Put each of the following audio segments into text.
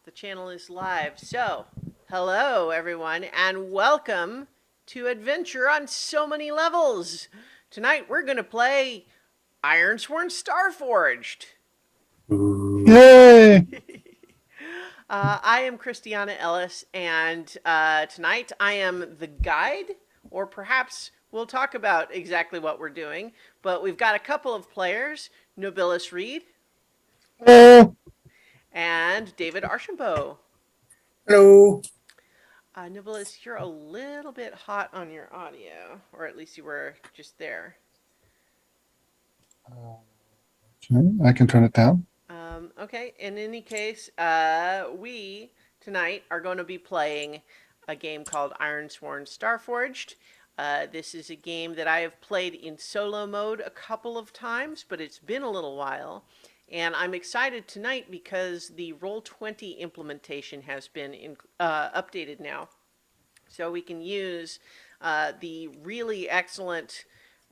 The channel is live. So, hello everyone, and welcome to Adventure on So Many Levels. Tonight we're going to play Ironsworn Starforged. Yay! I am Christiana Ellis, and tonight I am the guide, or perhaps we'll talk about exactly what we're doing. But we've got a couple of players, Nobilis Reed Hello. and David Archambault. Hello. Nobilis, you're a little bit hot on your audio, or at least you were just there. Okay, I can turn it down. Okay, in any case, we tonight are going to be playing a game called Ironsworn Starforged. This is a game that I have played in solo mode a couple of times, but it's been a little while. And I'm excited tonight because the Roll20 implementation has been updated now. So we can use the really excellent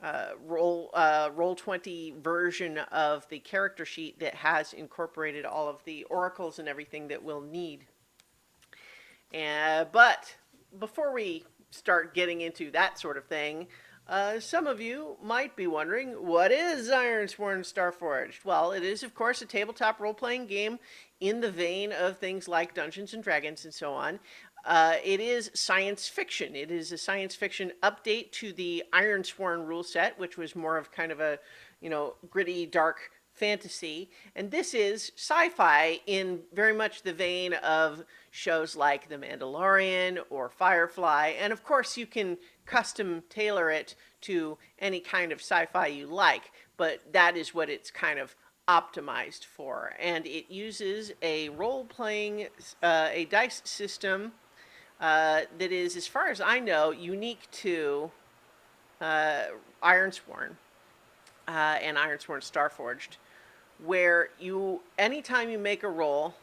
Roll20 version of the character sheet that has incorporated all of the oracles and everything that we'll need. But before we start getting into that sort of thing, some of you might be wondering, what is Ironsworn Starforged? Well, it is, of course, a tabletop role-playing game in the vein of things like Dungeons and Dragons and so on. It is science fiction. It is a science fiction update to the Ironsworn rule set, which was more of kind of a, gritty, dark fantasy. And this is sci-fi in very much the vein of shows like The Mandalorian or Firefly. And of course, you can custom tailor it to any kind of sci-fi you like, but that is what it's kind of optimized for. And it uses a role-playing, a dice system that is, as far as I know, unique to Ironsworn and Ironsworn Starforged, where anytime you make a roll,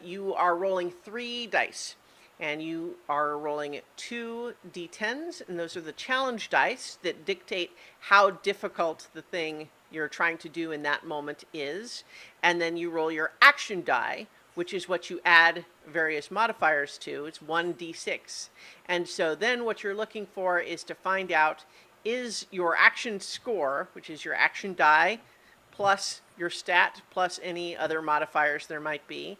you are rolling 3 dice. And you are rolling 2 d10s, and those are the challenge dice that dictate how difficult the thing you're trying to do in that moment is. And then you roll your action die, which is what you add various modifiers to. It's 1d6. And so then what you're looking for is to find out, is your action score, which is your action die, plus your stat, plus any other modifiers there might be,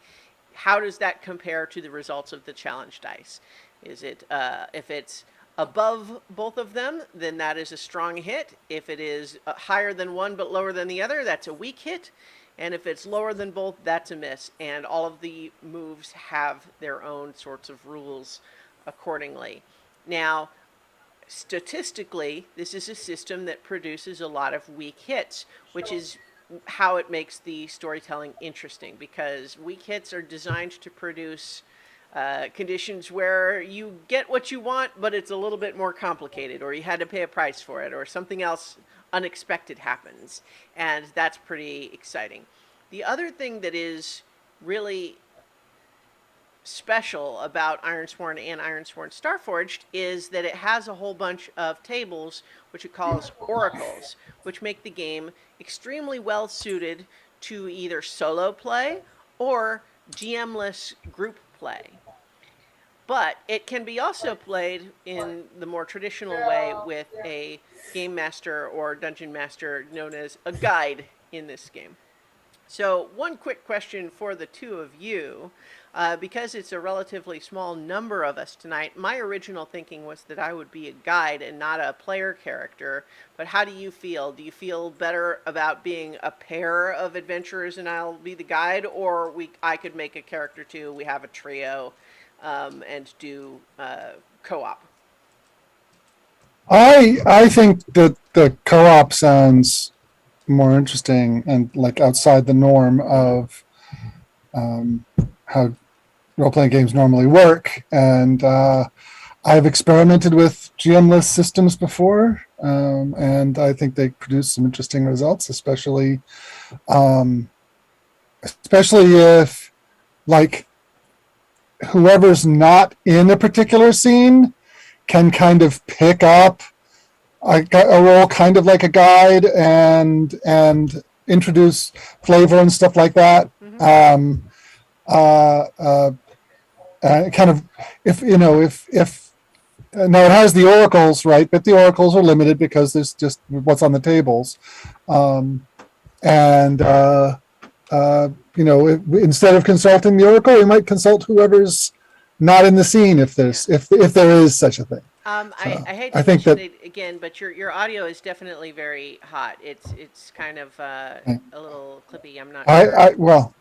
how does that compare to the results of the challenge dice? Is it, if it's above both of them, then that is a strong hit. If it is higher than one but lower than the other, that's a weak hit. And if it's lower than both, that's a miss. And all of the moves have their own sorts of rules accordingly. Now, statistically, this is a system that produces a lot of weak hits, which is how it makes the storytelling interesting, because weak hits are designed to produce conditions where you get what you want, but it's a little bit more complicated, or you had to pay a price for it, or something else unexpected happens, and that's pretty exciting. The other thing that is really special about Ironsworn and Ironsworn Starforged is that it has a whole bunch of tables, which it calls oracles, which make the game extremely well suited to either solo play or GM-less group play. But it can be also played in the more traditional way with a game master or dungeon master known as a guide in this game. So one quick question for the two of you. Because it's a relatively small number of us tonight, my original thinking was that I would be a guide and not a player character. But how do you feel? Do you feel better about being a pair of adventurers and I'll be the guide? Or I could make a character too, we have a trio, and do co-op? I think that the co-op sounds more interesting and like outside the norm of how role-playing games normally work. And I've experimented with GM-less systems before, and I think they produce some interesting results, um, especially if like whoever's not in a particular scene can kind of pick up a role kind of like a guide and introduce flavor and stuff like that. Mm-hmm. Uh, uh, Kind of, if now it has the oracles, right? But the oracles are limited because there's just what's on the tables, um, and instead of consulting the oracle, we might consult whoever's not in the scene if Yeah. there's if there is such a thing. So I hate I to think mention that it again, but your audio is definitely very hot. It's kind of a little clippy. I'm not sure. well,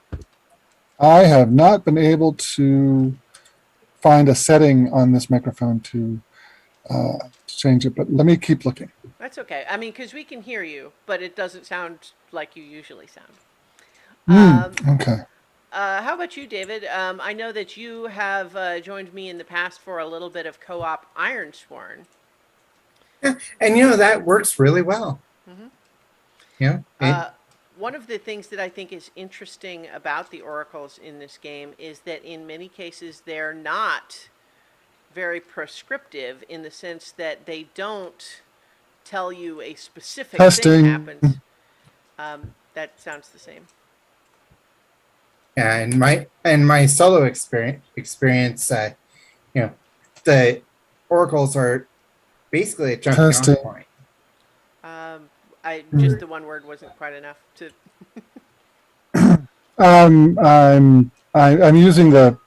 I have not been able to find a setting on this microphone to change it, but let me keep looking. That's okay. I mean, because we can hear you, but it doesn't sound like you usually sound. Um, Okay. how about you, David? I know that you have joined me in the past for a little bit of co-op Ironsworn. Yeah, and that works really well. Mm-hmm. Yeah, it One of the things that I think is interesting about the oracles in this game is that in many cases they're not very prescriptive in the sense that they don't tell you a specific thing Testing. happens. That sounds the same. yeah, and my solo experience, you know, the oracles are basically a jumping off Testing. point. I just the one word wasn't quite enough to. I'm using the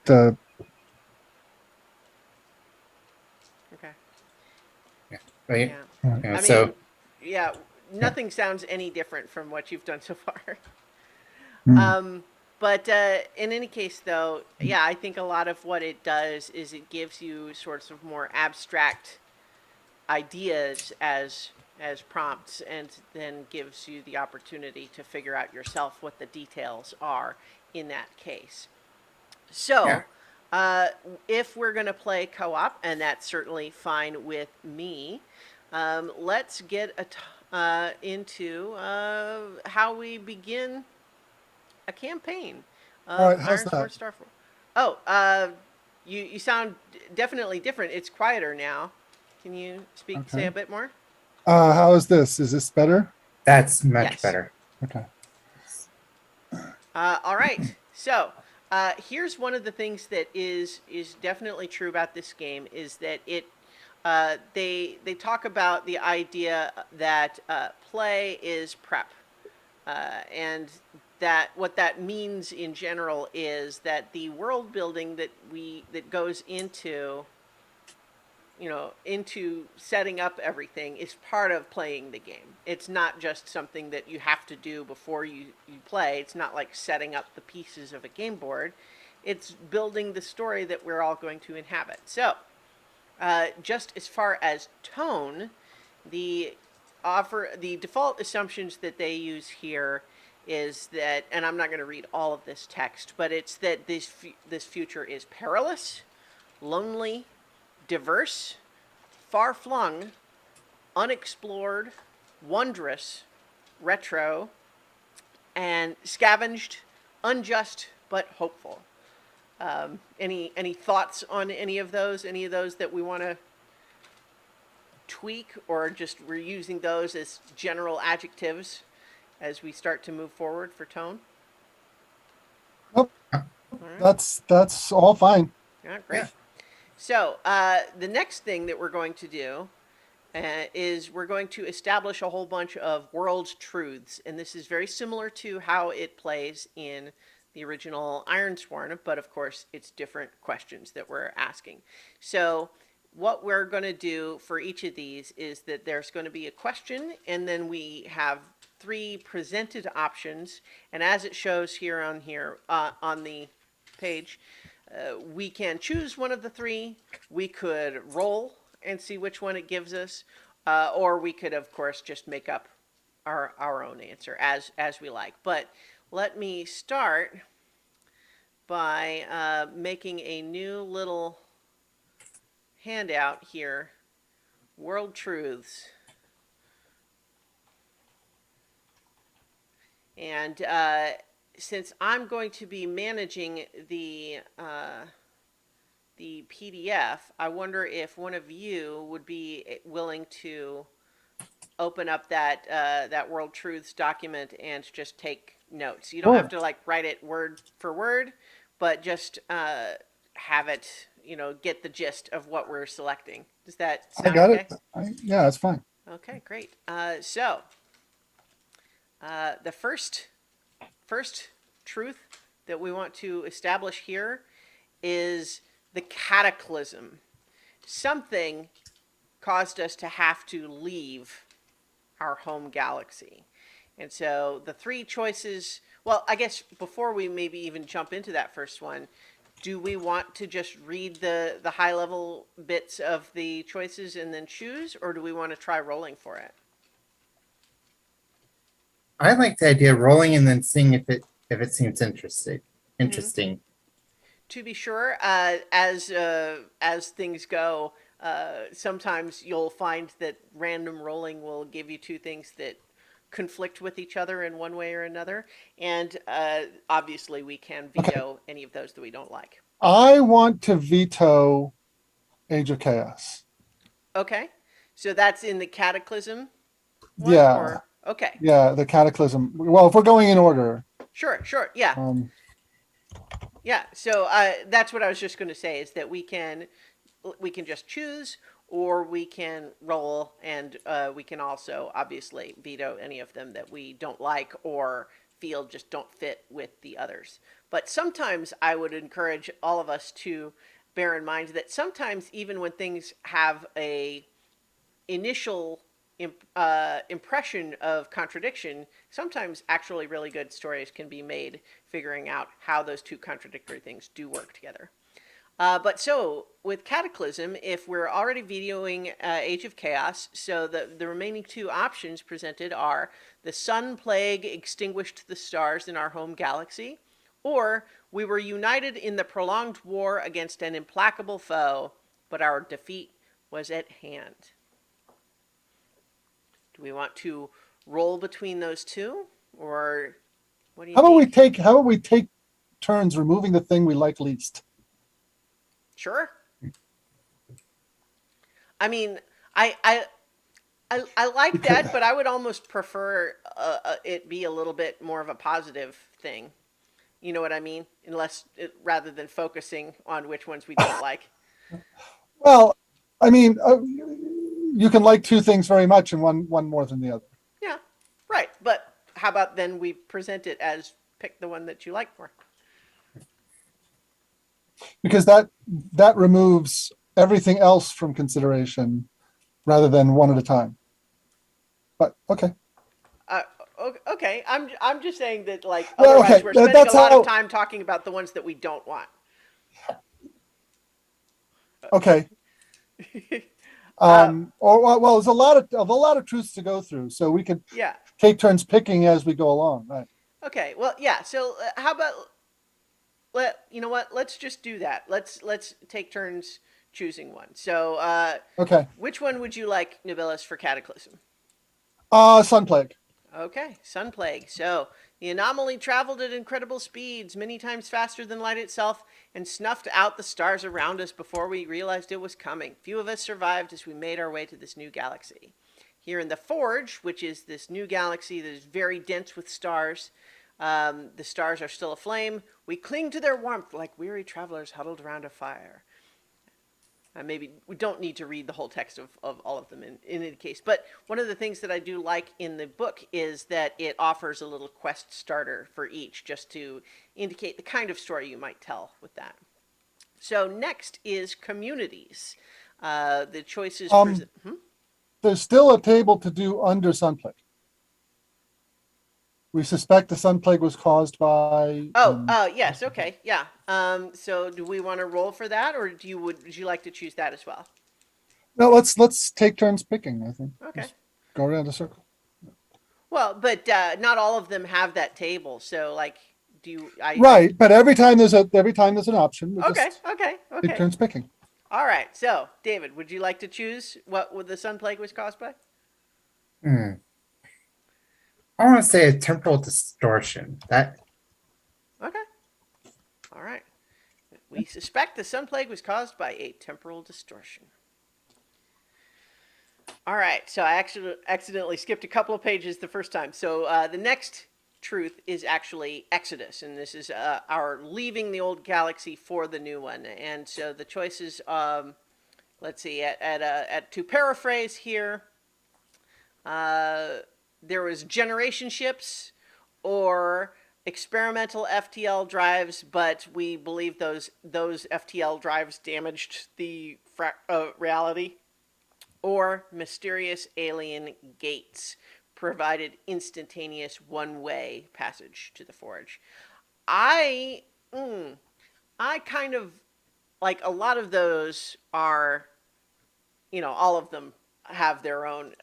Okay. Yeah, right. Yeah. I So mean, yeah. yeah, Nothing sounds any different from what you've done so far. mm, Um, but in any case, though, yeah, I think a lot of what it does is it gives you sorts of more abstract ideas as prompts, and then gives you the opportunity to figure out yourself what the details are in that case. yeah. So, uh, if we're going to play co-op, and that's certainly fine with me, let's get into how we begin a campaign all of right, how's Ironsworn that? Starforged. Oh, you sound definitely different. It's quieter now. Can you say Okay. a bit more? How is this? Is this better? That's much Yes. better. Okay. All right. So here's one of the things that is definitely true about this game is that they talk about the idea that play is prep, and that what that means in general is that the world building that goes into setting up everything is part of playing the game. It's not just something that you have to do before you play. It's not like setting up the pieces of a game board. It's building the story that we're all going to inhabit. So, just as far as tone, the the default assumptions that they use here is that, and I'm not going to read all of this text, but it's that this future is perilous, lonely, diverse, far flung, unexplored, wondrous, retro, and scavenged, unjust but hopeful. Any thoughts on any of those? Any of those that we want to tweak, or just we're using those as general adjectives as we start to move forward for tone? Nope, All right. that's all fine. Yeah, great. Yeah, So the next thing that we're going to do is we're going to establish a whole bunch of world truths. And this is very similar to how it plays in the original Ironsworn, but of course, it's different questions that we're asking. So, what we're going to do for each of these is that there's going to be a question, and then we have three presented options. And as it shows here on the page, we can choose one of the three. We could roll and see which one it gives us, or we could, of course, just make up our own answer as we like. But let me start by making a new little handout here. World truths. And since I'm going to be managing the PDF, I wonder if one of you would be willing to open up that World Truths document and just take notes. You don't have Sure. to like write it word for word, but just have it, get the gist of what we're selecting. Does that I sound got it. okay? Yeah, it's fine. Okay, great. So the first truth that we want to establish here is the cataclysm. Something caused us to have to leave our home galaxy. And so the three choices, well, I guess before we maybe even jump into that first one, do we want to just read the high level bits of the choices and then choose, or do we want to try rolling for it? I like the idea of rolling and then seeing if it seems interesting. Mm-hmm. Interesting. To be sure, as things go, sometimes you'll find that random rolling will give you two things that conflict with each other in one way or another, and obviously we can Okay. veto any of those that we don't like. I want to veto Age of Chaos. Okay, so that's in the Cataclysm one, Yeah. or okay, Yeah, the Cataclysm. Well, if we're going in order, sure, sure, yeah, um, yeah. So that's what I was just going to say is that we can just choose or we can roll, and we can also obviously veto any of them that we don't like or feel just don't fit with the others. But sometimes I would encourage all of us to bear in mind that sometimes even when things have a initial impression of contradiction, sometimes actually really good stories can be made figuring out how those two contradictory things do work together. But so with Cataclysm, if we're already videoing Age of Chaos, so the remaining two options presented are the Sun Plague extinguished the stars in our home galaxy, or we were united in the prolonged war against an implacable foe, but our defeat was at hand. Do we want to roll between those two, or what do you think? how about we take turns removing the thing we like least? Sure. I mean, I I I like Because, that, but I would almost prefer it be a little bit more of a positive thing. You know what I mean? Rather than focusing on which ones we don't like. well, I mean, you can like two things very much and one more than the other. Yeah, right. But how about then we present it as pick the one that you like more? Because that removes everything else from consideration rather than one at a time. But okay. Uh, okay, I'm just saying that like Well, otherwise okay. we're spending a That's lot of how. time talking about the ones that we don't want. Okay. uh, Or well, there's a lot of truths to go through, so we could yeah. take turns picking as we go along. Right. Okay. Well, yeah. So how about you know what? Let's just do that. Let's take turns choosing one. So, Okay. which one would you like, Nobilis, for Cataclysm? Sun plague. Okay, Sun Plague. So, the anomaly traveled at incredible speeds, many times faster than light itself, and snuffed out the stars around us before we realized it was coming. Few of us survived as we made our way to this new galaxy. Here in the Forge, which is this new galaxy that is very dense with stars, the stars are still aflame. We cling to their warmth like weary travelers huddled around a fire. Maybe we don't need to read the whole text of all of them in any case. But one of the things that I do like in the book is that it offers a little quest starter for each just to indicate the kind of story you might tell with that. So next is communities. The choices present. Um, there's still a table to do under sun plague. We suspect the sun plague was caused by. Oh, yes, okay, yeah. So do we want to roll for that, or would you like to choose that as well? No, let's take turns picking. I think Okay. just go around the circle. Well, but not all of them have that table. So, like, do you? Right, but every time there's an option, we Okay, just okay, take okay. turns picking. All right. So, David, would you like to choose what the sun plague was caused by? Hmm. I want to say a temporal distortion. That Okay. All right. We suspect the sun plague was caused by a temporal distortion. All right, so I actually accidentally skipped a couple of pages the first time. So the next truth is actually Exodus, and this is our leaving the old galaxy for the new one. And so the choices, let's see, to paraphrase here, there was generation ships or experimental FTL drives, but we believe those FTL drives damaged the reality, or mysterious alien gates provided instantaneous one-way passage to the forge. I I kind of like a lot of those are, all of them have their own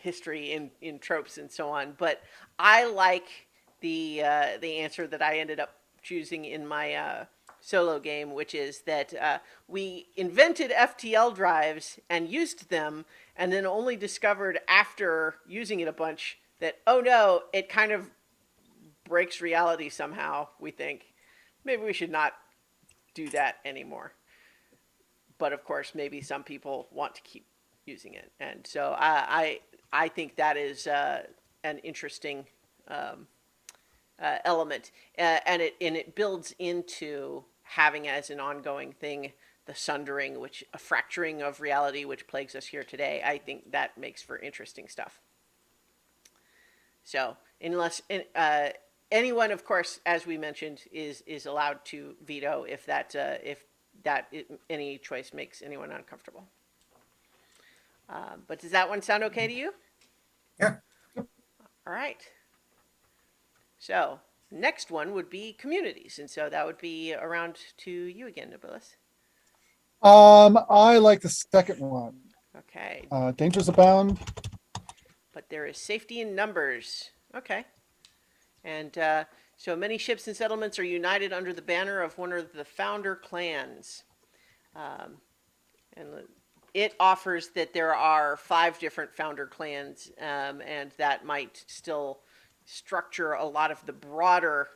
history in tropes and so on. But I like the answer that I ended up choosing in my solo game, which is that we invented FTL drives and used them, and then only discovered after using it a bunch that, oh no, it kind of breaks reality somehow. We think maybe we should not do that anymore. But of course, maybe some people want to keep using it, and so I think that is an interesting element, and it builds into having as an ongoing thing the sundering, which a fracturing of reality, which plagues us here today. I think that makes for interesting stuff. So unless anyone, of course, as we mentioned, is allowed to veto if any choice makes anyone uncomfortable. But does that one sound okay to you? Yeah. All right. So next one would be communities, and so that would be around to you again, Nibilis. I like the second one. Okay. Dangers abound. But there is safety in numbers. Okay. And so many ships and settlements are united under the banner of one of the founder clans. And it offers that there are 5 different founder clans, and that might still structure a lot of the broader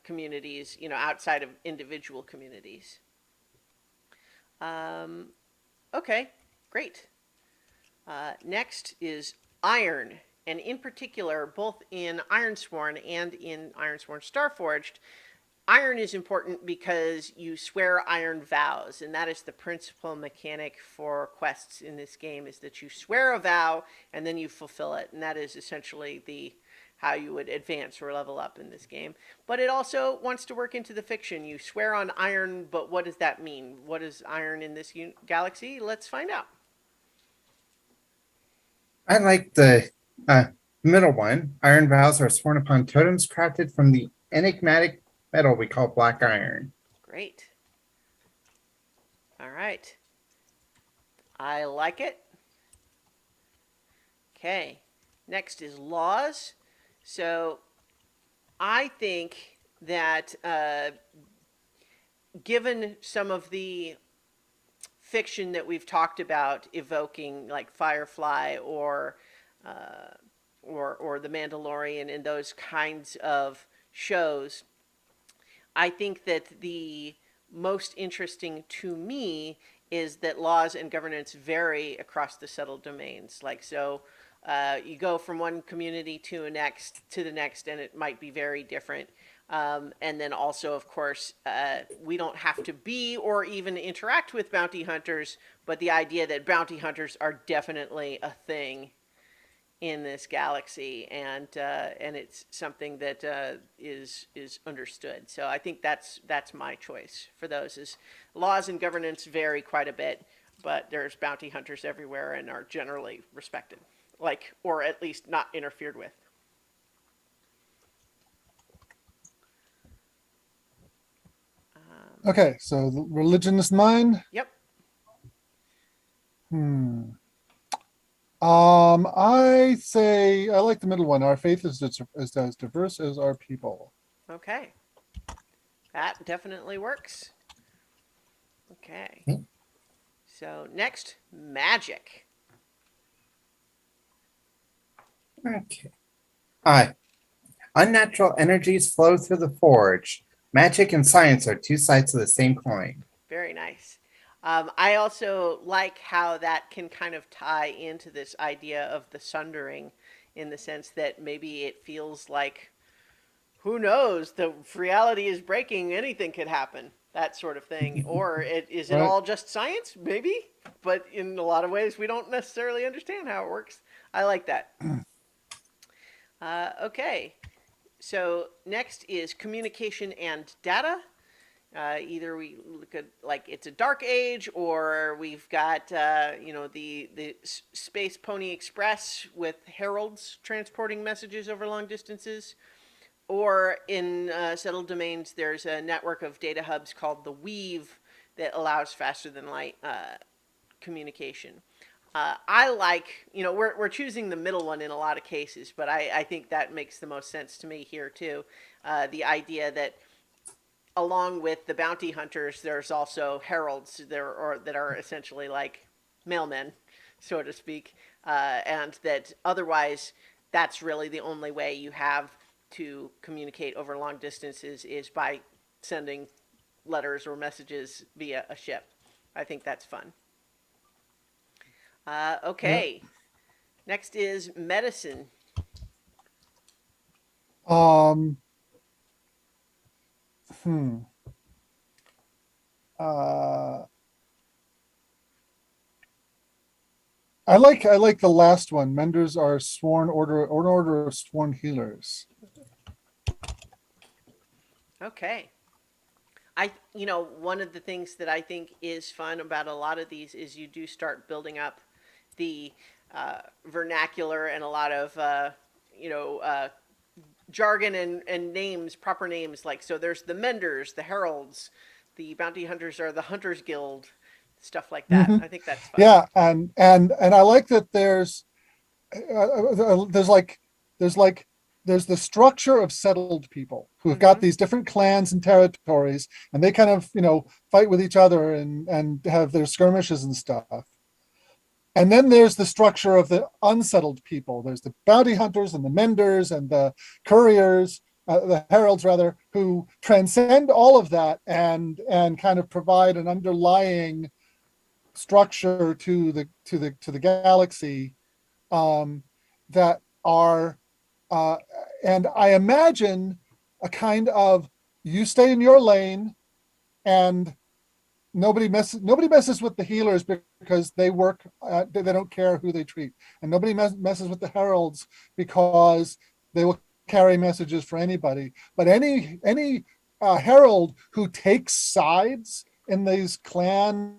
communities, outside of individual communities. Okay, great. Next is iron, and in particular, both in Ironsworn and in Ironsworn Starforged, iron is important because you swear iron vows, and that is the principal mechanic for quests in this game, is that you swear a vow and then you fulfill it, and that is essentially how you would advance or level up in this game. But it also wants to work into the fiction. You swear on iron, but what does that mean? What is iron in this galaxy? Let's find out. I like the middle one. Iron vows are sworn upon totems crafted from the enigmatic metal we call black iron. Great. All right. I like it. Okay. Next is laws. So I think that given some of the fiction that we've talked about evoking, like Firefly or The Mandalorian and those kinds of shows, I think that the most interesting to me is that laws and governance vary across the settled domains. Like, so you go from one community to the next, and it might be very different. And then also, of course, we don't have to be or even interact with bounty hunters, but the idea that bounty hunters are definitely a thing in this galaxy, and it's something that is understood. So I think that's my choice for those. Is laws and governance vary quite a bit, but there's bounty hunters everywhere and are generally respected, or at least not interfered with. Okay, so the religion is mine. Yep. I say I like the middle one. Our faith is as diverse as our people. Okay. That definitely works. Okay. So next, magic. Okay. Unnatural energies flow through the forge. Magic and science are 2 sides of the same coin. Very nice. I also like how that can kind of tie into this idea of the sundering, in the sense that maybe it feels like, who knows, the reality is breaking, anything could happen, that sort of thing. Or is it Right. all just science? Maybe, but in a lot of ways we don't necessarily understand how it works. I like that. Okay, so next is communication and data. Either we look at like it's a dark age, or we've got the Space Pony Express with heralds transporting messages over long distances, or in settled domains there's a network of data hubs called the Weave that allows faster than light communication. I like, we're choosing the middle one in a lot of cases, but I think that makes the most sense to me here too. The idea that along with the bounty hunters, there's also heralds that are essentially like mailmen, so to speak, and that otherwise that's really the only way you have to communicate over long distances is by sending letters or messages via a ship. I think that's fun. Yeah. Okay, next is medicine. Um, hmm. Uh, I like the last one. Menders are sworn order of sworn healers. Okay. One of the things that I think is fun about a lot of these is you do start building up the vernacular and a lot of, jargon and names, proper names. Like, so there's the Menders, the Heralds, the Bounty Hunters are the Hunters Guild, stuff like that. Hmm. I think that's fun. Yeah, and I like that there's like there's like there's the structure of settled people who have got Mm-hmm. these different clans and territories, and they kind of fight with each other and have their skirmishes and stuff. And then there's the structure of the unsettled people. There's the bounty hunters and the menders and the couriers, the heralds rather, who transcend all of that and kind of provide an underlying structure to the galaxy, um, that are, uh, and I imagine a kind of, you stay in your lane, and nobody messes with the healers because they work, they don't care who they treat, and nobody messes with the heralds because they will carry messages for anybody. But any herald who takes sides in these clan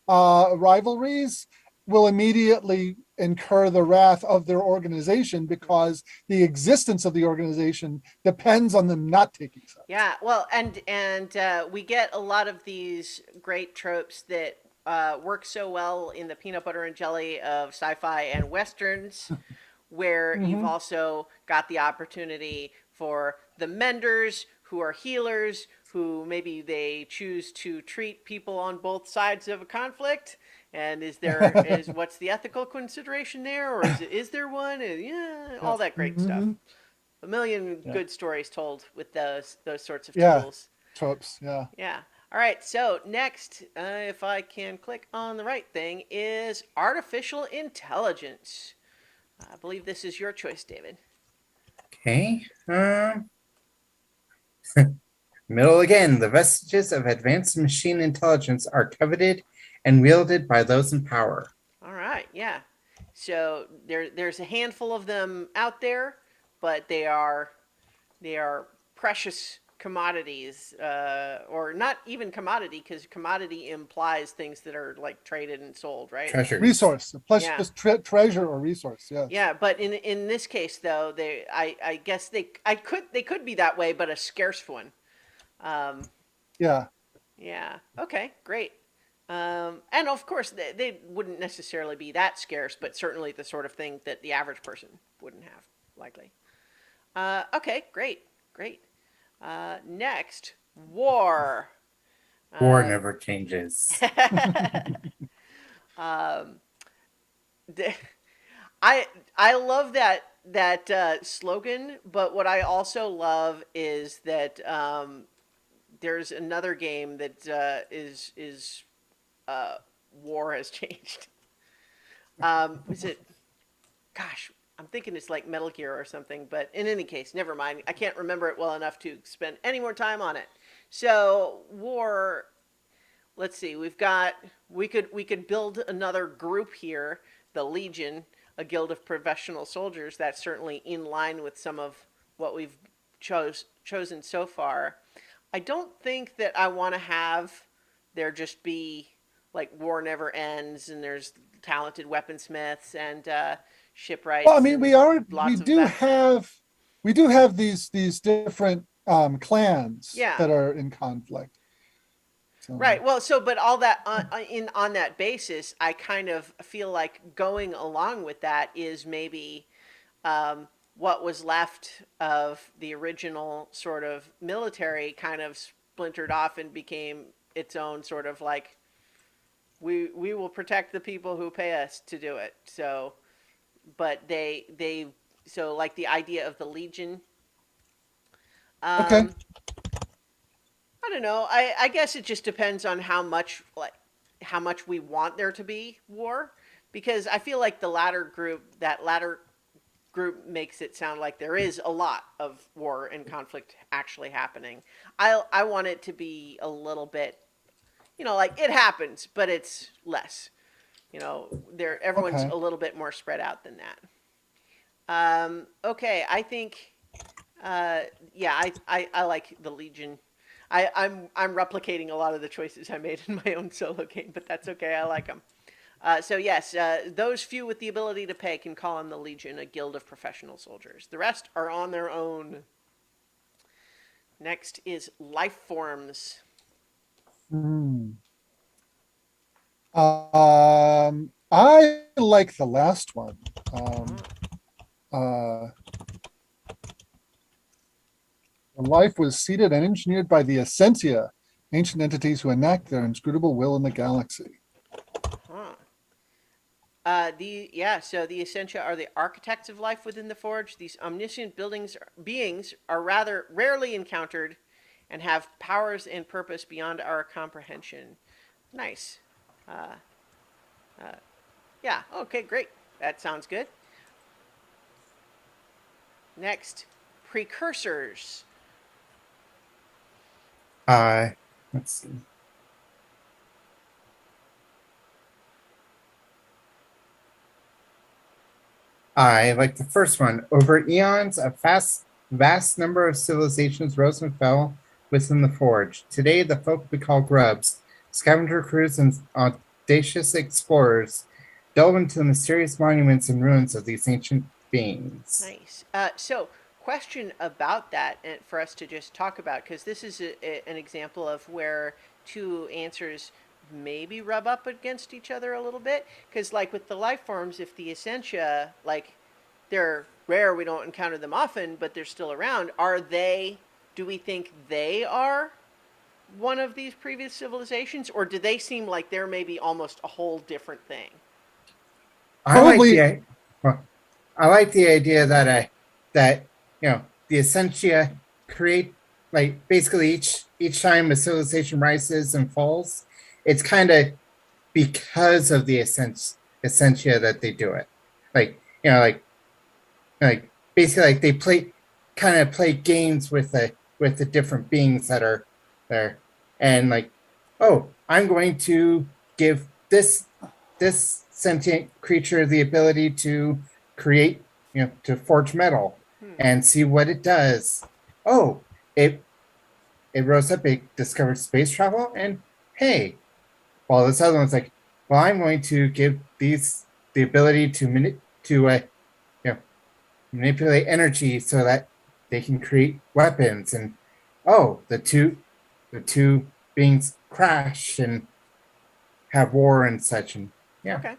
rivalries will immediately incur the wrath of their organization, because the existence of the organization depends on them not taking sides. Yeah, well, and we get a lot of these great tropes that work so well in the peanut butter and jelly of sci-fi and westerns, where you've Mm-hmm. also got the opportunity for the menders who are healers, who maybe they choose to treat people on both sides of a conflict. And is what's the ethical consideration there, or is there one? Yeah, Yeah. all that great stuff. Mm-hmm. A million Yeah. good stories told with those sorts of Yeah. tools. Tropes. Yeah. Yeah. All right. So next, if I can click on the right thing, is artificial intelligence. I believe this is your choice, David. Okay. Middle again. The vestiges of advanced machine intelligence are coveted and wielded by those in power. All right. Yeah. So there's a handful of them out there, but they are precious commodities, or not even commodity, because commodity implies things that are like traded and sold, right? Treasures. Resource, plus Yeah. just treasure or resource. Yes. Yeah, but in this case though, I guess they could be that way, but a scarce one. Um, Yeah. yeah. Okay. Great. And of course they wouldn't necessarily be that scarce, but certainly the sort of thing that the average person wouldn't have, likely. Okay. Great. Great. Next, war. War Uh, never changes. um, I I love that slogan, but what I also love is that there's another game that is uh, war has changed. Was it? Gosh, I'm thinking it's like Metal Gear or something. But in any case, never mind. I can't remember it well enough to spend any more time on it. So war. Let's see. We could build another group here, the Legion, a guild of professional soldiers. That's certainly in line with some of what we've chosen so far. I don't think that I want to have there just be like war never ends and there's talented weaponsmiths and Well, I shipwrights mean, and lots of that. we do have these different clans Yeah. that are in conflict. So Right. Well, so but all that on that basis, I kind of feel like going along with that is maybe what was left of the original sort of military kind of splintered off and became its own sort of like we will protect the people who pay us to do it. So, but they so like the idea of the Legion. okay, Um, I don't know. I guess it just depends on how much we want there to be war, because I feel like that latter group makes it sound like there is a lot of war and conflict actually happening. I want it to be a little bit, like it happens, but it's less. Everyone's okay. a little bit more spread out than that. Okay, I think yeah, I like the Legion. I'm replicating a lot of the choices I made in my own solo game, but that's okay. I like them. So yes, those few with the ability to pay can call on the Legion a guild of professional soldiers. The rest are on their own. Next is life forms. Hmm. I like the last one. Uh, Life was seeded and engineered by the Essentia, ancient entities who enact their inscrutable will in the galaxy. Huh. So the Essentia are the architects of life within the Forge. These omniscient beings are rather rarely encountered, and have powers and purpose beyond our comprehension. Nice. Uh, yeah. Okay. Great. That sounds good. Next, precursors. Uh, let's see. I like the first one. Over eons, vast number of civilizations rose and fell within the forge. Today, the folk we call grubs, scavenger crews, and audacious explorers delve into the mysterious monuments and ruins of these ancient beings. Nice. So, question about that, and for us to just talk about, because this is an example of where two answers maybe rub up against each other a little bit. Because, like with the life forms, if the essentia, like, they're rare, we don't encounter them often, but they're still around. Do we think they are one of these previous civilizations, or do they seem like they're maybe almost a whole different thing? I like Probably, the well, I like the idea that that the essentia create, like, basically each time a civilization rises and falls, it's kind of because of the essentia that they do it. Like, like basically, like, they play games with the different beings that are there, and like, oh, I'm going to give this sentient creature the ability to create, to forge metal Hmm. and see what it does. Oh, it it rose up, it discovered space travel, and hey, while this other one's like, well, I'm going to give these the ability to you know manipulate energy so that they can create weapons. And oh, the two beings crash and have war and such. And yeah. Okay.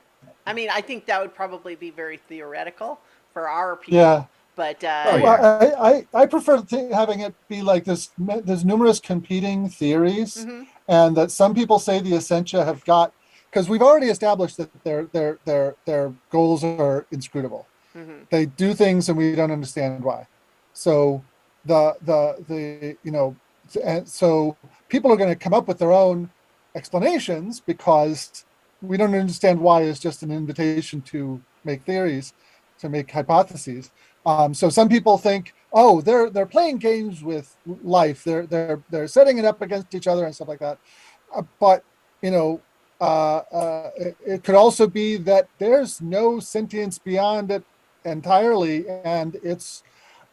I mean, I think that would probably be very theoretical for our yeah. people, but Oh Well, yeah. I prefer having it be like this. There's numerous competing theories, mm-hmm, and that some people say the Essentia have got, because we've already established that their goals are inscrutable. mm-hmm, They do things and we don't understand why. So the and so people are going to come up with their own. explanations because we don't understand why is just an invitation to make theories, to make hypotheses. So some people think, oh, they're playing games with life. They're setting it up against each other and stuff like that. But you know, it could also be that there's no sentience beyond it entirely, and it's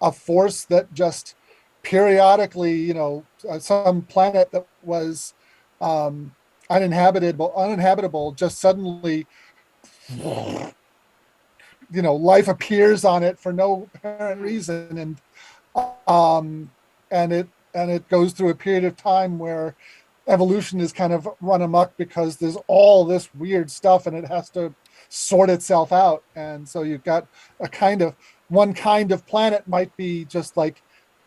a force that just periodically, some planet that was uninhabitable, just suddenly, life appears on it for no apparent Mm. reason, um, and it goes through a period of time where evolution is kind of run amok because there's all this weird stuff and it has to sort itself out. And so you've got one kind of planet might be just like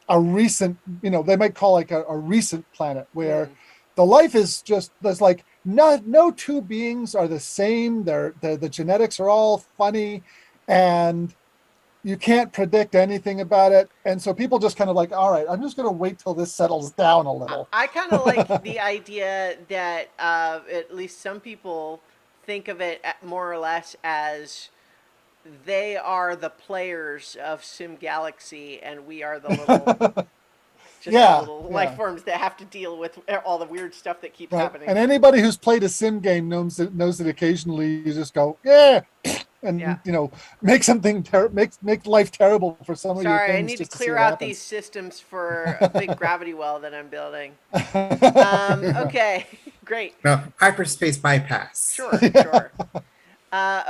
a recent, they might call like a recent planet where Mm. the life is just, there's like no two beings are the same. The genetics are all funny, and you can't predict anything about it. And so people just kind of like, all right, I'm just going to wait till this settles down a little. I kind of like the idea that at least some people think of it more or less as they are the players of Sim Galaxy, and we are the little, just the Yeah, little life yeah. forms that have to deal with all the weird stuff that keeps Right. happening. And anybody who's played a sim game knows that occasionally you just go, yeah, Yeah. and make something make life terrible for some of your Sorry, I things need to just to see clear what out these happens. systems for a big gravity well that I'm building. Okay, great. No, hyperspace bypass. Sure, Yeah. sure.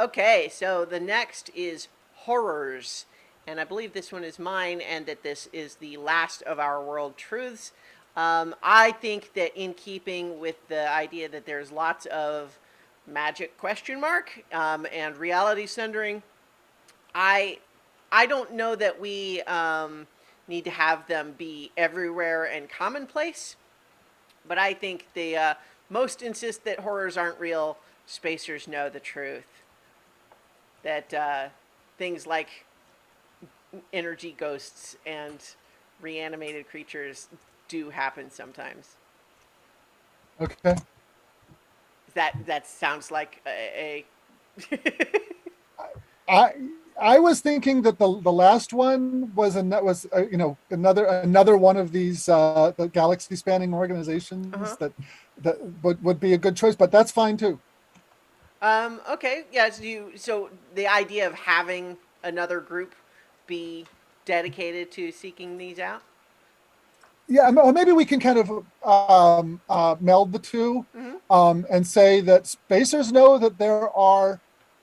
Okay, so the next is horrors. And I believe this one is mine, and that this is the last of our world truths. I think that in keeping with the idea that there's lots of magic question mark and reality centering, I I don't know that we need to have them be everywhere and commonplace, but I think the most insist that horrors aren't real. Spacers know the truth. That things like energy ghosts and reanimated creatures do happen sometimes. Okay. That sounds like I I was thinking that the last one was another one of these the galaxy spanning uh-huh. organizations that would be a good choice, but that's fine too. Okay. Yeah. So the idea of having another group be dedicated to seeking these out. Yeah, or maybe we can kind of meld the two, Mm-hmm. and say that spacers know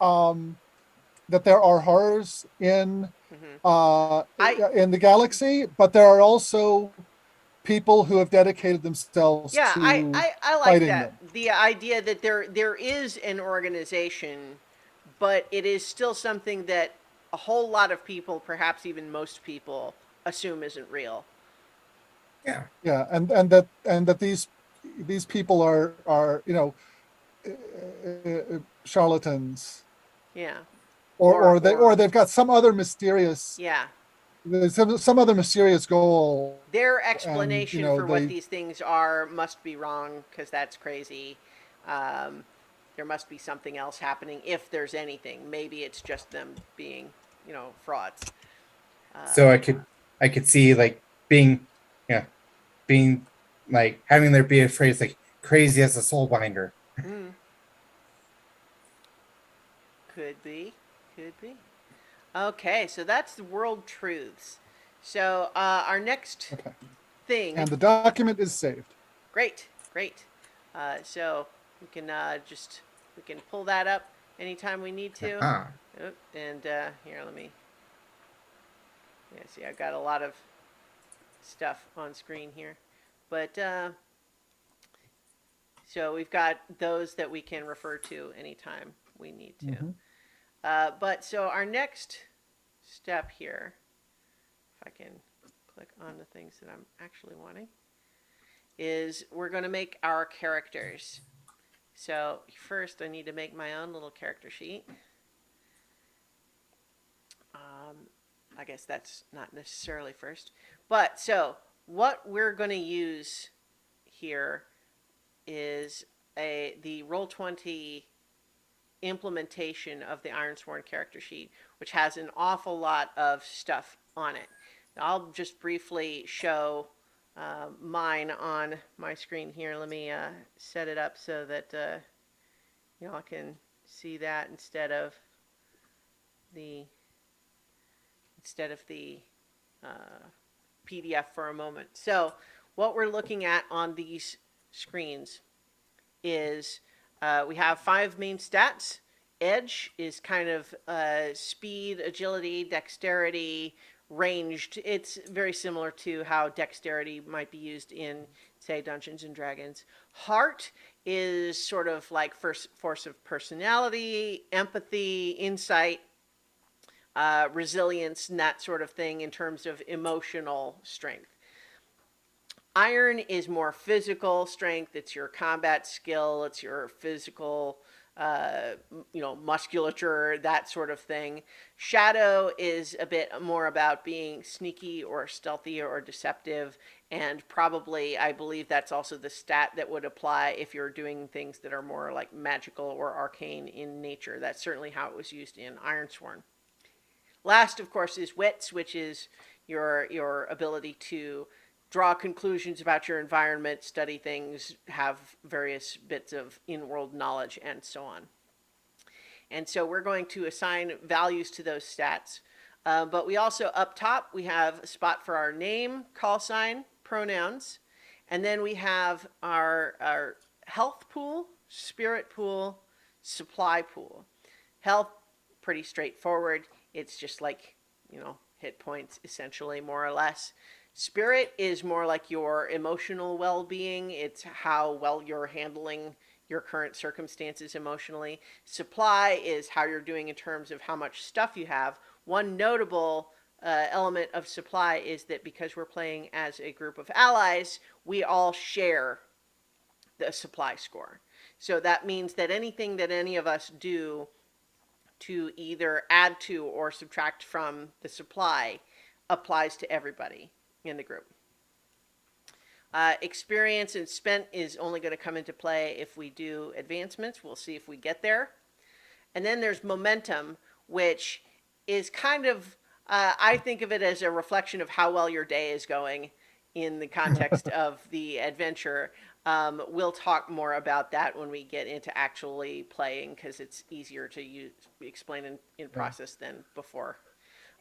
um, that there are horrors Mm-hmm. uh, I in the galaxy, but there are also people who have dedicated themselves Yeah, to I like fighting that. them. The idea that there is an organization, but it is still something that a whole lot of people, perhaps even most people, assume isn't real. Yeah. Yeah, and that these people are charlatans, Yeah. or Or they've got some other mysterious yeah. there's some other mysterious goal, Their and explanation for what they these things are must be wrong because that's crazy. Um, there must be something else happening if there's anything. Maybe it's just them being, frauds. So I could see like yeah, being like having there be a phrase like crazy as a soul binder. Mm, could be. Could be. Okay, so that's the world truths. So our next okay, thing, and the document is saved. great, great. So we can we can pull that up anytime we need to. Ah. Oh, and here, let me. Yeah, see, I've got a lot of stuff on screen here, but so we've got those that we can refer to anytime we need to. Mm-hmm. But so our next step here, if I can click on the things that I'm actually wanting, is we're going to make our characters. So first I need to make my own little character sheet. Um, I guess that's not necessarily first. But so what we're going to use here is the Roll20 implementation of the Ironsworn character sheet, which has an awful lot of stuff on it. I'll just briefly show mine on my screen here. Let me set it up so that y'all can see that the instead of the uh, PDF for a moment. So what we're looking at on these screens is we have 5 main stats. Edge is kind of speed, agility, dexterity, ranged. It's very similar to how dexterity might be used in, say, Dungeons and Dragons. Heart is sort of like force of personality, empathy, insight, resilience, and that sort of thing in terms of emotional strength. Iron is more physical strength. It's your combat skill. It's your physical, musculature, that sort of thing. Shadow is a bit more about being sneaky or stealthy or deceptive. And probably, I believe that's also the stat that would apply if you're doing things that are more like magical or arcane in nature. That's certainly how it was used in Ironsworn. Last, of course, is Wits, which is your ability to draw conclusions about your environment, study things, have various bits of in-world knowledge, and so on. And so we're going to assign values to those stats. But we also, up top, we have a spot for our name, call sign, pronouns. And then we have our health pool, spirit pool, supply pool. Health, pretty straightforward. It's just like, hit points, essentially, more or less. Spirit is more like your emotional well-being. It's how well you're handling your current circumstances emotionally. Supply is how you're doing in terms of how much stuff you have. One notable element of supply is that because we're playing as a group of allies, we all share the supply score. So that means that anything that any of us do to either add to or subtract from the supply applies to everybody in the group. Experience and spent is only going to come into play if we do advancements. We'll see if we get there. And then there's momentum, which is kind of, I think of it as a reflection of how well your day is going in the context of the adventure. We'll talk more about that when we get into actually playing, because it's easier to explain in process than before.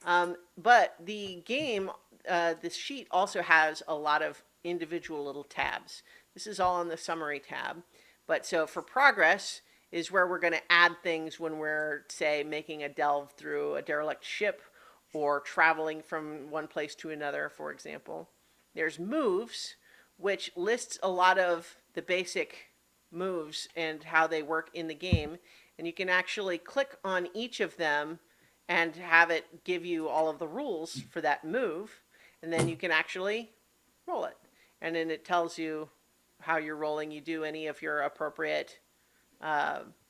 But the game, this sheet also has a lot of individual little tabs. This is all on the summary tab. But so for progress is where we're going to add things when we're, say, making a delve through a derelict ship or traveling from one place to another, for example. There's moves, which lists a lot of the basic moves and how they work in the game. And you can actually click on each of them and have it give you all of the rules for that move. And then you can actually roll it. And then it tells you how you're rolling. You do any of your appropriate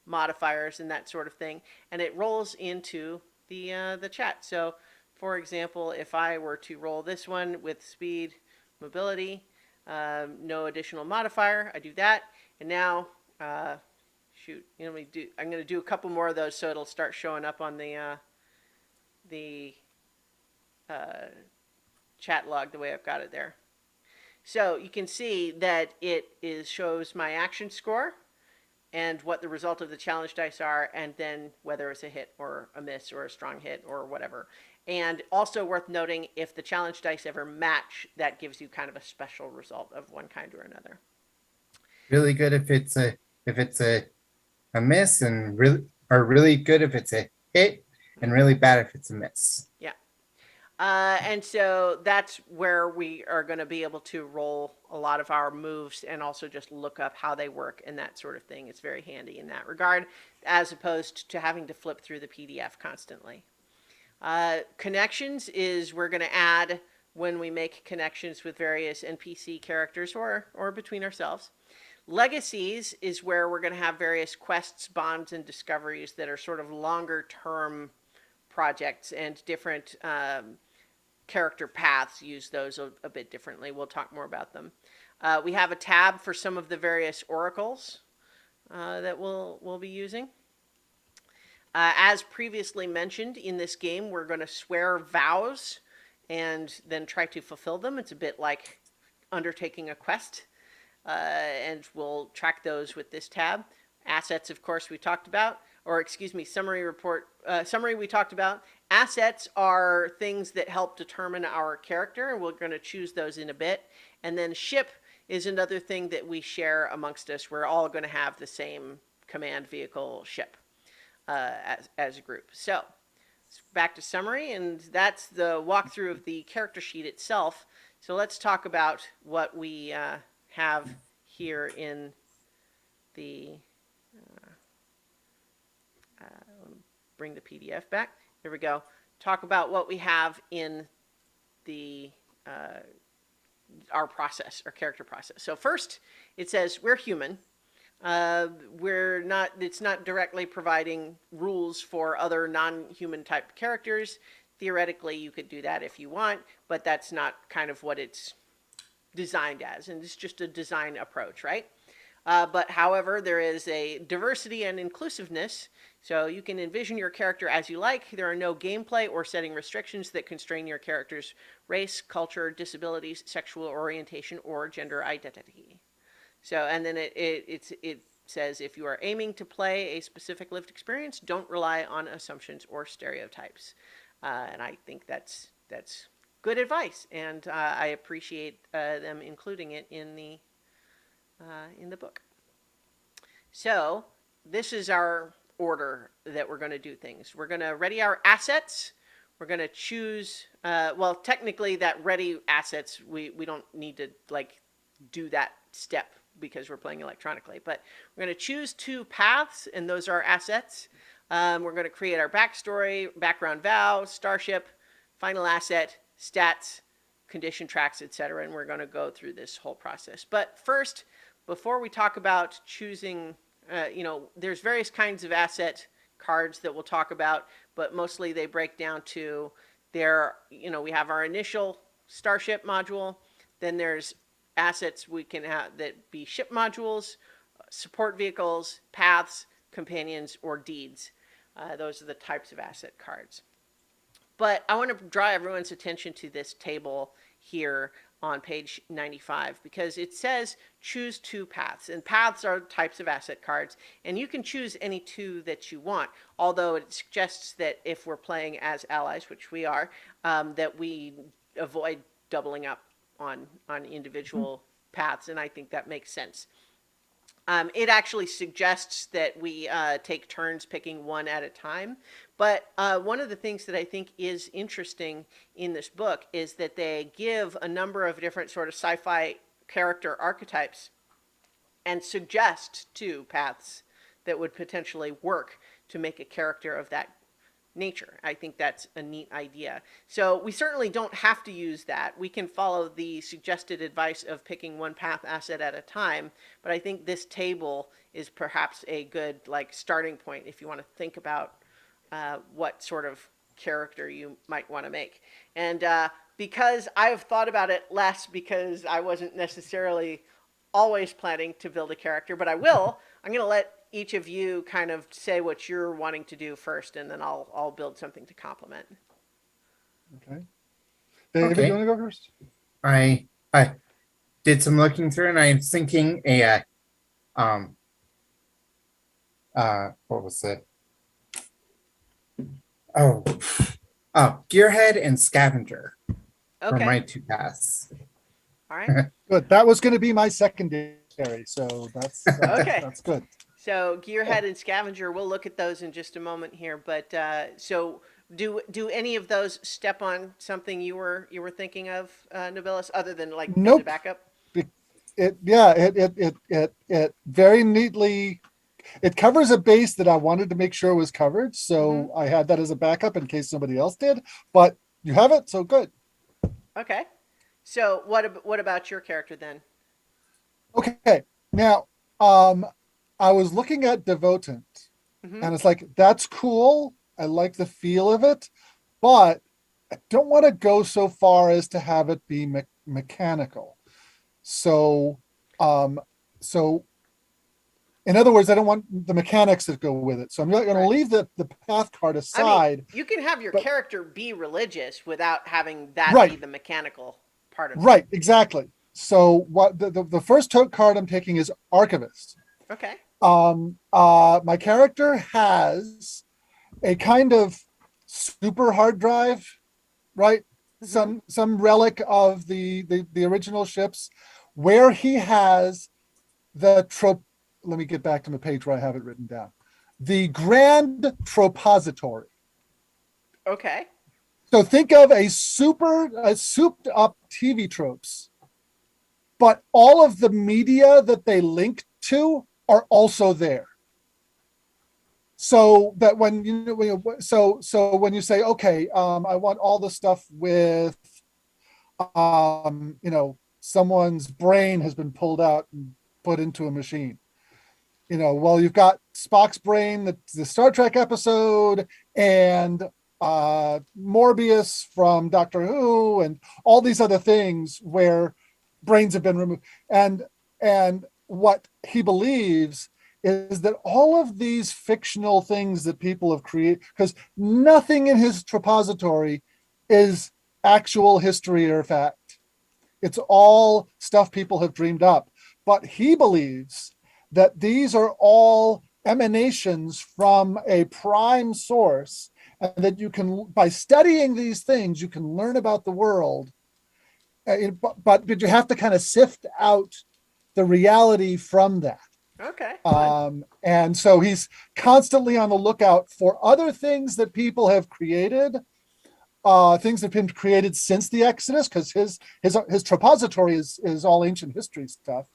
modifiers and that sort of thing. And it rolls into the chat. So, for example, if I were to roll this one with speed, mobility, no additional modifier, I do that. And now, I'm going to do a couple more of those so it'll start showing up on the chat log the way I've got it there. So you can see that it shows my action score and what the result of the challenge dice are, and then whether it's a hit or a miss or a strong hit or whatever. And also worth noting, if the challenge dice ever match, that gives you kind of a special result of one kind or another. Really good if it's a miss, and really good if it's a hit, and really bad if it's a miss. Yeah. And so that's where we are going to be able to roll a lot of our moves and also just look up how they work and that sort of thing. It's very handy in that regard, as opposed to having to flip through the PDF constantly. Connections is we're going to add when we make connections with various NPC characters or between ourselves. Legacies is where we're going to have various quests, bonds, and discoveries that are sort of longer term projects, and different character paths use those a bit differently. We'll talk more about them. We have a tab for some of the various oracles. that we'll be using. As previously mentioned, in this game, we're going to swear vows and then try to fulfill them. It's a bit like undertaking a quest, and we'll track those with this tab. Assets, of course, we talked about, or excuse me, summary report. Summary we talked about. Assets are things that help determine our character, and we're going to choose those in a bit. And then ship is another thing that we share amongst us. We're all going to have the same command vehicle ship as a group. So back to summary, and that's the walkthrough of the character sheet itself. So let's talk about what we have here in the. Bring the PDF back. Here we go. Talk about what we have in the our process, our character process. So first, it says we're human. We're not. It's not directly providing rules for other non-human type characters. Theoretically, you could do that if you want, but that's not kind of what it's designed as, and it's just a design approach, right? But however, there is a diversity and inclusiveness, so you can envision your character as you like. There are no gameplay or setting restrictions that constrain your character's race, culture, disabilities, sexual orientation, or gender identity. So, and then it says if you are aiming to play a specific lived experience, don't rely on assumptions or stereotypes. And I think that's good advice, and I appreciate them including it in the book. So this is our order that we're going to do things. We're going to ready our assets. We're going to choose. Well, technically, that ready assets we don't need to like do that step because we're playing electronically. But we're going to choose 2 paths, and those are assets. We're going to create our backstory, background vow, starship, final asset, stats, condition tracks, etc. And we're going to go through this whole process. But first, before we talk about choosing, there's various kinds of asset cards that we'll talk about, but mostly they break down to we have our initial starship module, then there's assets we can have that be ship modules, support vehicles, paths, companions, or deeds. Those are the types of asset cards. But I want to draw everyone's attention to this table here on page 95 because it says choose 2 paths, and paths are types of asset cards, and you can choose any 2 that you want, although it suggests that if we're playing as allies, which we are, that we avoid doubling up on individual paths, and I think that makes sense. It actually suggests that we take turns picking one at a time. But one of the things that I think is interesting in this book is that they give a number of different sort of sci-fi character archetypes and suggest 2 paths that would potentially work to make a character of that nature. I think that's a neat idea. So we certainly don't have to use that. We can follow the suggested advice of picking 1 path asset at a time, but I think this table is perhaps a good starting point if you want to think about what sort of character you might want to make. And because I've thought about it less because I wasn't necessarily always planning to build a character, but I'm going to let each of you kind of say what you're wanting to do first, and then I'll build something to complement. Okay. David, Okay. you want to go first? I did some looking through, and I'm thinking what was it? Oh, Gearhead and Scavenger for Okay. my 2 paths. All right. Good. That was going to be my secondary, so that's Okay. that's good. So Gearhead and Scavenger, we'll look at those in just a moment here. But so do any of those step on something you were thinking of, Nobilis, other than like build a Nope. backup? It very neatly it covers a base that I wanted to make sure was covered, so I had that as a backup in case somebody else did. But you have it, so good. Okay. So what about your character then? Okay, now I was looking at Devotant, Mm-hmm. and it's like that's cool. I like the feel of it, but I don't want to go so far as to have it be mechanical. So, so In other words, I don't want the mechanics that go with it. So I'm not going to Right. leave the path card I mean, aside. you can have your But character be religious without having that be right, the mechanical part of it. right, exactly. So what the first card I'm taking is Archivist. Okay. My character has a kind of super hard drive, right? Mm-hmm. Some relic of the original ships, where he has the trope. Let me get back to the page where I have it written down. The Grand Tropository. Okay. So think of a souped up TV tropes, but all of the media that they link to are also there. So that when so when you say, okay, I want all the stuff with someone's brain has been pulled out and put into a machine. Well, you've got Spock's brain, the Star Trek episode, and Morbius from Doctor Who, and all these other things where brains have been removed. And what he believes is that all of these fictional things that people have created, because nothing in his repository is actual history or fact. It's all stuff people have dreamed up. But he believes that these are all emanations from a prime source, and that you can, by studying these things, you can learn about the world. But you have to kind of sift out the reality from that. Okay. Fun. And so he's constantly on the lookout for other things that people have created, things that have been created since the Exodus, because his tropository is all ancient history stuff,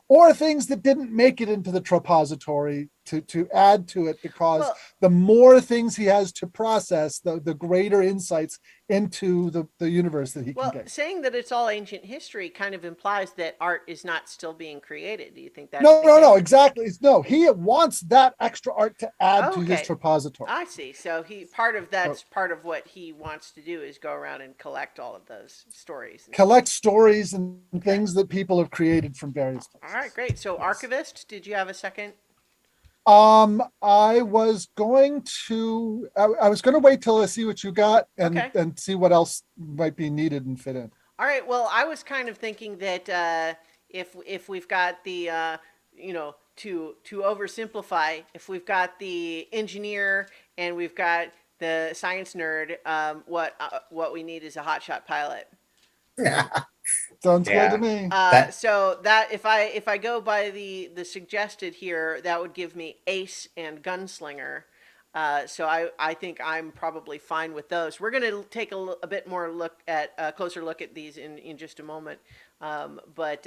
or things that didn't make it into the tropository to add to it, because Well, the more things he has to process, the greater insights into the universe that he can well, gain. saying that it's all ancient history kind of implies that art is not still being created. Do you think that's No, the no, case? no, exactly. No, he wants that extra art to add Oh, to his okay. tropository. I see. So he part of that's So part of what he wants to do is go around and collect all of those stories and stuff. collect stories and Okay. things that people have created from various All right, places. great. So Yes. archivist, did you have a second? I was going to I was going to wait till I see what you got, Okay. and see what else might be needed and fit in. All right. Well, I was kind of thinking that if we've got the to oversimplify, if we've got the engineer and we've got the science nerd, what we need is a hotshot pilot. Yeah. Sounds good to Yeah. me. That So that if I go by the suggested here, that would give me ace and gunslinger. So I think I'm probably fine with those. We're going to take a bit more look at a closer look at these in just a moment. But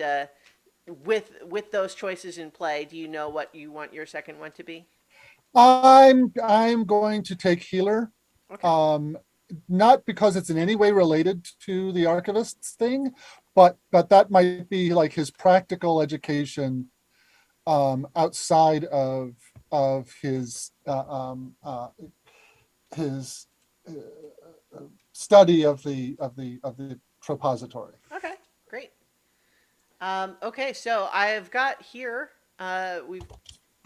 with those choices in play, do you know what you want your second one to be? I'm going to take healer. Okay. Um, Not because it's in any way related to the archivist's thing, but that might be like his practical education, outside of his study of the tropository. Okay. Great. Okay. So I've got here. We've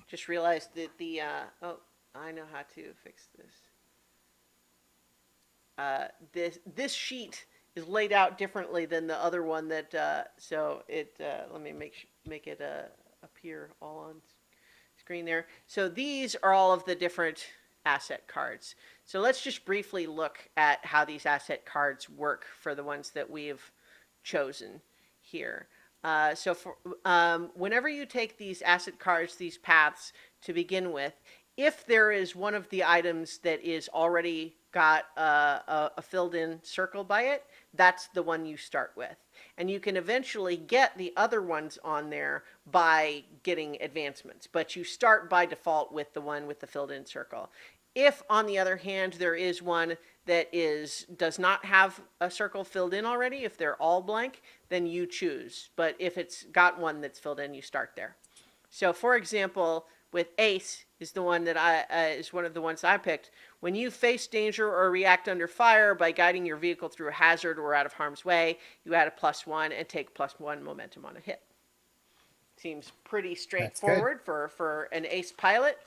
just realized that the oh, I know how to fix this. This sheet is laid out differently than the other one that so it let me make it appear all on screen there. So these are all of the different asset cards. So let's just briefly look at how these asset cards work for the ones that we've chosen here. So for whenever you take these asset cards, these paths to begin with, if there is one of the items that is already got a filled in circle by it, that's the one you start with. And you can eventually get the other ones on there by getting advancements, but you start by default with the one with the filled in circle. If, on the other hand, there is one that does not have a circle filled in already, if they're all blank, then you choose. But if it's got one that's filled in, you start there. So, for example, with Ace is the one that is one of the ones I picked. When you face danger or react under fire by guiding your vehicle through a hazard or out of harm's way, you add a +1 and take +1 momentum on a hit. Seems pretty That's good. straightforward for an ace pilot.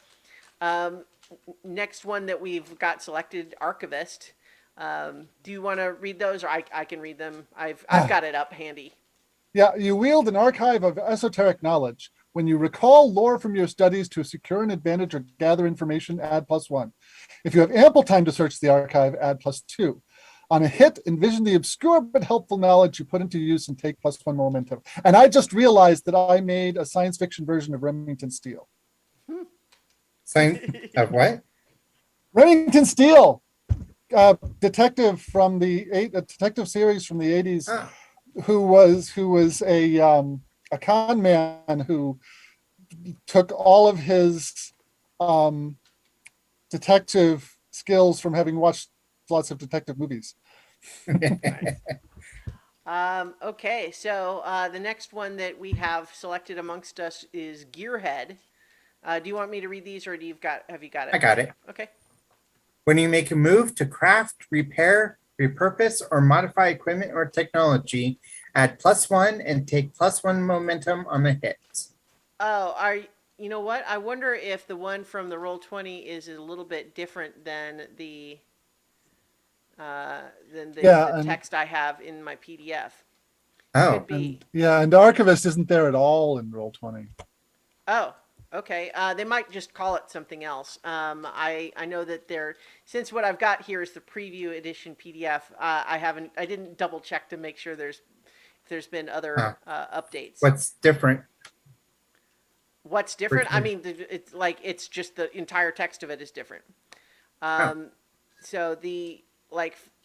Next one that we've got selected, Archivist. Do you want to read those, or I can read them? I've got it up handy. Yeah, you wield an archive of esoteric knowledge. When you recall lore from your studies to secure an advantage or gather information, add +1. If you have ample time to search the archive, add +2. On a hit, envision the obscure but helpful knowledge you put into use and take +1 momentum. And I just realized that I made a science fiction version of Remington Steele. Sign of what? Remington Steele, detective from a detective series from the 80s, Oh, who was a con man who took all of his um, detective skills from having watched lots of detective movies. Nice. Okay, so the next one that we have selected amongst us is Gearhead. Do you want me to read these, or have you got it? I got it. Okay. When you make a move to craft, repair, repurpose, or modify equipment or technology, add +1 and take +1 momentum on the hit. Oh, you know what? I wonder if the one from the Roll20 is a little bit different than Yeah, the and text I have in my PDF. Oh, Could be. and Archivist isn't there at all in Roll20. Oh, okay. They might just call it something else. I know that since what I've got here is the preview edition PDF. I didn't double check to make sure if there's been other updates. what's different? What's different? I mean, it's just the entire text of it is different. So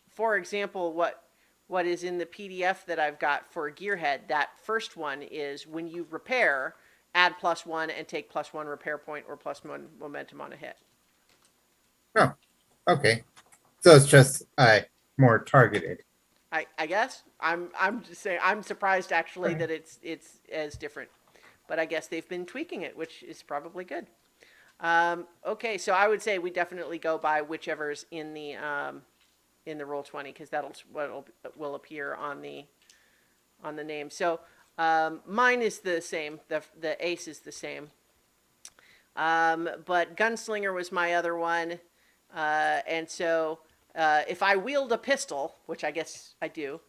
for example, what is in the PDF that I've got for Gearhead, that first one is when you repair, add +1 and take +1 repair point or +1 momentum on a hit. Oh, okay. So it's just more targeted. I guess I'm just saying I'm surprised actually that it's as different, but I guess they've been tweaking it, which is probably good. Okay, so I would say we definitely go by whichever's in the Roll20, because that'll what will appear on the name. So mine is the same. The ace is the same. But Gunslinger was my other one, and so if I wield a pistol, which I guess I do,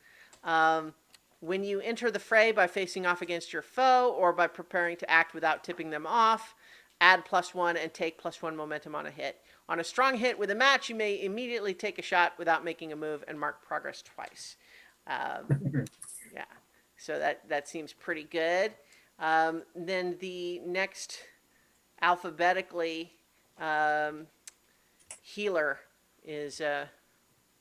when you enter the fray by facing off against your foe or by preparing to act without tipping them off, add +1 and take +1 momentum on a hit. On a strong hit with a match, you may immediately take a shot without making a move and mark progress twice. Yeah, so that seems pretty good. Then the next alphabetically healer is. Do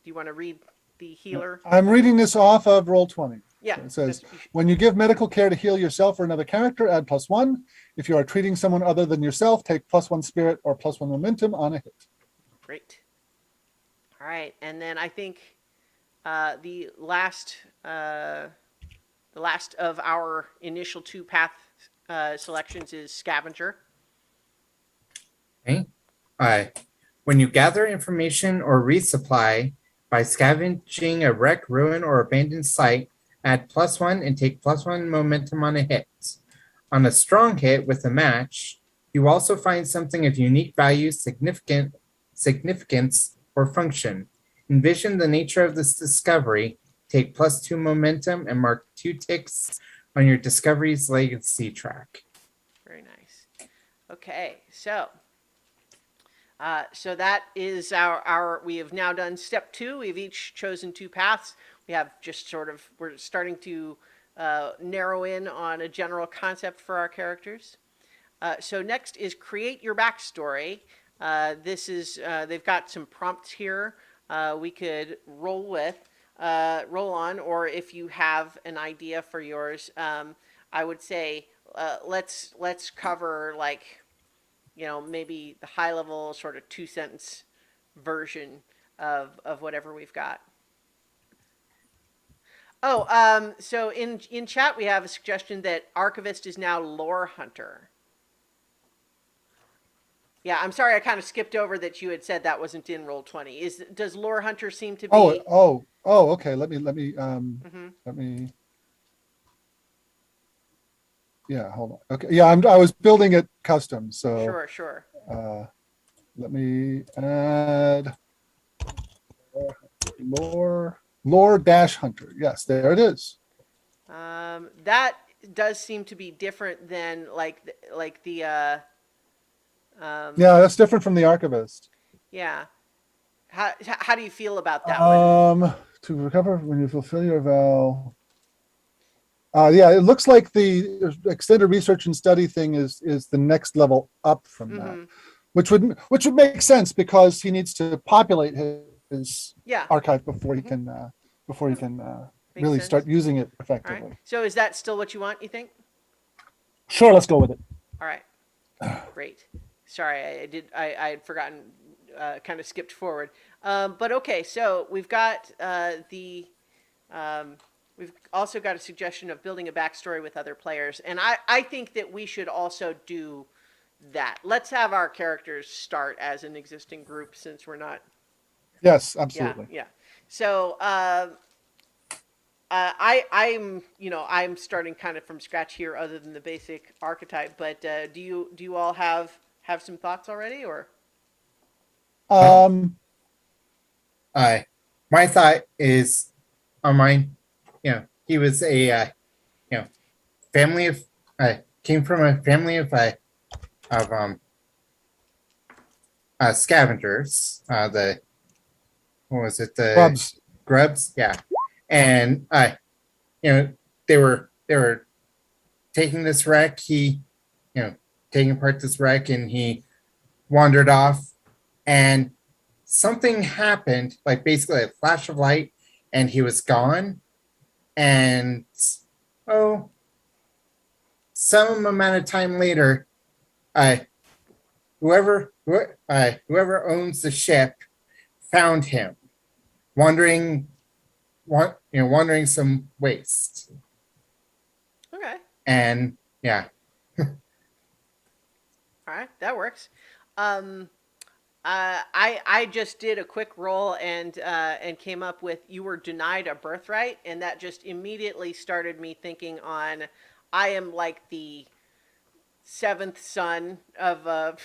you want to read the healer? I'm reading this off of Roll20. Yeah. So it says, when you give medical care to heal yourself or another character, add +1. If you are treating someone other than yourself, take +1 spirit or +1 momentum on a hit. Great. All right, and then I think the last of our initial 2 path selections is Scavenger. Okay. When you gather information or resupply by scavenging a wreck, ruin, or abandoned site, add +1 and take +1 momentum on a hit. On a strong hit with a match, you also find something of unique value, significance, or function. Envision the nature of this discovery, take +2 momentum, and mark 2 ticks on your discovery's legacy track. Very nice. Okay, so that is our. We have now done step 2. We've each chosen 2 paths. We have just we're starting to narrow in on a general concept for our characters. So next is create your backstory. This is they've got some prompts here we could roll on, or if you have an idea for yours, I would say let's cover maybe the high level sort of 2-sentence version of whatever we've got. Oh, so in chat we have a suggestion that Archivist is now Lore Hunter. Yeah, I'm sorry I kind of skipped over that you had said that wasn't in Roll20. Does Lore Hunter seem to be? Okay. Let me. Mm-hmm. Let me. Yeah, hold on. Okay, yeah, I was building it custom, so Sure, sure. uh, let me add lore dash hunter. Yes, there it is. That does seem to be different than like the Yeah, that's different from the archivist. yeah. How do you feel about that one? Um, to recover when you fulfill your vow. Yeah, it looks like the extended research and study thing is the next level up from that, Mm-hmm. which would make sense because he needs to populate his Yeah. archive Mm-hmm. before he Yeah. can Makes really sense. start using it All right. effectively. So is that still what you want, you think? Sure, let's go with it. All right. Great. Sorry, I had forgotten, kind of skipped forward. But okay, so we've got um, we've also got a suggestion of building a backstory with other players, and I think that we should also do that. Let's have our characters start as an existing group since we're not. Yes, Yeah, absolutely. yeah. So I'm starting kind of from scratch here, other than the basic archetype. But do you all have some thoughts already, or? Well, Um, I my thought is on mine. He was a you know family of came from a family of scavengers. The what was it? The Bubs. grubs. Yeah, and you know they were taking this wreck. He taking apart this wreck, and he wandered off, and something happened, like basically a flash of light, and he was gone. And oh, some amount of time later, uh, whoever owns the ship found him wandering, wandering some waste, Okay. and yeah, All right, that works. Um, I just did a quick roll and came up with you were denied a birthright, and that just immediately started me thinking on I am like the seventh son of a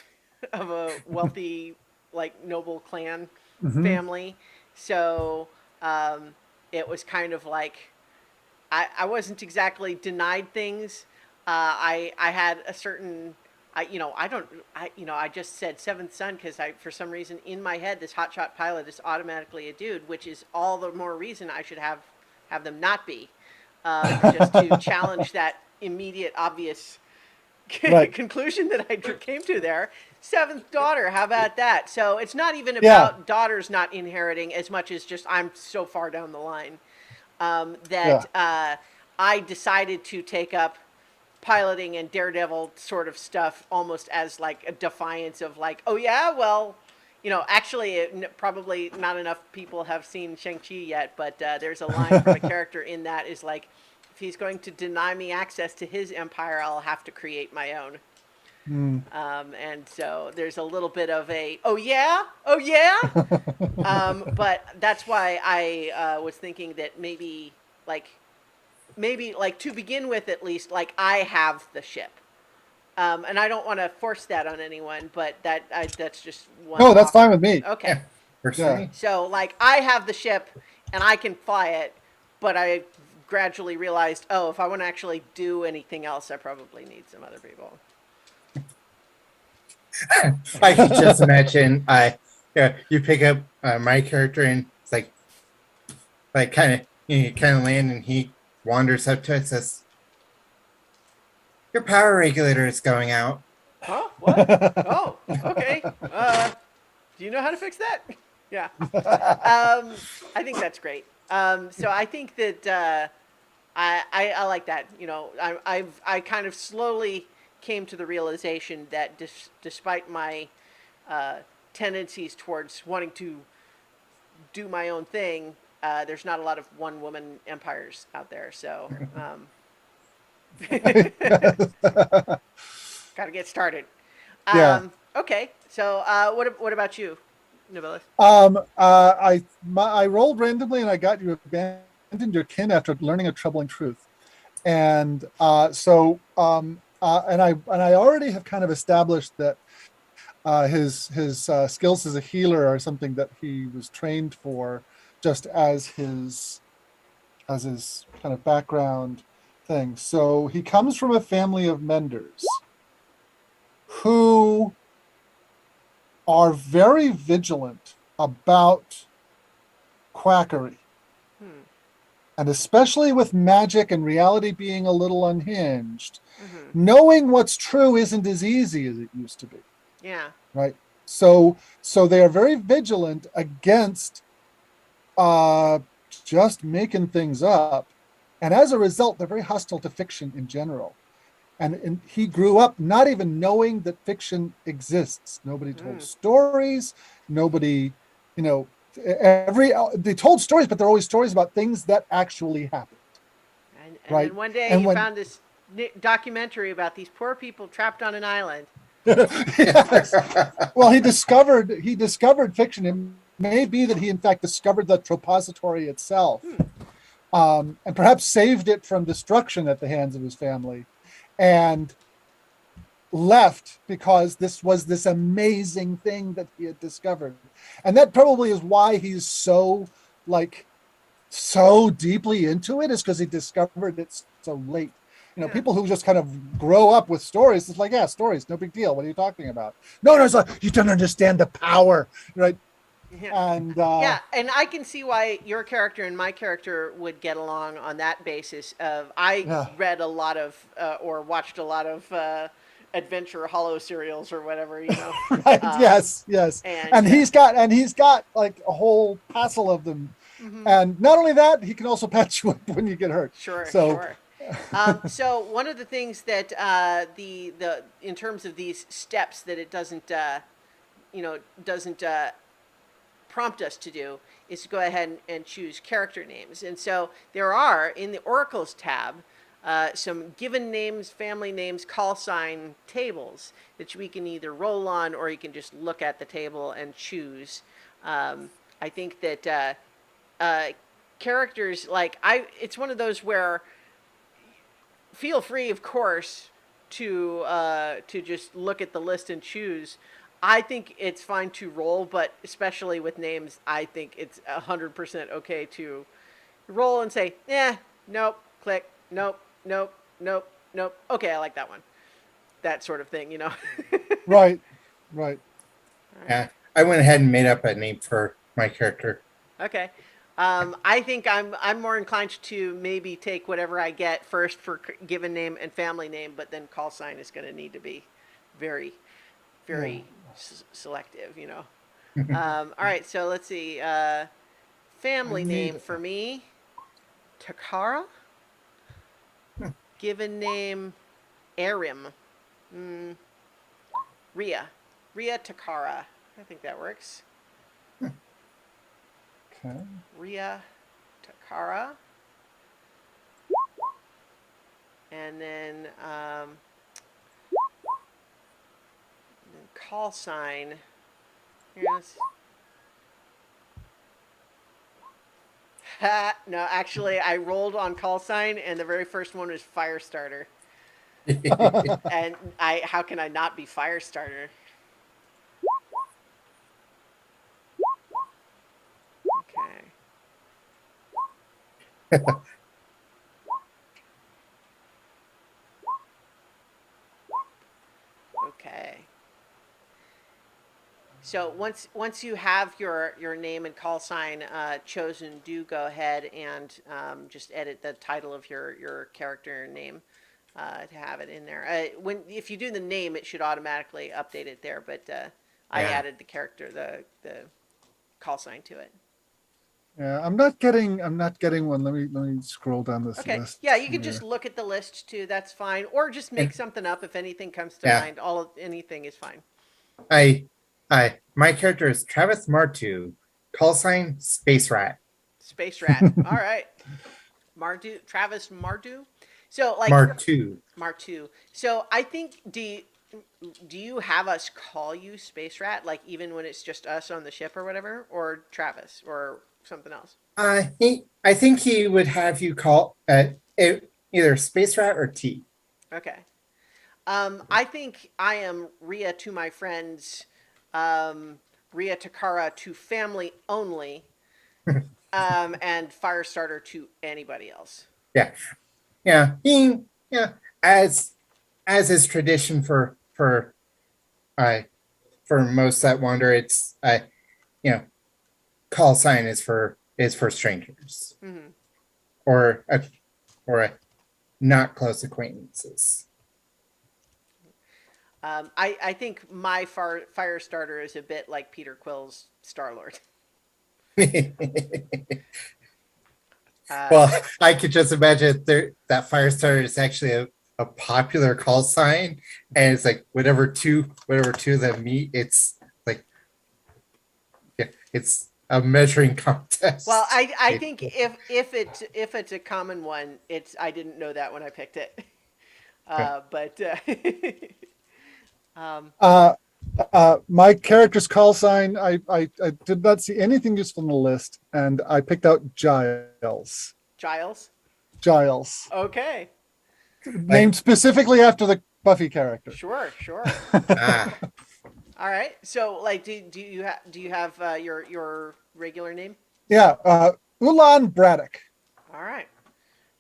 of a wealthy like noble clan Hmm. family, so um, it was kind of like I wasn't exactly denied things. I had a certain I don't I just said seventh son because I for some reason in my head this hotshot pilot is automatically a dude, which is all the more reason I should have them not be, just to challenge that immediate obvious Right. conclusion that I came to there. Seventh daughter, how about that? So it's not even Yeah. about daughters not inheriting as much as just I'm so far down the line that Yeah. I decided to take up piloting and daredevil sort of stuff almost as like a defiance of like, oh yeah, well, actually, probably not enough people have seen Shang-Chi yet, but there's a line from a character in that is like, if he's going to deny me access to his empire, I'll have to create my own. Mm. And so there's a little bit of a, oh yeah, oh yeah, but that's why I was thinking that like maybe to begin with at least like I have the ship, and I don't want to force that on anyone, but that's just one No, that's fine offer. with me. Okay, yeah, for Yeah. me. so like I have the ship and I can fly it, but I gradually realized, oh, if I want to actually do anything else, I probably need some other people. I could just imagine. You pick up my character, and it's like kind of land, and he wanders up to it, says, "Your power regulator is going out." Huh? What? Oh, okay. Do you know how to fix that? Yeah. I think that's great. So I think that I like that. I kind of slowly came to the realization that despite my uh, tendencies towards wanting to do my own thing, there's not a lot of one woman empires out there. So got to get started. Yeah. Okay. So what about you, Nibilis? I rolled randomly and I got you abandoned your kin after learning a troubling truth. And and I already have kind of established that his skills as a healer are something that he was trained for, just as his kind of background thing. So he comes from a family of menders who are very vigilant about quackery, Hmm. and especially with magic and reality being a little unhinged, Mm-hmm. knowing what's true isn't as easy as it used to be, Yeah. right? So they are very vigilant against uh just making things up, and as a result they're very hostile to fiction in general. And he grew up not even knowing that fiction exists. Nobody told Mm. stories. Nobody, you know, they told stories, but they're always stories about things that actually happened, And right? then one day And he when found this documentary about these poor people trapped on an island. yes, well, he discovered fiction. It may be that he in fact discovered the tropository itself, Hmm. and perhaps saved it from destruction at the hands of his family, and left because this was this amazing thing that he had discovered. And that probably is why he's so like so deeply into it, is because he discovered it so late. Yeah. People who just kind of grow up with stories, it's like, yeah, stories, no big deal. What are you talking about? No, it's like, you don't understand the power, right? Yeah. And Yeah, and I can see why your character and my character would get along on that basis. Of I yeah, read a lot of or watched a lot of adventure hollow serials or whatever, right, um, yes. and And he's got like a whole passel of them. mhm. And not only that, he can also patch you up when you get hurt. Sure, So sure. So one of the things that the in terms of these steps that it doesn't doesn't prompt us to do is to go ahead and choose character names. And so there are in the Oracles tab some given names, family names, call sign tables that we can either roll on or you can just look at the table and choose. I think that uh, characters like it's one of those where feel free, of course, to just look at the list and choose. I think it's fine to roll, but especially with names, I think it's 100% okay to roll and say, nope, click, nope, nope, nope, nope. Okay, I like that one. That sort of thing, right, right. All right. Yeah, I went ahead and made up a name for my character. Okay. I think I'm more inclined to maybe take whatever I get first for given name and family name, but then call sign is going to need to be very, Yeah. very selective. All right, so let's see. I Family name need for me, Takara. Given name, Arim. Mm, Ria. Ria Takara. I think that works. okay. Ria Takara. And then call sign. Yes. No, actually, I rolled on call sign, and the very first one was Firestarter. And how can I not be Firestarter? Okay. Okay. So once you have your name and call sign chosen, do go ahead and just edit the title of your character name to have it in there. When if you do the name, it should automatically update it there. But I Yeah. added the character the call sign to it. Yeah, I'm not getting one. Let me scroll down this Okay. list Yeah, you can just here. look at the list too. That's fine. Or just make And something up if anything comes to yeah, mind. Anything is fine. I my character is Travis Martu, call sign Space Rat. Space Rat. All right. Mardu, Travis Mardu. So like Martu. Martu. So I think do you have us call you Space Rat like even when it's just us on the ship or whatever, or Travis or something else? I think he would have you call either Space Rat or T. Okay. I think I am Ria to my friends, Ria Takara to family only, and Firestarter to anybody else. Yeah, yeah, yeah. As as is tradition uh for most that wander, it's you know call sign is for strangers Hmm. or not close acquaintances. I think my Firestarter is a bit like Peter Quill's Star Lord. Uh, Well, I could just imagine that Firestarter is actually a popular call sign, and it's like whatever two of them meet, it's like yeah, it's a measuring well, contest. I think if it's a common one, it's I didn't know that when I picked it, but um, Uh, my character's call sign, I did not see anything useful in the list, and I picked out Giles. Giles. Giles, Okay, Like named specifically after the Buffy character. sure, sure. ah, All right. So, like, do you have your regular name? Yeah, Ulan Braddock. All right.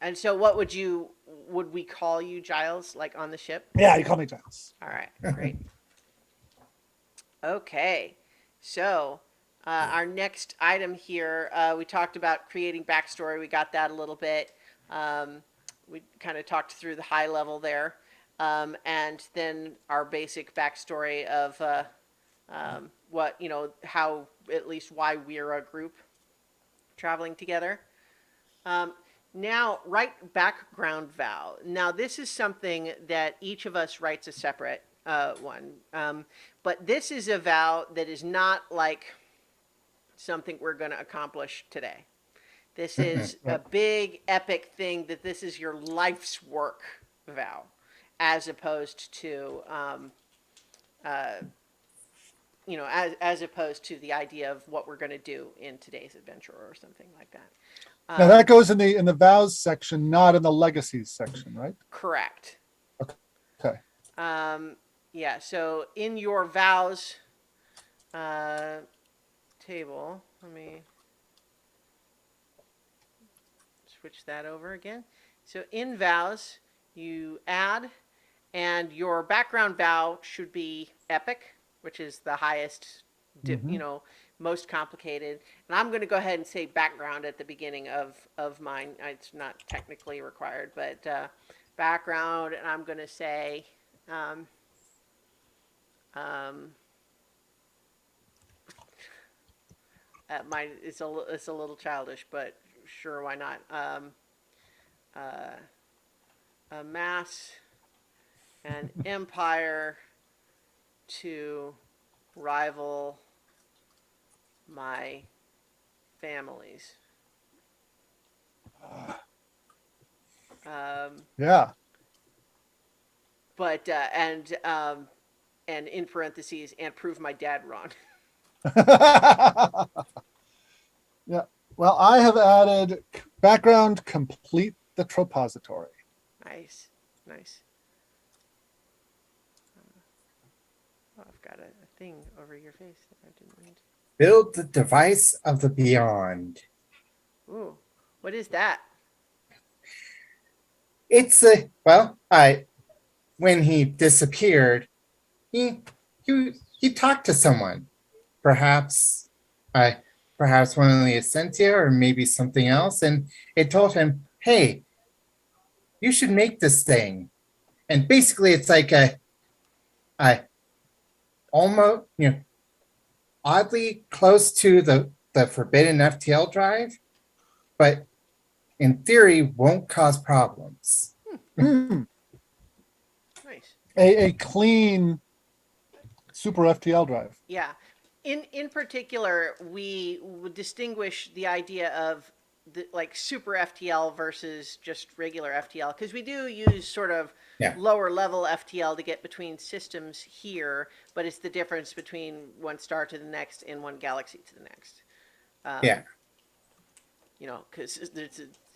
And so, what would we call you, Giles? Like on the ship? Yeah, you call me Giles. All right. Great. Okay. So, our next item here, we talked about creating backstory. We got that a little bit. We kind of talked through the high level there, and then our basic backstory of what how at least why we're a group traveling together. Um, Now, write background vow. Now, this is something that each of us writes a separate one. But this is a vow that is not like something we're going to accomplish today. This is a big, epic thing that this is your life's work vow, as opposed to, as opposed to the idea of what we're going to do in today's adventure or something like that. Now that goes in the vows section, not in the legacies section, right? Correct. Okay. Yeah, so in your vows uh, table, let me switch that over again. So in vows, you add, and your background vow should be epic, which is the highest, Mm-hmm. most complicated. And I'm going to go ahead and say background at the beginning of mine. It's not technically required, but background, and I'm going to say. Um, um, Mine it's a little childish, but sure, why not? Uh, Amass an empire to rival my families. Um, Yeah. but and in parentheses and prove my dad wrong. Yeah. Well, I have added background complete the tropository. Nice, nice. Oh, I've got a thing over your face that I didn't mean to. build the device of the beyond. Ooh, what is that? It's a well, I when he disappeared, he he talked to someone, perhaps I perhaps one of the Essentia or maybe something else, and it told him, "Hey, you should make this thing." And basically, it's like a almost oddly close to the forbidden FTL drive, but in theory won't cause problems. Hmm. Nice. A clean super FTL drive. Yeah. In particular, we would distinguish the idea of like super FTL versus just regular FTL because we do use sort of Yeah, lower level FTL to get between systems here, but it's the difference between one star to the next and one galaxy to the next. yeah. Because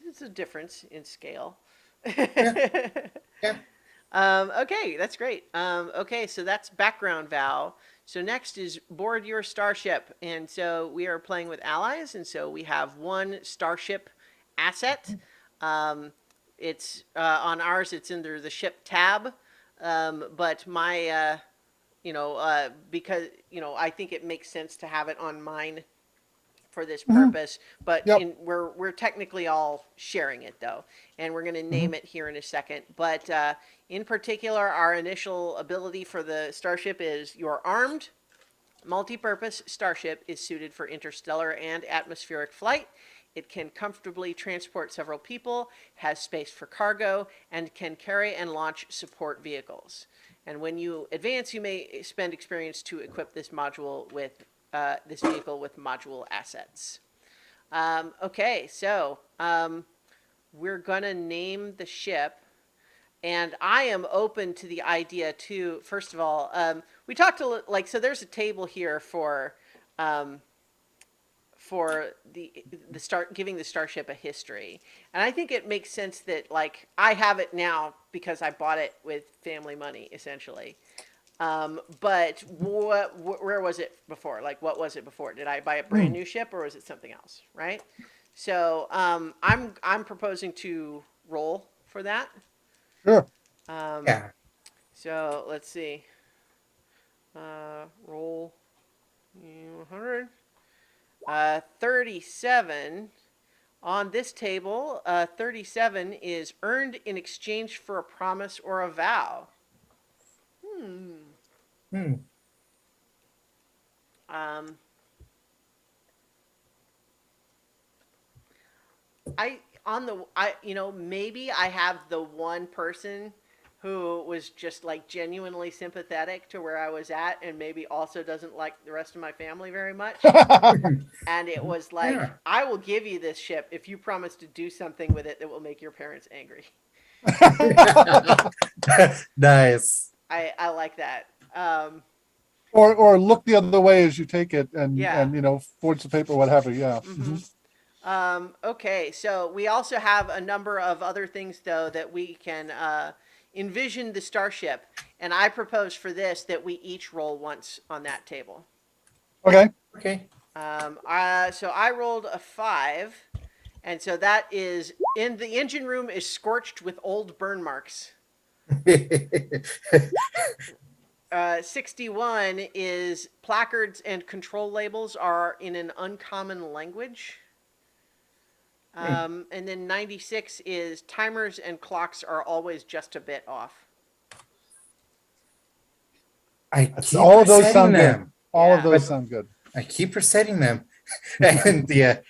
it's a difference in scale. Yeah. Okay, that's great. Okay, so that's background Val. So next is board your starship, and so we are playing with allies, and so we have one starship asset. Um, it's on ours. It's under the ship tab, but my because I think it makes sense to have it on mine for this Hmm. purpose, but Yep. we're technically all sharing it though, and we're going to Hmm. name it here in a second. But in particular, our initial ability for the starship is your armed multi-purpose starship is suited for interstellar and atmospheric flight. It can comfortably transport several people, has space for cargo, and can carry and launch support vehicles. And when you advance, you may spend experience to equip this vehicle with module assets. Okay, so we're gonna name the ship, and I am open to the idea too. First of all, we talked so. There's a table here um, for the start giving the starship a history, and I think it makes sense that like I have it now because I bought it with family money essentially. But where was it before? Like, what was it before? Did I buy a brand new ship or was it something else? Right. So I'm proposing to roll for that. Sure. Um, Yeah. so let's see. Roll 100. 37. On this table, 37 is earned in exchange for a promise or a vow. Hmm. Um, maybe I have the one person who was just like genuinely sympathetic to where I was at and maybe also doesn't like the rest of my family very much. And it was like, Yeah. I will give you this ship if you promise to do something with it that will make your parents angry. Nice. I like that. Or look the other way as you take it, and Yeah. forge the paper, what have you. Yeah. Mm-hmm. Okay, so we also have a number of other things, though, that we can envision the starship. And I propose for this that we each roll once on that table. Okay. Okay. So I rolled a 5. And so that is in the engine room is scorched with old burn marks. 61 is placards and control labels are in an uncommon language. And then 96 is timers and clocks are always just a bit off. I keep All of those resetting sound good. them. All of Yeah. those sound good. I keep resetting them. And the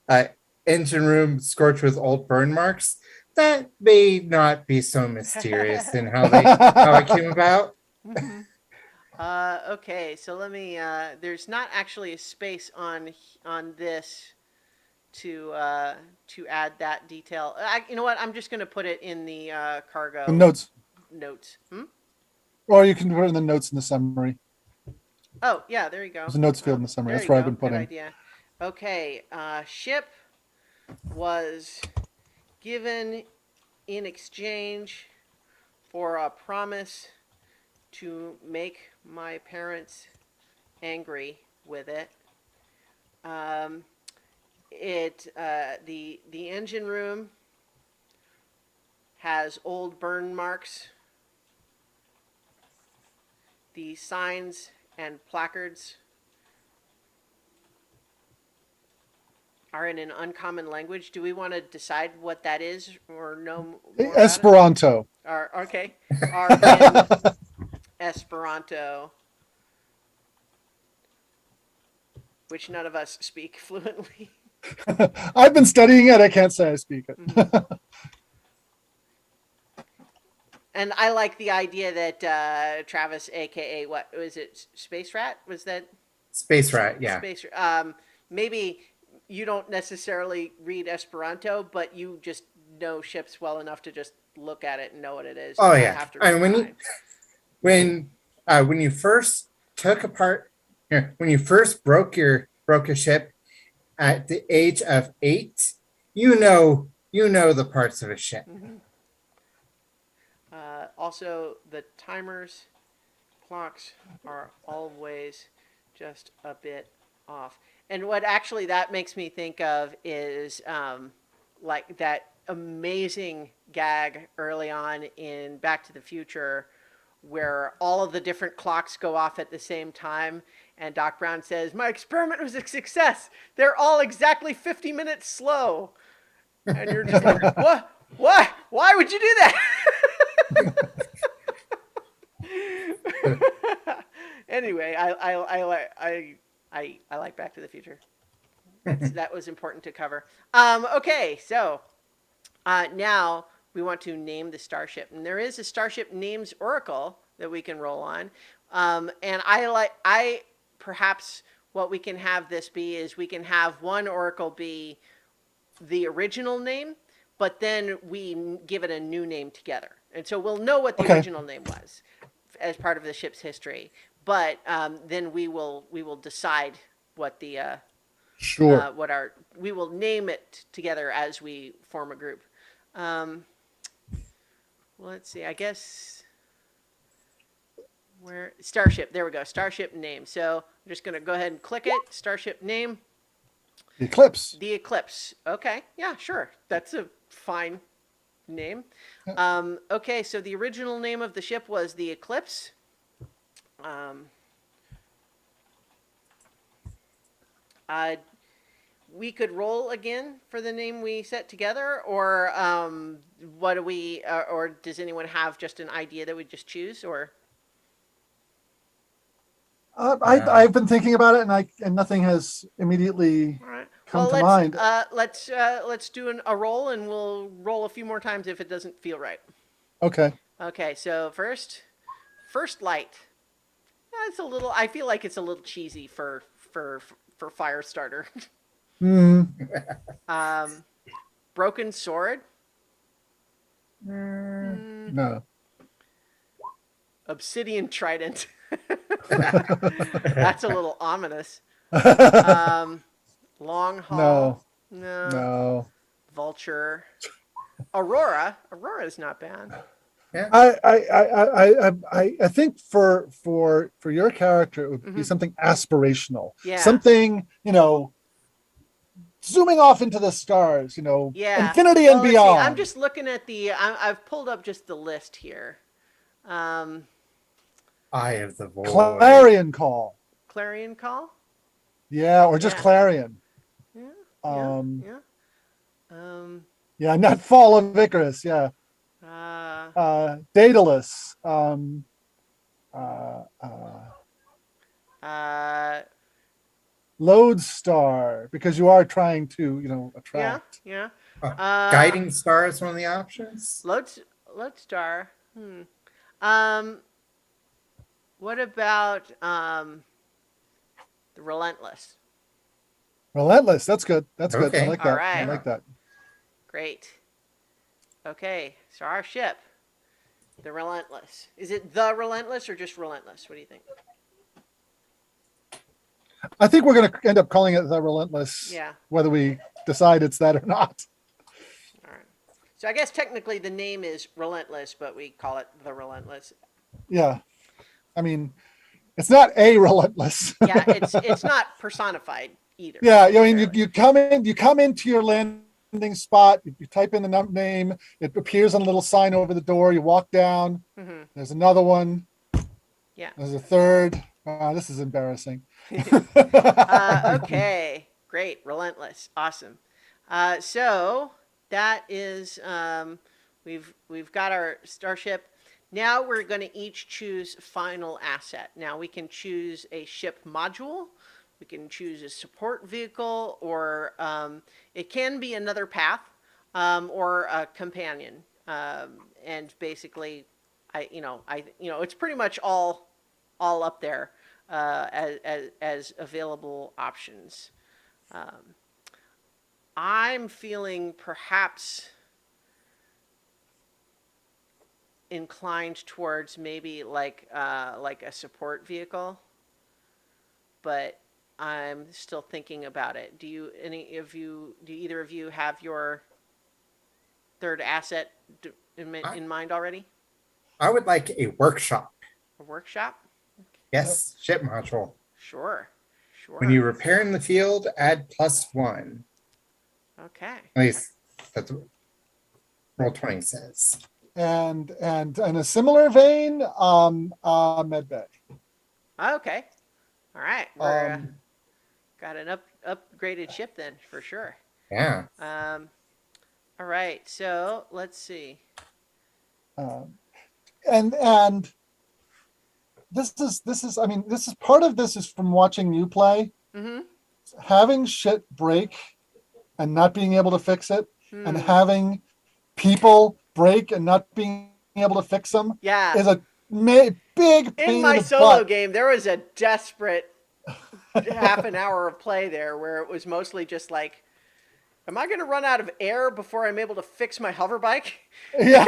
uh, engine room scorched with old burn marks. That may not be so mysterious in how it came about. Mhm. Okay, so let me. There's not actually a space on this to add that detail. You know what? I'm just gonna put it in the The cargo notes, notes. Hmm? or you can put it in the notes in the summary. Oh yeah, there you go. There's a notes field in the summary. There That's you where I've go. been Good putting. idea. Okay, ship was given in exchange for a promise to make my parents angry with it. Um, the engine room has old burn marks. The signs and placards are in an uncommon language. Do we want to decide what that is or know more about it? Esperanto. Okay, are in Esperanto, which none of us speak fluently. I've been studying it. I can't say I speak it. Mm-hmm. And I like the idea that Travis, aka what was it, Space Rat? Was that Space Rat, yeah. Space? Maybe you don't necessarily read Esperanto, but you just know ships well enough to just look at it and know what it is. Oh You don't yeah. have to read And mine. when you first took apart when you first broke a ship at the age of 8, you know you know the parts of a ship. Mm-hmm. Also, the timers, clocks are always just a bit off. And what actually that makes me think of is like that amazing gag early on in Back to the Future where all of the different clocks go off at the same time. And Doc Brown says, "My experiment was a success. They're all exactly 50 minutes slow." And you're just like, what? What? Why would you do that? Anyway, I like Back to the Future. That was important to cover. Okay, so now we want to name the starship, and there is a starship names oracle that we can roll on. And I perhaps what we can have this be is we can have one oracle be the original name, but then we give it a new name together. And so we'll know what the Okay. original name was as part of the ship's history. But then we will decide what the Sure. we will name it together as we form a group. Um, let's see. I guess where starship. There we go. Starship name. So I'm just going to go ahead and click it. Starship name. The Eclipse. The Eclipse. Okay. Yeah, sure. That's a fine name. Okay, so the original name of the ship was the Eclipse. Um, we could roll again for the name we set together, or what do we, or does anyone have just an idea that we just choose, or? I've been thinking about it, and nothing has immediately All right. come Well, to mind. let's do a roll, and we'll roll a few more times if it doesn't feel right. Okay. Okay, so first light. It's a little. I feel like it's a little cheesy for Firestarter. Hmm. Broken sword. No. Obsidian trident. That's a little ominous. Long haul. No. No. No. Vulture. Aurora. Aurora is not bad. Yeah. I think for your character it would be something aspirational. Yeah. Something, zooming off into the stars, Yeah. infinity Well, and let's see. beyond. I'm just looking at I've pulled up just the list here. Eye of the Void. Clarion call. Clarion call. Yeah, or just Yeah. Clarion. Yeah. Um, Yeah. yeah, not Fall of Icarus. Yeah. Daedalus. Uh, Lodestar, because you are trying to, yeah. attract. Yeah. Guiding Star is one of the options. Lodestar. What about the Relentless? Relentless. That's good. That's good. I Okay. like All that. I right. like that. Great. Okay, so our ship, the Relentless. Is it the Relentless or just Relentless? What do you think? I think we're going to end up calling it the Relentless, Yeah. whether we decide it's that or not. All right. So I guess technically the name is Relentless, but we call it the Relentless. Yeah. I mean, it's not a Relentless. Yeah, it's not personified either. Yeah, I mean, you come into your landing spot, you type in the name, it appears on a little sign over the door, you walk down, there's another one, Yeah. there's a third. This is embarrassing. Okay, great, Relentless, awesome. So that is we've got our starship. Now we're going to each choose final asset. Now we can choose a ship module. We can choose a support vehicle, or it can be another path, or a companion. And basically, it's pretty much all up there as available options. I'm feeling perhaps inclined towards maybe like a support vehicle, but I'm still thinking about it. Do either of you have your third asset I, in mind already? I would like a workshop. A workshop? Yep. Yes, ship module. Sure. When Sure. you repair in the field, add +1. Okay. At least that's what Roll20 says. And in a similar vein, medbay. Okay. All right. We're Um, got an upgraded ship then for sure. Yeah. Um, all right. So let's see. um, and this is I mean this is part of this is from watching you play. Mm-hmm. Having shit break and not being able to fix it, and Hmm. having people break and not being able to fix them Yeah. is a big In pain in my the solo butt. game, there was a desperate half an hour of play there where it was mostly just like, am I going to run out of air before I'm able to fix my hover bike? Yeah.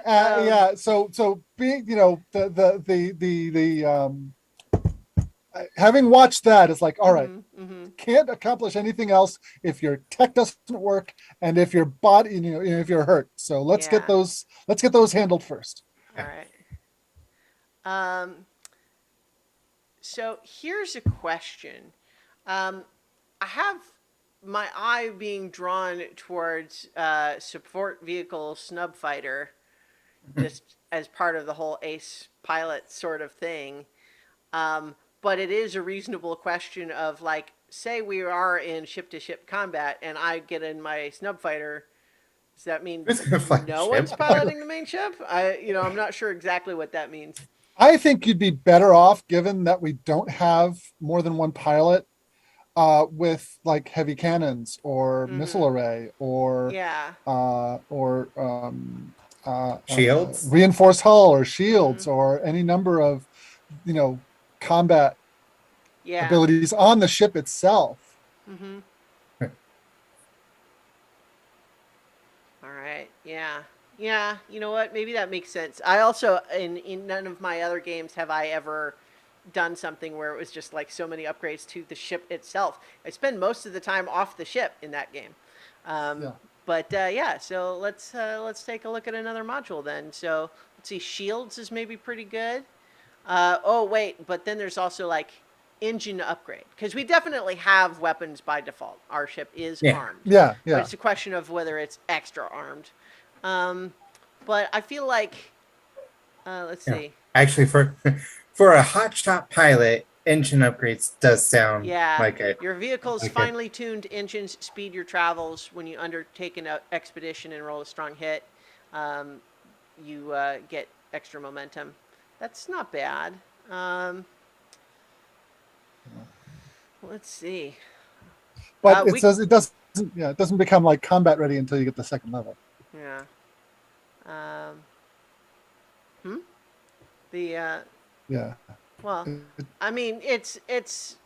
um, Yeah. So being, the having watched that, it's like, all right, mhm, mhm. can't accomplish anything else if your tech doesn't work and if your body, if you're hurt. So Yeah. let's get those handled first. All right. Um, so here's a question. I have my eye being drawn towards support vehicle snub fighter, just as part of the whole ace pilot sort of thing. But it is a reasonable question of like, say we are in ship to ship combat, and I get in my snub fighter. Does that mean Who's gonna fly a no ship? one's piloting the main ship? I'm not sure exactly what that means. I think you'd be better off, given that we don't have more than one pilot, with like heavy cannons or missile Mm-hmm. array or Yeah. uh, or Shields? reinforced hull or Mm-hmm. shields or any number of combat Yeah. abilities on the ship itself. Mm-hmm. All right. Yeah. Yeah. You know what? Maybe that makes sense. I also, in none of my other games have I ever done something where it was just like so many upgrades to the ship itself. I spend most of the time off the ship in that game. Um, Yeah. but yeah, so let's take a look at another module then. So let's see, shields is maybe pretty good. Oh wait, but then there's also like engine upgrade because we definitely have weapons by default. Our ship is Yeah. armed, Yeah. but Yeah. it's a question of whether it's extra armed. Um, but I feel like let's Yeah. see. Actually, for a hotshot pilot, engine upgrades does sound Yeah, like a your vehicle's like a finely tuned engines speed your travels when you undertake an expedition and roll a strong hit. Um, you get extra momentum. That's not bad. Um, let's see. But it We says it doesn't. Yeah, it doesn't become like combat ready until you get the second level. yeah. Um, hmm. The Yeah. well, It- I mean, it's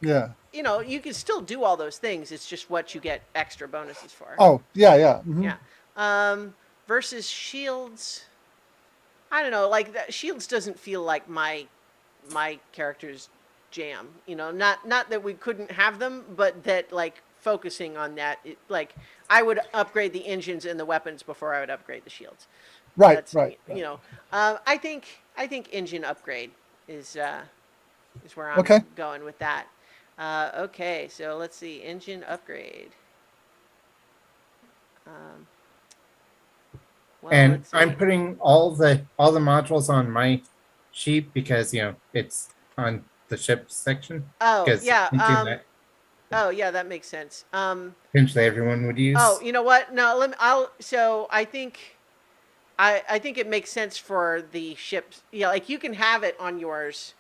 yeah. you can still do all those things. It's just what you get extra bonuses for. Oh, yeah. Yeah. Hmm. Yeah. Um, versus shields. I don't know. Like that, shields doesn't feel like my character's jam. Not that we couldn't have them, but that like focusing on that, like I would upgrade the engines and the weapons before I would upgrade the shields. Right. That's Right. Right. I think engine upgrade is where I'm Okay. going with that. Okay, so let's see, engine upgrade. Um, well, and let's I'm see. putting all the modules on my sheet because it's on the ship section Oh because yeah. anything that Oh yeah, that makes sense. potentially everyone would Oh, use. you know what? No, let me. I'll. So I think. I think it makes sense for the ships. Yeah, like you can have it on yours,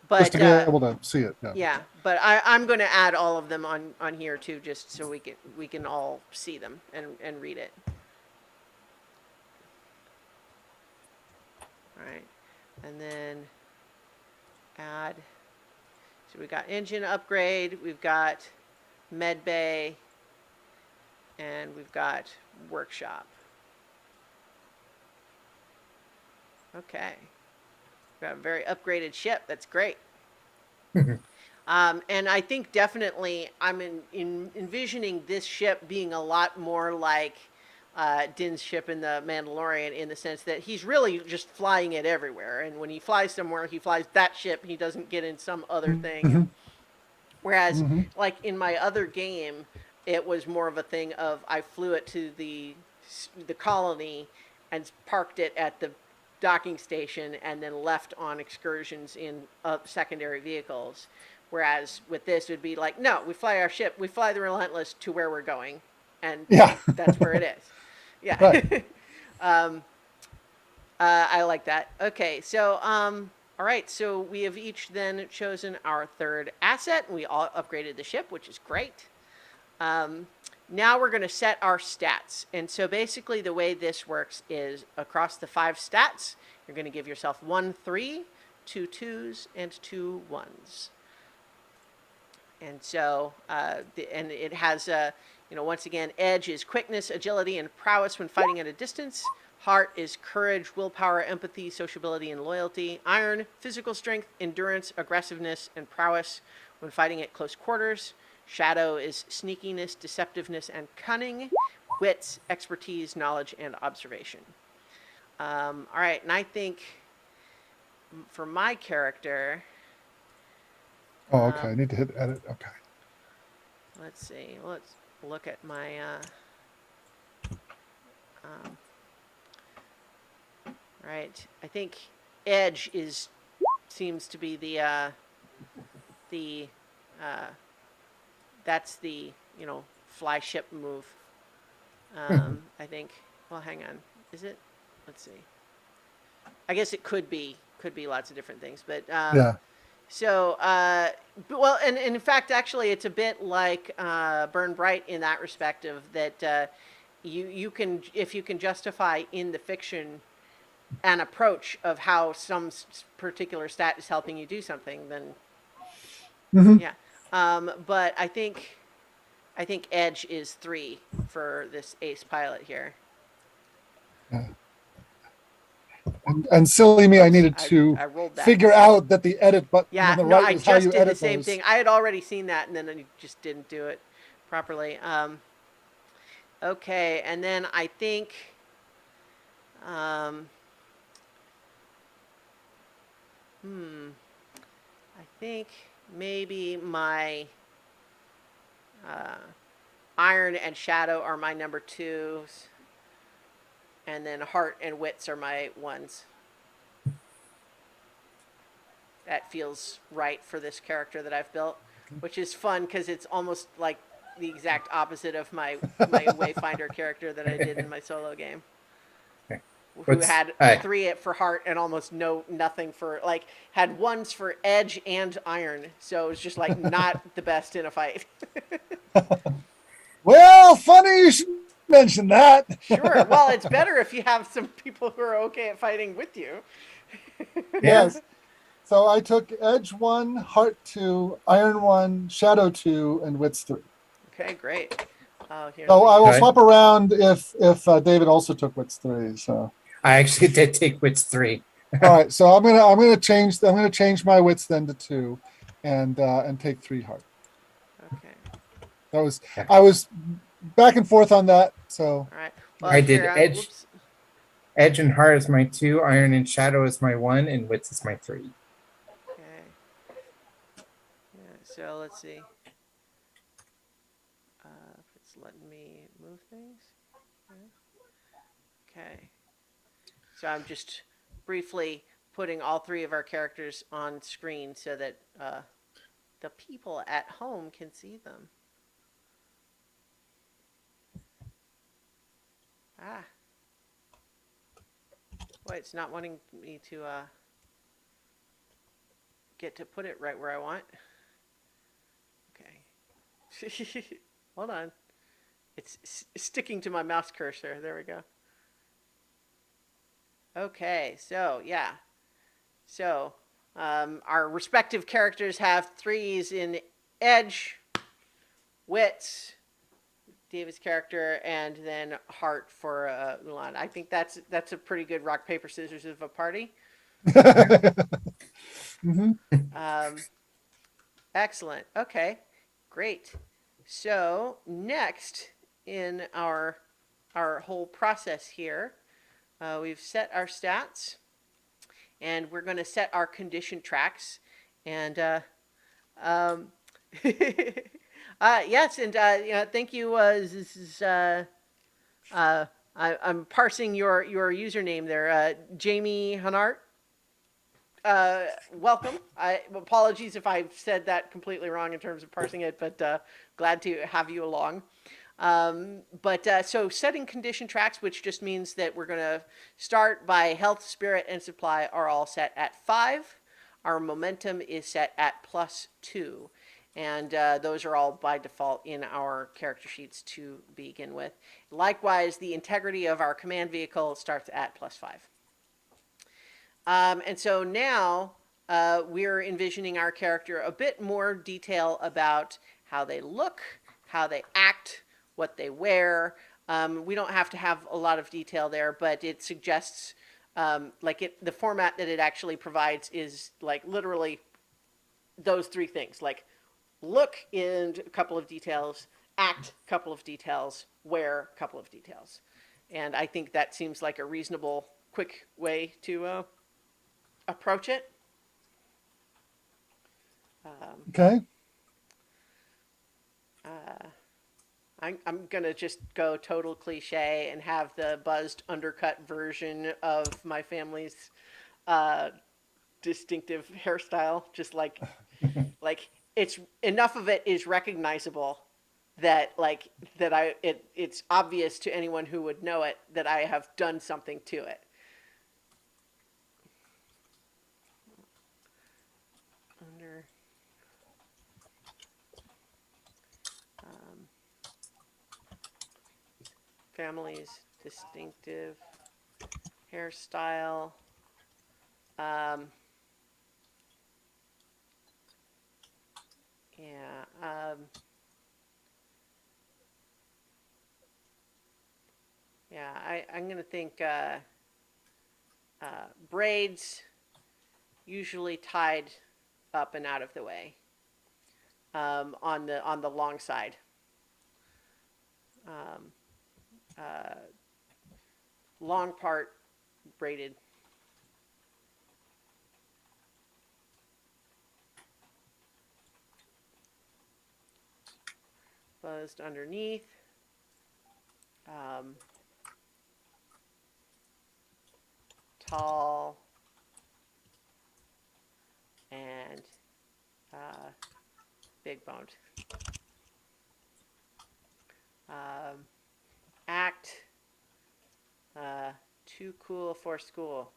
Just to but be able to see it. Yeah. yeah. But I'm going to add all of them on here too, just so we can all see them and read it. All right, and then add. So we got engine upgrade. We've got med bay, and we've got workshop. Okay. We've got a very upgraded ship. That's great. And I think definitely I'm envisioning this ship being a lot more like Din's ship in the Mandalorian, in the sense that he's really just flying it everywhere, and when he flies somewhere, he flies that ship. He doesn't get in some other thing. Hmm. Whereas, Hmm. like in my other game, it was more of a thing of I flew it to the colony and parked it at the docking station, and then left on excursions in secondary vehicles. Whereas with this, it would be like, no, we fly our ship, we fly the Relentless to where we're going, and Yeah. that's where it is. Yeah. Right. I like that. Okay, so all right, so we have each then chosen our third asset. We all upgraded the ship, which is great. Now we're going to set our stats. And so basically, the way this works is across the 5 stats, you're going to give yourself 1 3, 2 2s, and 2 1s. And so, and it has, once again, edge is quickness, agility, and prowess when fighting at a distance. Heart is courage, willpower, empathy, sociability, and loyalty. Iron, physical strength, endurance, aggressiveness, and prowess when fighting at close quarters. Shadow is sneakiness, deceptiveness, and cunning. Wits, expertise, knowledge, and observation. All right, and I think for my character, Oh, okay. I need to hit edit. Okay. let's see. Let's look at my. Right. I think edge seems to be the that's the fly ship move. I think. Well, hang on. Is it? Let's see. I guess it could be lots of different things, but Yeah. so well, and in fact, actually, it's a bit like Burn Bright in that respect of that you can, if you can justify in the fiction an approach of how some particular stat is helping you do something, then Hmm. yeah. But I think edge is 3 for this ace pilot here. Yeah. And silly me, I Oops, needed to I rolled that. figure out that the edit button on Yeah, the no, right I was how just you did the edit same those. thing. I had already seen that, and then I just didn't do it properly. Okay, and then I think um, I think maybe my uh, iron and shadow are my number 2s, and then heart and wits are my 1s. That feels right for this character that I've built, which is fun because it's almost like the exact opposite of my Wayfinder character that I did in my solo game, who What's had 3 for heart and almost nothing for, like, had 1s for edge and iron, so it was just like not the best in a fight. Well, funny you should mention that. Sure, well, it's better if you have some people who are okay at fighting with you. yeah? Yes. So I took edge 1, heart 2, iron 1, shadow 2, and wits 3. Okay, great. Oh, here, let So me. I will Okay. swap around if David also took wits 3. So I actually did take Wits 3. all right. So I'm gonna change my wits then to 2, and take 3 heart. Okay, That was Yeah. I was back and forth on that. So all right. Well, I here, did Edge, whoops. Edge and Heart is my 2, Iron and Shadow is my 1, and Wits is my 3. Okay. Yeah, so let's see. If it's letting me move things. Okay. So I'm just briefly putting all 3 of our characters on screen so that the people at home can see them. Ah, boy, it's not wanting me to get to put it right where I want. Okay. Hold on. It's sticking to my mouse cursor. There we go. Okay, so yeah. So our respective characters have 3s in edge, wits, David's character, and then heart for Ulan. I think that's a pretty good rock paper scissors of a party. mhm. Um, excellent. Okay, great. So next in our our whole process here. We've set our stats, and we're going to set our condition tracks. And um, yes, and thank you. This is I'm parsing your username there, Jamie Hanart. Welcome. Apologies if I've said that completely wrong in terms of parsing it, but glad to have you along. So setting condition tracks, which just means that we're going to start by health, spirit, and supply are all set at 5. Our momentum is set at +2. And those are all by default in our character sheets to begin with. Likewise, the integrity of our command vehicle starts at +5. And so now we're envisioning our character a bit more detail about how they look, how they act, what they wear. We don't have to have a lot of detail there, but it suggests the format that it actually provides is like literally those 3 things, like look in a couple of details, act a couple of details, wear a couple of details. And I think that seems like a reasonable, quick way to approach it. Okay. I'm going to just go total cliche and have the buzzed undercut version of my family's distinctive hairstyle. Just like it's enough of it is recognizable that it's obvious to anyone who would know it that I have done something to it. Under family's distinctive hairstyle. Yeah. I'm going to think braids, usually tied up and out of the way, on the long side. Long part braided. Buzzed underneath. Tall and big boned. Act too cool for school,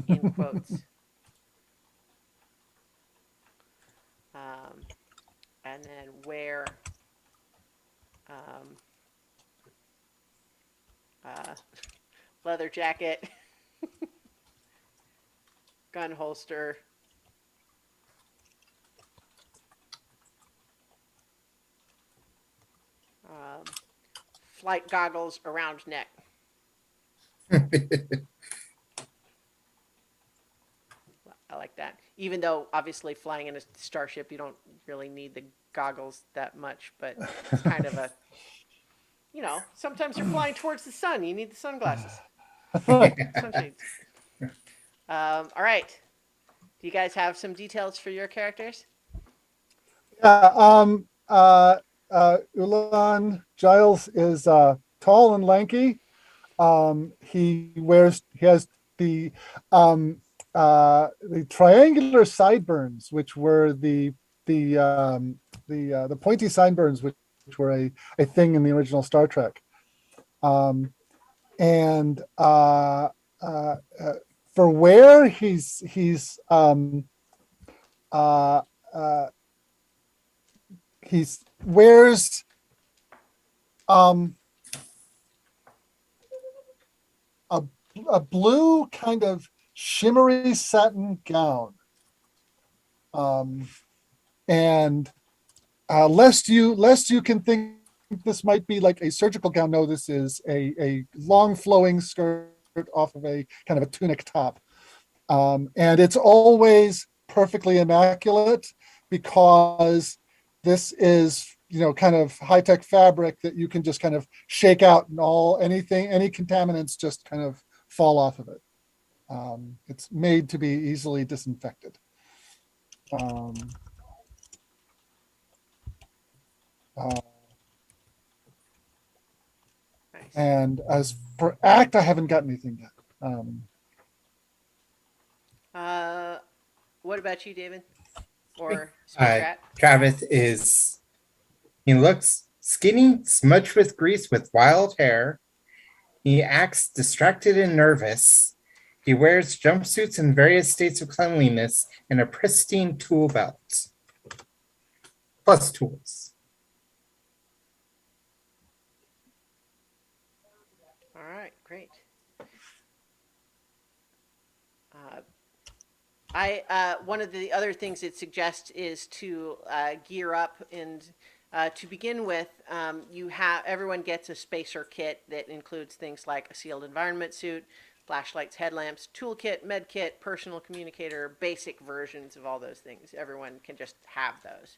in quotes. And then wear leather jacket, gun holster, flight goggles around neck. I like that. Even though obviously flying in a starship, you don't really need the goggles that much, but it's kind of a, sometimes you're flying towards the sun. You need the sunglasses, sunshades. All right. Do you guys have some details for your characters? Yeah. Ulan Giles is tall and lanky. He has the triangular sideburns, which were the pointy sideburns, which were a thing in the original Star Trek. And for wear, he wears a blue kind of shimmery satin gown. And lest you can think this might be like a surgical gown, no, this is a long flowing skirt off of a kind of a tunic top. And it's always perfectly immaculate because this is kind of high-tech fabric that you can just kind of shake out, and any contaminants just kind of fall off of it. It's made to be easily disinfected. Um, uh, Nice. and as for act, I haven't got anything yet. Uh, what about you, David? Or Uh, Strat? Travis he looks skinny, smudged with grease with wild hair. He acts distracted and nervous. He wears jumpsuits in various states of cleanliness and a pristine tool belt, plus tools. All right, great. Uh, one of the other things it suggests is to gear up, and to begin with, everyone gets a spacer kit that includes things like a sealed environment suit, flashlights, headlamps, toolkit, med kit, personal communicator, basic versions of all those things. Everyone can just have those.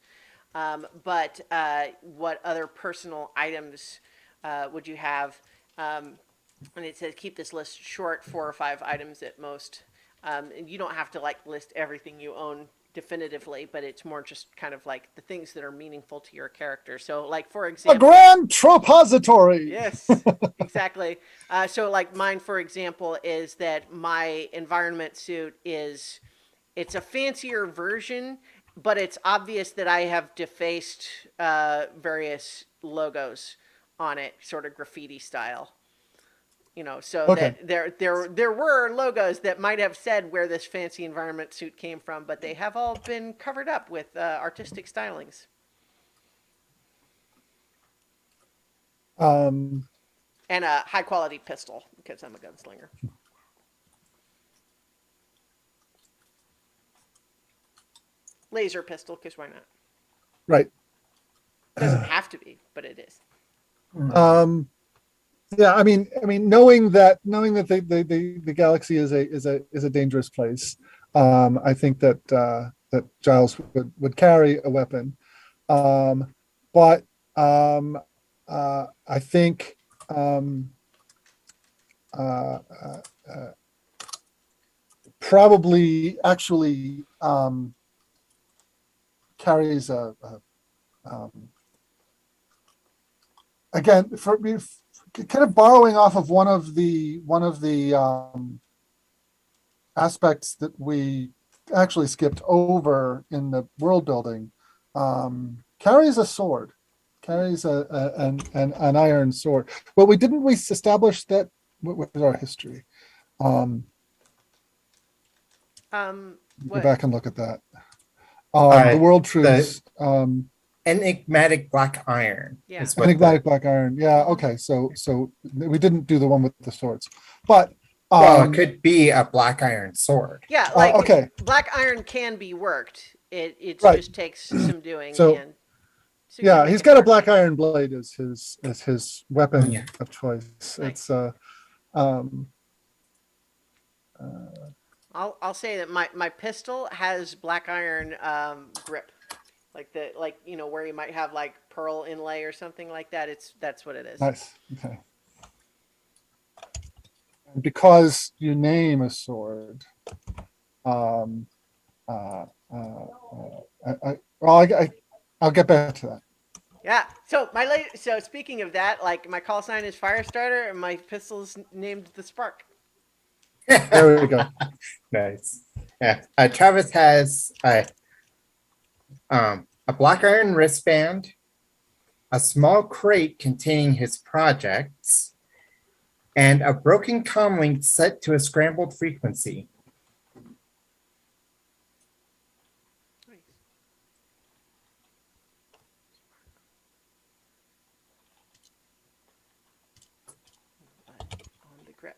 But what other personal items would you have? And it says keep this list short, 4 or 5 items at most. And you don't have to like list everything you own definitively, but it's more just kind of like the things that are meaningful to your character. So, like for A example, grand tropository. yes, exactly. So, like mine, for example, is that my environment suit is it's a fancier version, but it's obvious that I have defaced various logos on it, sort of graffiti style. So Okay. that there were logos that might have said where this fancy environment suit came from, but they have all been covered up with artistic stylings. Um, And a high quality pistol because I'm a gunslinger. Laser pistol because why not? right. Doesn't have to be, but it is. Um, yeah, knowing that the galaxy is a dangerous place. I think that Giles would carry a weapon. But I think um, uh, uh, uh, probably actually carries again for me, kind of borrowing off of one of the aspects that we actually skipped over in the world building. Carries a sword, carries an iron sword. But we establish that with our history. Um, go What? back and look at that. The Uh, world the truths. enigmatic black iron Yeah. is what Enigmatic the black iron. Yeah. Okay. So we didn't do the one with the swords, but it could be a black iron sword. Yeah, like okay. black iron can be worked. It Right. just takes some doing, So and so you can yeah, make he's it got a work. black iron blade as his Oh weapon yeah. of choice. It's Nice. um uh, I'll say that my pistol has black iron grip, like where you might have like pearl inlay or something like that. That's what it is. nice. Okay. And because you name a sword, um, uh, uh, I'll get back to that. Yeah. So speaking of that, like my call sign is Firestarter, and my pistol's named the Spark. There we go. Nice. Yeah. Travis has a black iron wristband, a small crate containing his projects, and a broken comlink set to a scrambled frequency. Nice. On the grip.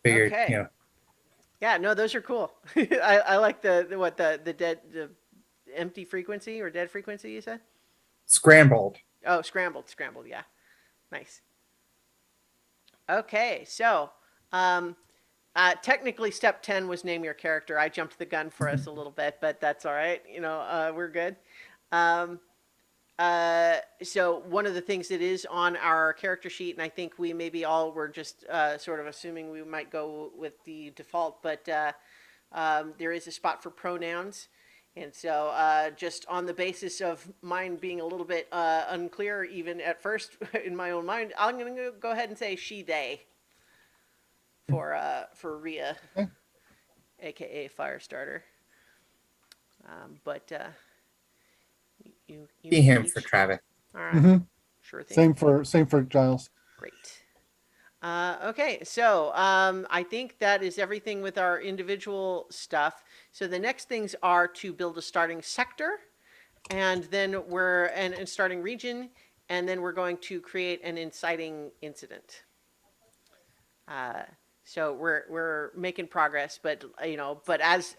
Figured, Okay. Yeah, no, those are cool. I like the empty frequency or dead frequency you said? scrambled. Oh, scrambled, yeah. Nice. Okay, so technically step 10 was name your character. I jumped the gun for us a little bit, but that's all right. We're good. Um, So one of the things that is on our character sheet, and I think we maybe all were just sort of assuming we might go with the default, but there is a spot for pronouns. And so just on the basis of mine being a little bit unclear, even at first in my own mind, I'm going to go ahead and say she, they for Rhea, Okay. aka Firestarter. But you Be him each. for Travis. All right, Hmm. sure thing. Same for Giles. Great. Okay, so I think that is everything with our individual stuff. So the next things are to build a starting sector, and then and starting region, and then we're going to create an inciting incident. Uh, so we're making progress, but but as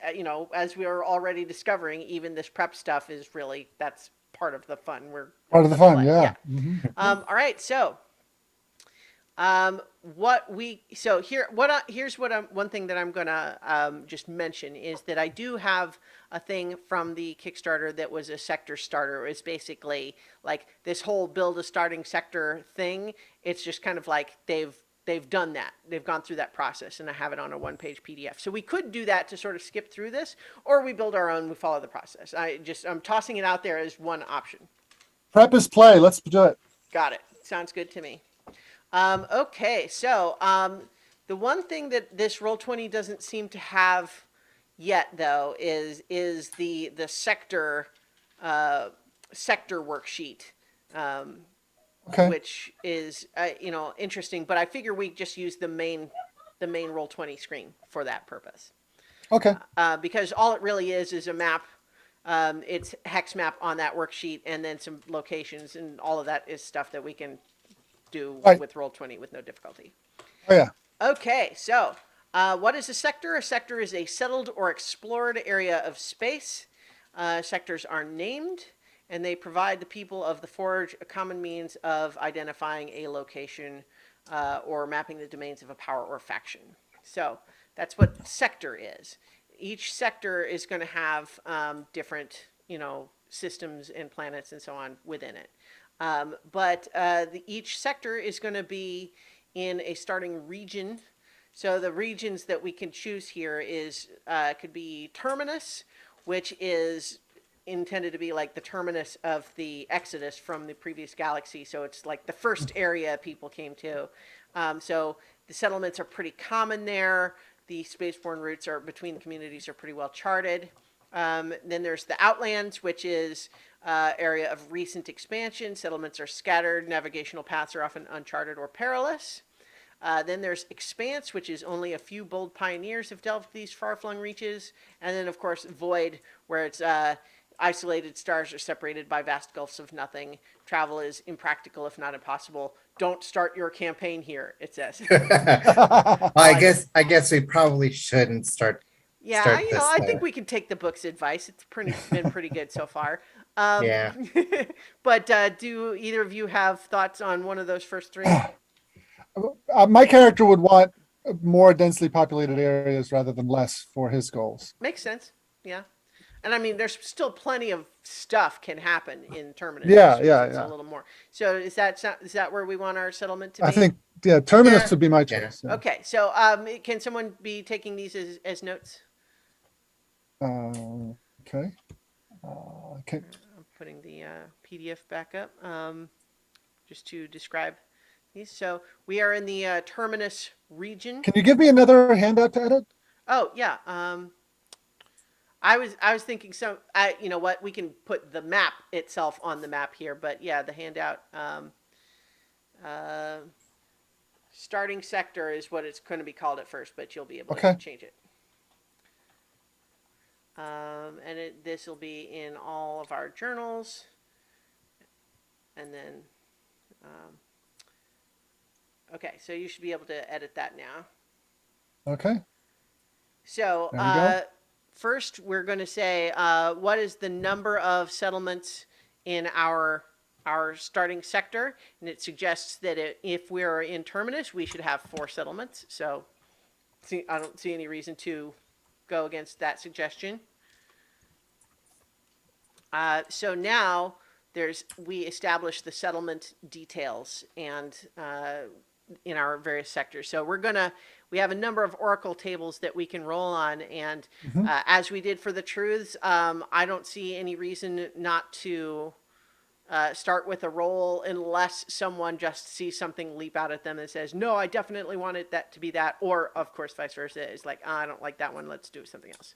as we are already discovering, even this prep stuff is really that's part of the fun. We're Part of the let's fun, play. yeah. Yeah. Hmm. All right, so here's one thing that I'm gonna just mention is that I do have a thing from the Kickstarter that was a sector starter. It's basically like this whole build a starting sector thing. It's just kind of like they've done that. They've gone through that process, and I have it on a one-page PDF. So we could do that to sort of skip through this, or we build our own. We follow the process. I'm tossing it out there as one option. Prep is play. Let's do it. Got it. Sounds good to me. Okay, so the one thing that this Roll20 doesn't seem to have yet, though, is the sector worksheet, Okay. which is interesting. But I figure we just use the main Roll20 screen for that purpose, Okay. because all it really is a map. It's hex map on that worksheet, and then some locations, and all of that is stuff that we can do Right. with Roll20 with no difficulty. Oh yeah. Okay, so what is a sector? A sector is a settled or explored area of space. Sectors are named, and they provide the people of the Forge a common means of identifying a location or mapping the domains of a power or faction. So that's what sector is. Each sector is going to have different, systems and planets and so on within it. But each sector is going to be in a starting region. So the regions that we can choose here could be Terminus, which is intended to be like the terminus of the Exodus from the previous galaxy. So it's like the first area people came to. So the settlements are pretty common there. The spaceborne routes between the communities are pretty well charted. Then there's the Outlands, which is area of recent expansion. Settlements are scattered. Navigational paths are often uncharted or perilous. Then there's Expanse, which is only a few bold pioneers have delved these far-flung reaches. And then, of course, Void, where it's isolated stars are separated by vast gulfs of nothing. Travel is impractical, if not impossible. Don't start your campaign here, it says. I guess we probably shouldn't start this. I think we can take the book's advice. It's been pretty good so far. Yeah. But do either of you have thoughts on one of those first three? My character would want more densely populated areas rather than less for his goals. Makes sense. Yeah. And I mean, there's still plenty of stuff can happen in Terminus. Yeah, It's a little more. So is that where we want our settlement to be? I think Terminus Yeah. would be my Yeah. choice. Yeah. Okay. So can someone be taking these as notes? Okay. Okay. I'm putting the PDF back up just to describe these. So we are in the Terminus region. Can you give me another handout to edit? Oh yeah. I was thinking you know what, we can put the map itself on the map here, but yeah, the handout starting sector is what it's going to be called at first, but you'll be able to change it. And this will be in all of our journals, and then okay, so you should be able to edit that now. Okay. So There we go. first, we're going to say what is the number of settlements in our starting sector, and it suggests that if we're in Terminus, we should have 4 settlements. So I don't see any reason to go against that suggestion. So now we establish the settlement details and in our various sectors. So we have a number of oracle tables that we can roll on, and as we did for the truths, I don't see any reason not to start with a roll unless someone just sees something leap out at them and says, "No, I definitely wanted that to be that," or of course vice versa is like, "I don't like that one. Let's do something else."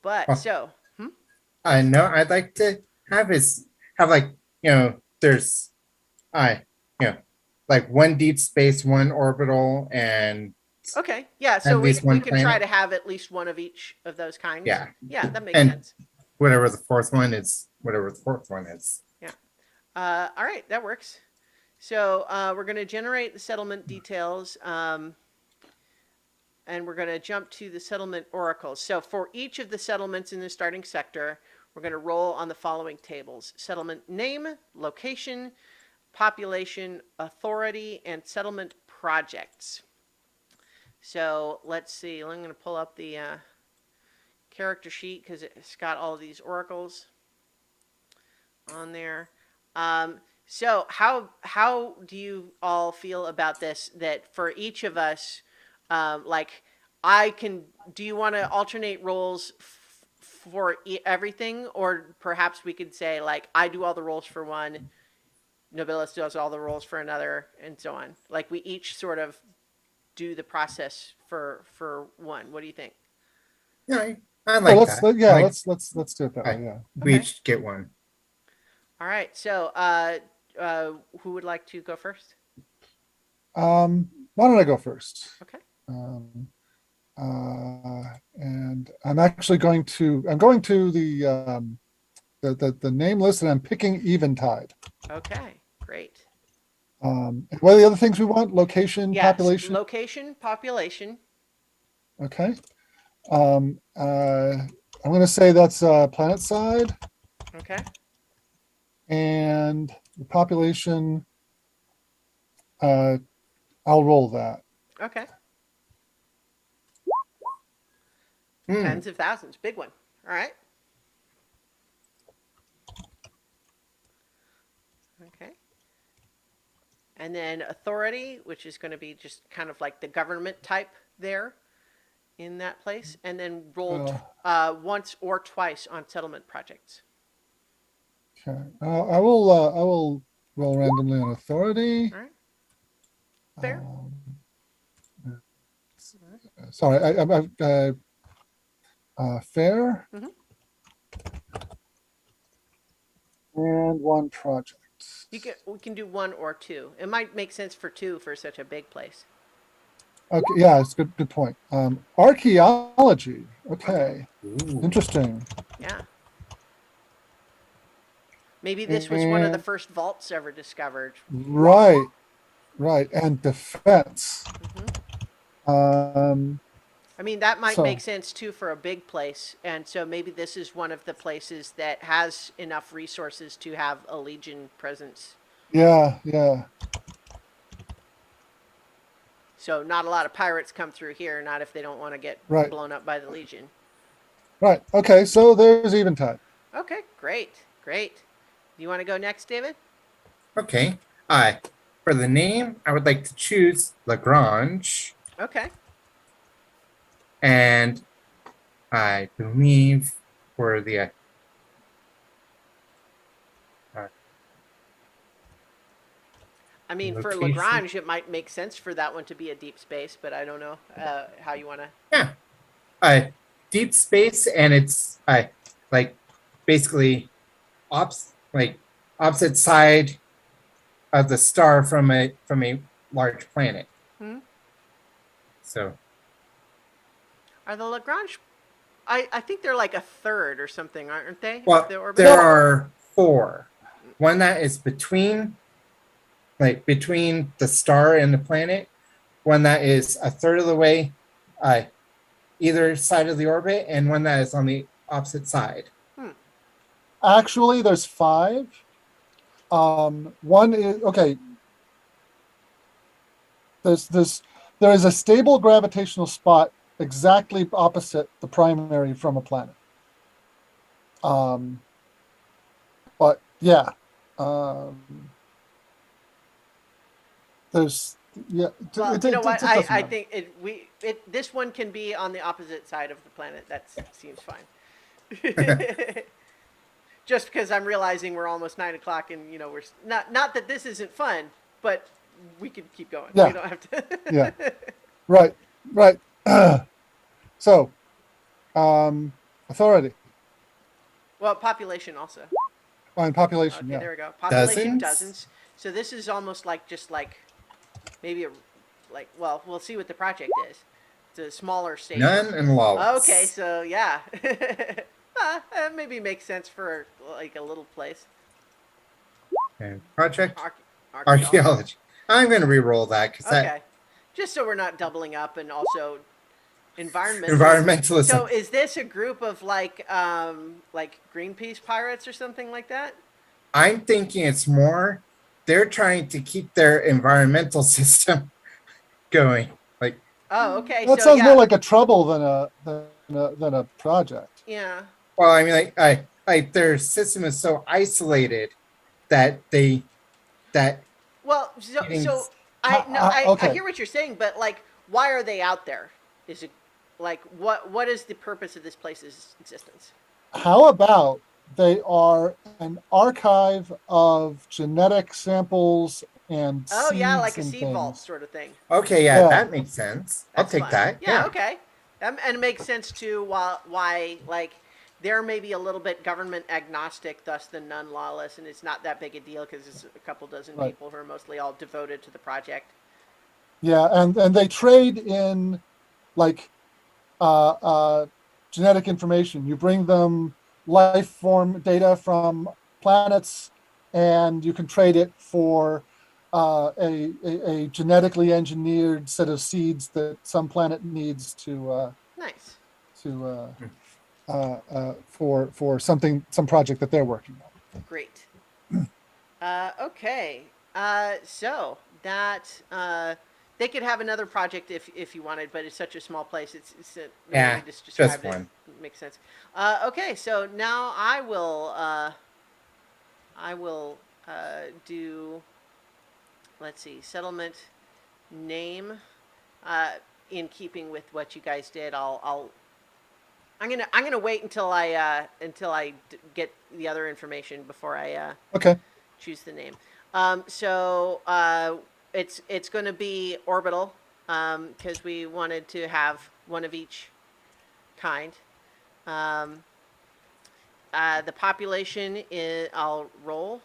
But Well, so I know I'd like to have like, there's I like one deep space, one orbital, and okay, yeah. So at least we one can try planet. to have at least one of each of those kinds. Yeah. Yeah, that makes And sense. whatever the fourth one is, whatever the fourth one is. Yeah. All right, that works. So we're going to generate the settlement details, and we're going to jump to the settlement oracles. So for each of the settlements in the starting sector, we're going to roll on the following tables: settlement name, location, population, authority, and settlement projects. So let's see. I'm going to pull up the character sheet because it's got all of these oracles on there. So how do you all feel about this? That for each of us, like I can. Do you want to alternate roles for everything, or perhaps we could say like I do all the roles for one, Nobilis does all the roles for another, and so on. Like we each sort of do the process for one. What do you think? Yeah, I like that. Like, Let's do it that way. Yeah. we Okay. each get one. All right. So who would like to go first? Why don't I go first? Okay. Um, and I'm going to the name list, and I'm picking Eventide. Okay. Great. And what are the other things we want? Location, Yes. population. Location, population. Okay. I'm going to say that's planet side, Okay. and the population. I'll roll that. Okay. Hmm. Tens of thousands. Big one. All right. Okay. And then authority, which is going to be just kind of like the government type there in that place. And then rolled once or twice on settlement projects. Okay. I will roll randomly on authority. All right. Fair. Sorry, fair. Mhm. And one project. We can do one or two. It might make sense for two for such a big place. Okay, yeah, it's good point. Archaeology. Okay, Ooh. interesting. Yeah. Maybe this was one of the And first vaults ever discovered. right, and defense. I mean, that might So make sense too for a big place. And so maybe this is one of the places that has enough resources to have a Legion presence. yeah. So not a lot of pirates come through here, not if they don't want to get Right. blown up by the Legion. Right. Okay, so there's Eventide. Okay, great. Do you want to go next, David? Okay. For the name, I would like to choose Lagrange, Okay. and I believe for the I mean, for location. Lagrange, it might make sense for that one to be a deep space, but I don't know how you want to. Yeah, deep space, and it's like basically opposite side of the star from a large planet. Hmm? So Are the Lagrange? I think they're like a third or something, aren't they? well, of the orbit? there are four. One that is between the star and the planet. One that is a third of the way, either side of the orbit, and one that is on the opposite side. Actually, there's 5. One is okay. There is a stable gravitational spot exactly opposite the primary from a planet. Yeah. Um, there's yeah. Well, It, you know it, what? it, it doesn't I matter. think this one can be on the opposite side of the planet. That seems fine. Just because I'm realizing we're almost 9 o'clock, and we're not that this isn't fun, but we could keep going. We Yeah. don't have Yeah. to. Right. Right. So, authority Well, population also. on population. Okay, Yeah. there we go. Population Dozens? dozens. So this is almost like just like maybe a well, we'll see what the project is. It's a smaller station. None and Okay, lawless. so yeah, maybe makes sense for like a little place. And project Archaeology. archaeology. I'm going to re-roll that because that Okay, just so we're not doubling up, and also environmentalism. So environmentalism. is this a group of like Greenpeace pirates or something like that? I'm thinking it's more they're trying to keep their environmental system going. Like, Oh, okay. That So sounds more yeah, like a trouble than a project. yeah. well, I mean, like their system is so isolated that that Well, getting I no, I Okay. hear what you're saying, but like, why are they out there? Is it like what is the purpose of this place's existence? How about they are an archive of genetic samples and Oh yeah, seeds like a and seed vault things? sort of thing. okay, yeah, Yeah. that makes sense. I'll That's take fun. that. Yeah, Yeah. okay. And it makes sense too. Why like they're maybe a little bit government agnostic, thus the non-lawless, and it's not that big a deal because it's a couple dozen Right. people who are mostly all devoted to the project. Yeah. And they trade in like uh, uh, genetic information. You bring them life form data from planets, and you can trade it for a genetically engineered set of seeds that some planet needs Nice. to for some project that they're working on. Great. Okay. So that they could have another project if you wanted, but it's such a small place. It's the way we Yeah, just just described it one. makes sense. Okay, so now I will do. Let's see, settlement name. Uh, in keeping with what you guys did, I'm gonna wait until I get the other information before I Okay. choose the name. So it's going to be orbital because we wanted to have one of each kind. Um, the population is, I'll roll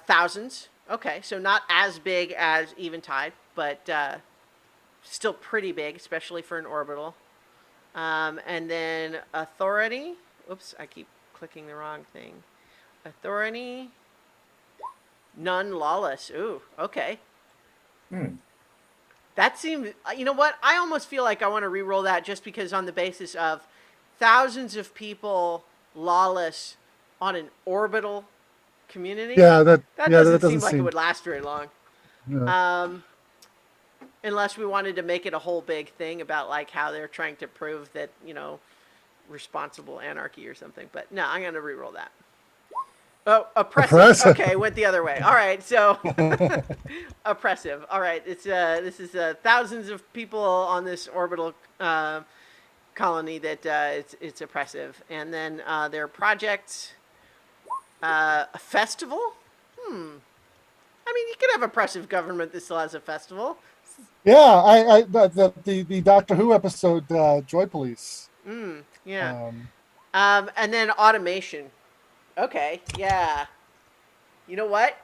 thousands. Okay, so not as big as Eventide, but still pretty big, especially for an orbital. And then authority. Oops, I keep clicking the wrong thing. Authority. None lawless. Ooh, okay. Hmm. That seems. You know what? I almost feel like I want to re-roll that just because on the basis of thousands of people lawless on an orbital community. That That doesn't doesn't seem like it seem. would last very long. Yeah. Um, unless we wanted to make it a whole big thing about like how they're trying to prove that responsible anarchy or something. But no, I'm gonna re-roll that. Oh, oppressive. Oppressive. Okay, went the other way. All right, so oppressive. All right, it's this is thousands of people on this orbital colony that it's oppressive, and then their projects, a festival. I mean, you could have oppressive government that still has a festival. Yeah, the Doctor Who episode, Joy Police. Yeah, Um, and then automation. Okay, yeah. You know what?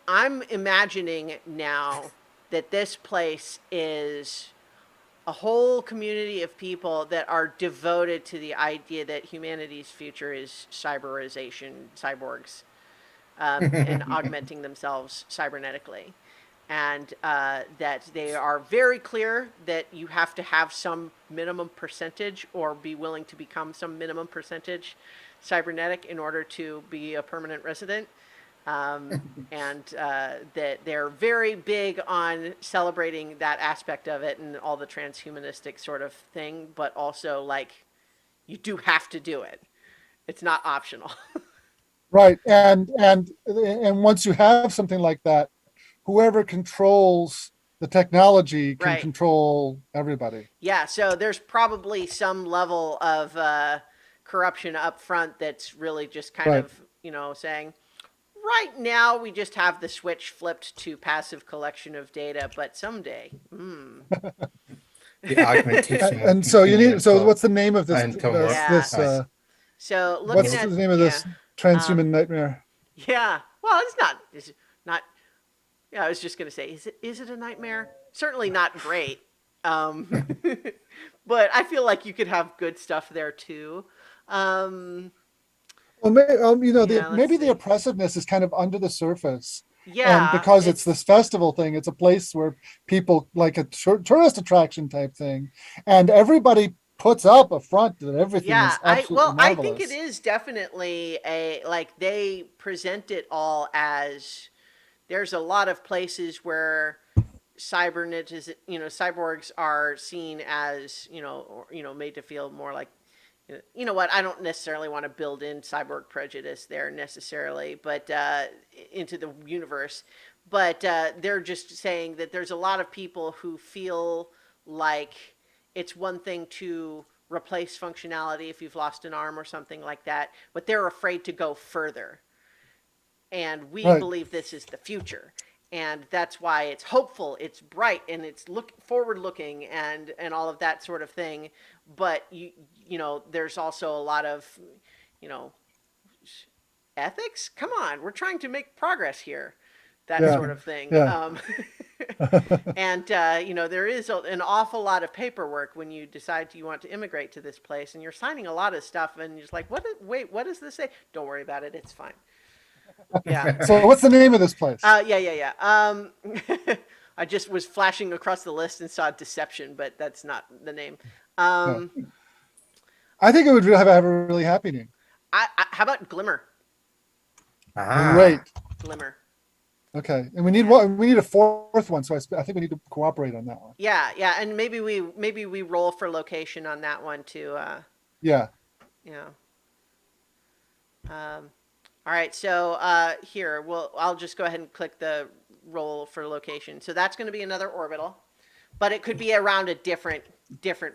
I'm imagining now that this place is a whole community of people that are devoted to the idea that humanity's future is cyberization, cyborgs, and augmenting themselves cybernetically. And that they are very clear that you have to have some minimum percentage or be willing to become some minimum percentage cybernetic in order to be a permanent resident. And that they're very big on celebrating that aspect of it and all the transhumanistic sort of thing, but also like You do have to do it. It's not optional. Right. And once you have something like that, whoever controls the technology can Right. control everybody. Yeah, so there's probably some level of corruption up front that's really just kind Right. of, saying, right now we just have the switch flipped to passive collection of data, but someday, The augmentation will And so you continue need, so until what's the name of this, until more. this, Yeah. this, So looking what's at, the name of yeah, this transhuman um, nightmare? yeah. Well, it's not. Yeah, I was just gonna say, is it a nightmare? Certainly not great. Um, but I feel like you could have good stuff there too. Um, Well, yeah, let's maybe the see. oppressiveness is kind of under the surface. And Yeah, because it's it's this festival thing, it's a place where people like a tourist attraction type thing, and everybody puts up a front that everything yeah. is absolutely I think it marvelous. is definitely a like they present it all as there's a lot of places where cyborgs are seen as made to feel more like you know what I don't necessarily want to build in cyborg prejudice there necessarily, but into the universe. But they're just saying that there's a lot of people who feel like it's one thing to replace functionality if you've lost an arm or something like that, but they're afraid to go further, and we Right. believe this is the future, and that's why it's hopeful, it's bright, and it's look forward looking, and all of that sort of thing. But there's also a lot of you know ethics. Come on, we're trying to make progress here, that Yeah. sort of thing. Yeah. And there is an awful lot of paperwork when you decide you want to immigrate to this place, and you're signing a lot of stuff, and you're just like, wait, what does this say? Don't worry about it, it's fine. Yeah. So what's the name of this place? Yeah. I just was flashing across the list and saw Deception, but that's not the name. Yeah. Um, I think it would have a really happy name. how about Glimmer? Ah, Great. Glimmer. Okay. And we need Yeah. one. We need a fourth one. So I think we need to cooperate on that one. Yeah, and maybe we roll for location on that one too. Yeah. Yeah. All right, so here, I'll just go ahead and click the roll for location. So that's going to be another orbital, but it could be around a different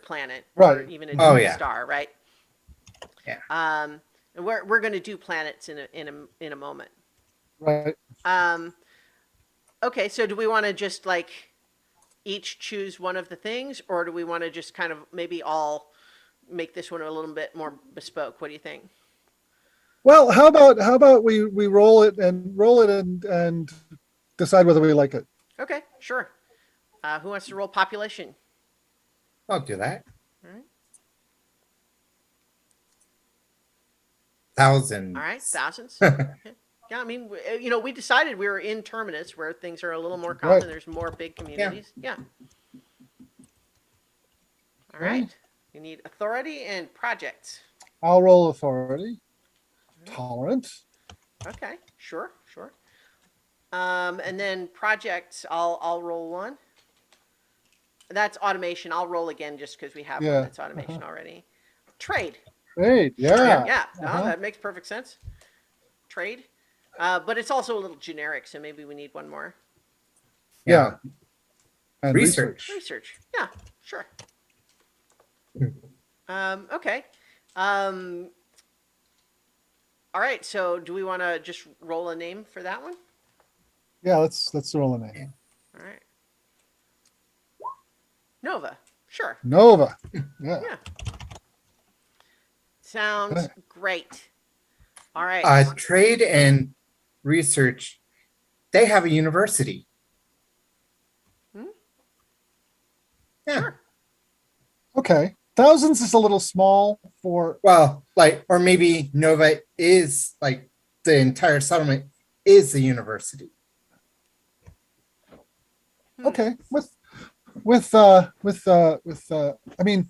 planet or Right. even a oh different yeah, star, right? yeah. And we're going to do planets in a moment. Right. Um, okay, so do we want to just like each choose one of the things, or do we want to just kind of maybe all make this one a little bit more bespoke? What do you think? Well, how about we roll it and decide whether we like it. Okay, sure. Who wants to roll population? I'll do that. All right. Thousands. All right, thousands. Yeah, I mean, we decided we were in Terminus where things are a little more common. Right. There's more big communities. Yeah. All Okay. right. You need authority and projects. I'll roll authority. Tolerant. Okay, sure. And then projects, I'll roll one. That's automation. I'll roll again just because we have one Yeah. that's automation already. Trade. Great. Sure. Yeah. Yeah. No, Uh-huh. that makes perfect sense. Trade. But it's also a little generic, so maybe we need one more. Yeah. And Research. Research. Yeah, sure. Okay. Um, all right. So, do we want to just roll a name for that one? Yeah. Let's roll a name. All right. Nova. Sure. Nova. Yeah. Yeah. Sounds Okay. great. All right. Trade and research. They have a university. Hmm? Yeah. Sure. Okay. Thousands is a little small for. Well, or maybe Nova is like the entire settlement is the university. Okay. I mean,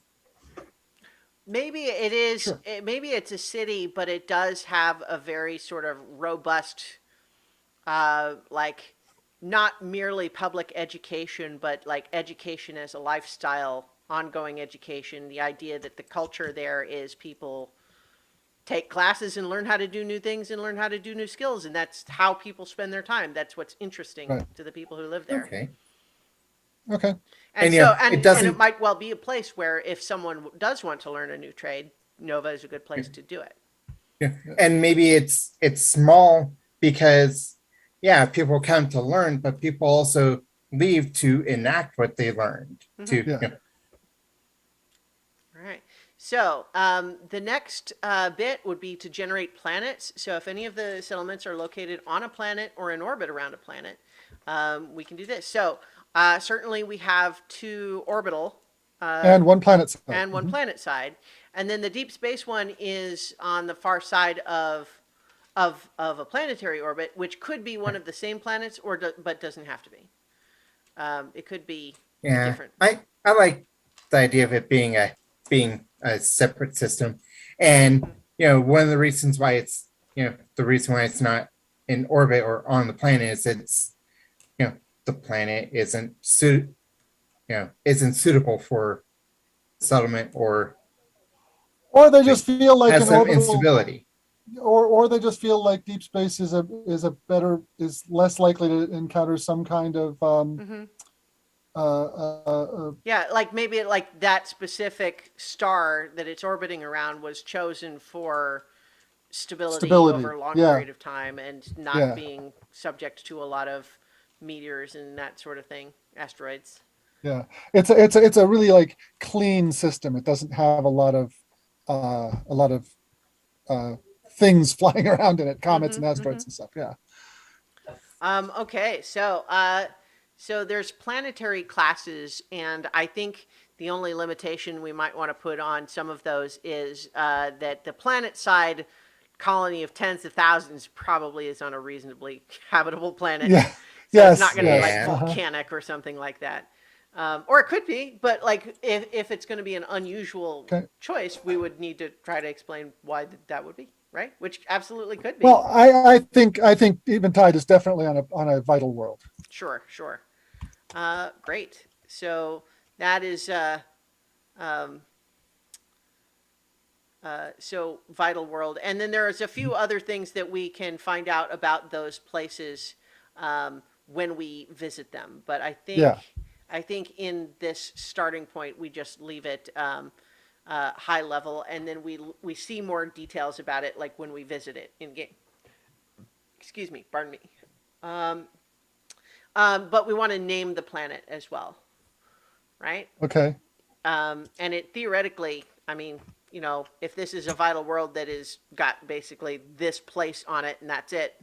Maybe it is. Sure. Maybe it's a city, but it does have a very sort of robust, like, not merely public education, but like education as a lifestyle ongoing education. The idea that the culture there is people take classes and learn how to do new things and learn how to do new skills, and that's how people spend their time. That's what's interesting Right. to the people who live there. Okay. Okay. And Yeah, so, it and it doesn't. might well be a place where if someone does want to learn a new trade, Nova is a good place to do it. Yeah. And maybe it's small because yeah, people come to learn, but people also leave to enact what they learned. To Yeah. All right. So the next bit would be to generate planets. So if any of the settlements are located on a planet or in orbit around a planet, we can do this. So certainly we have 2 orbital And one planet side. and 1 planet side, and then the deep space one is on the far side of a planetary orbit, which could be one of the same planets but doesn't have to be. It could be yeah, different. I like the idea of it being a separate system, and one of the reasons why it's the reason why it's not in orbit or on the planet is it's the planet isn't suitable for settlement or Or they just feel like has an some orbital, instability. or they just feel like deep space is less likely to encounter some kind of Yeah, like maybe like that specific star that it's orbiting around was chosen for stability stability. over a long Yeah. period of time and not Yeah. being subject to a lot of meteors and that sort of thing, asteroids. Yeah. It's a really like clean system. It doesn't have a lot of uh things flying around in it, comets and asteroids and stuff. Yeah. Okay, so there's planetary classes, and I think the only limitation we might want to put on some of those is that the planet side colony of tens of thousands probably is on a reasonably habitable planet. Yeah. So it's Yes. not going to be like Yeah. volcanic or something like that. Or it could be, but like if it's going to be an unusual Okay. choice, we would need to try to explain why that would be, right? Which absolutely could be. Well, I think Eventide is definitely on a vital world. Sure, sure. Great. So that is um, so vital world, and then there's a few other things that we can find out about those places when we visit them. But Yeah. I think in this starting point we just leave it high level, and then we see more details about it like when we visit it in game. Excuse me, pardon me. Um, but we want to name the planet as well, right? Okay. And it theoretically, I mean, if this is a vital world that is got basically this place on it and that's it,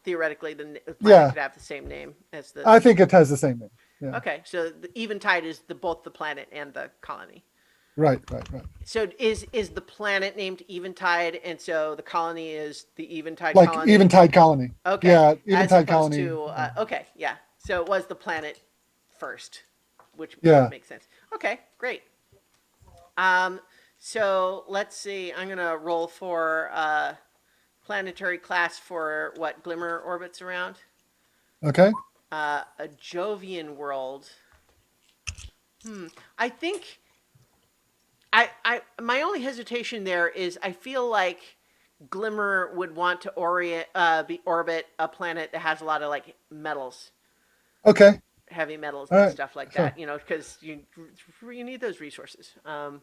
theoretically the planet Yeah. could have the same name as the. I think it has the same name. Yeah. Okay, so the Eventide is both the planet and the colony. Right. So is the planet named Eventide, and so the colony is the Eventide Like colony? Eventide Colony. Okay. Yeah. As Eventide opposed Colony. to okay, yeah. So it was the planet first, which Yeah. makes sense. Okay, great. So let's see. I'm gonna roll for planetary class for what Glimmer orbits around. Okay. A Jovian world. I think my only hesitation there is I feel like Glimmer would want to orbit a planet that has a lot of like metals, Okay. heavy metals All and right. stuff like Sure. that. Because you need those resources. You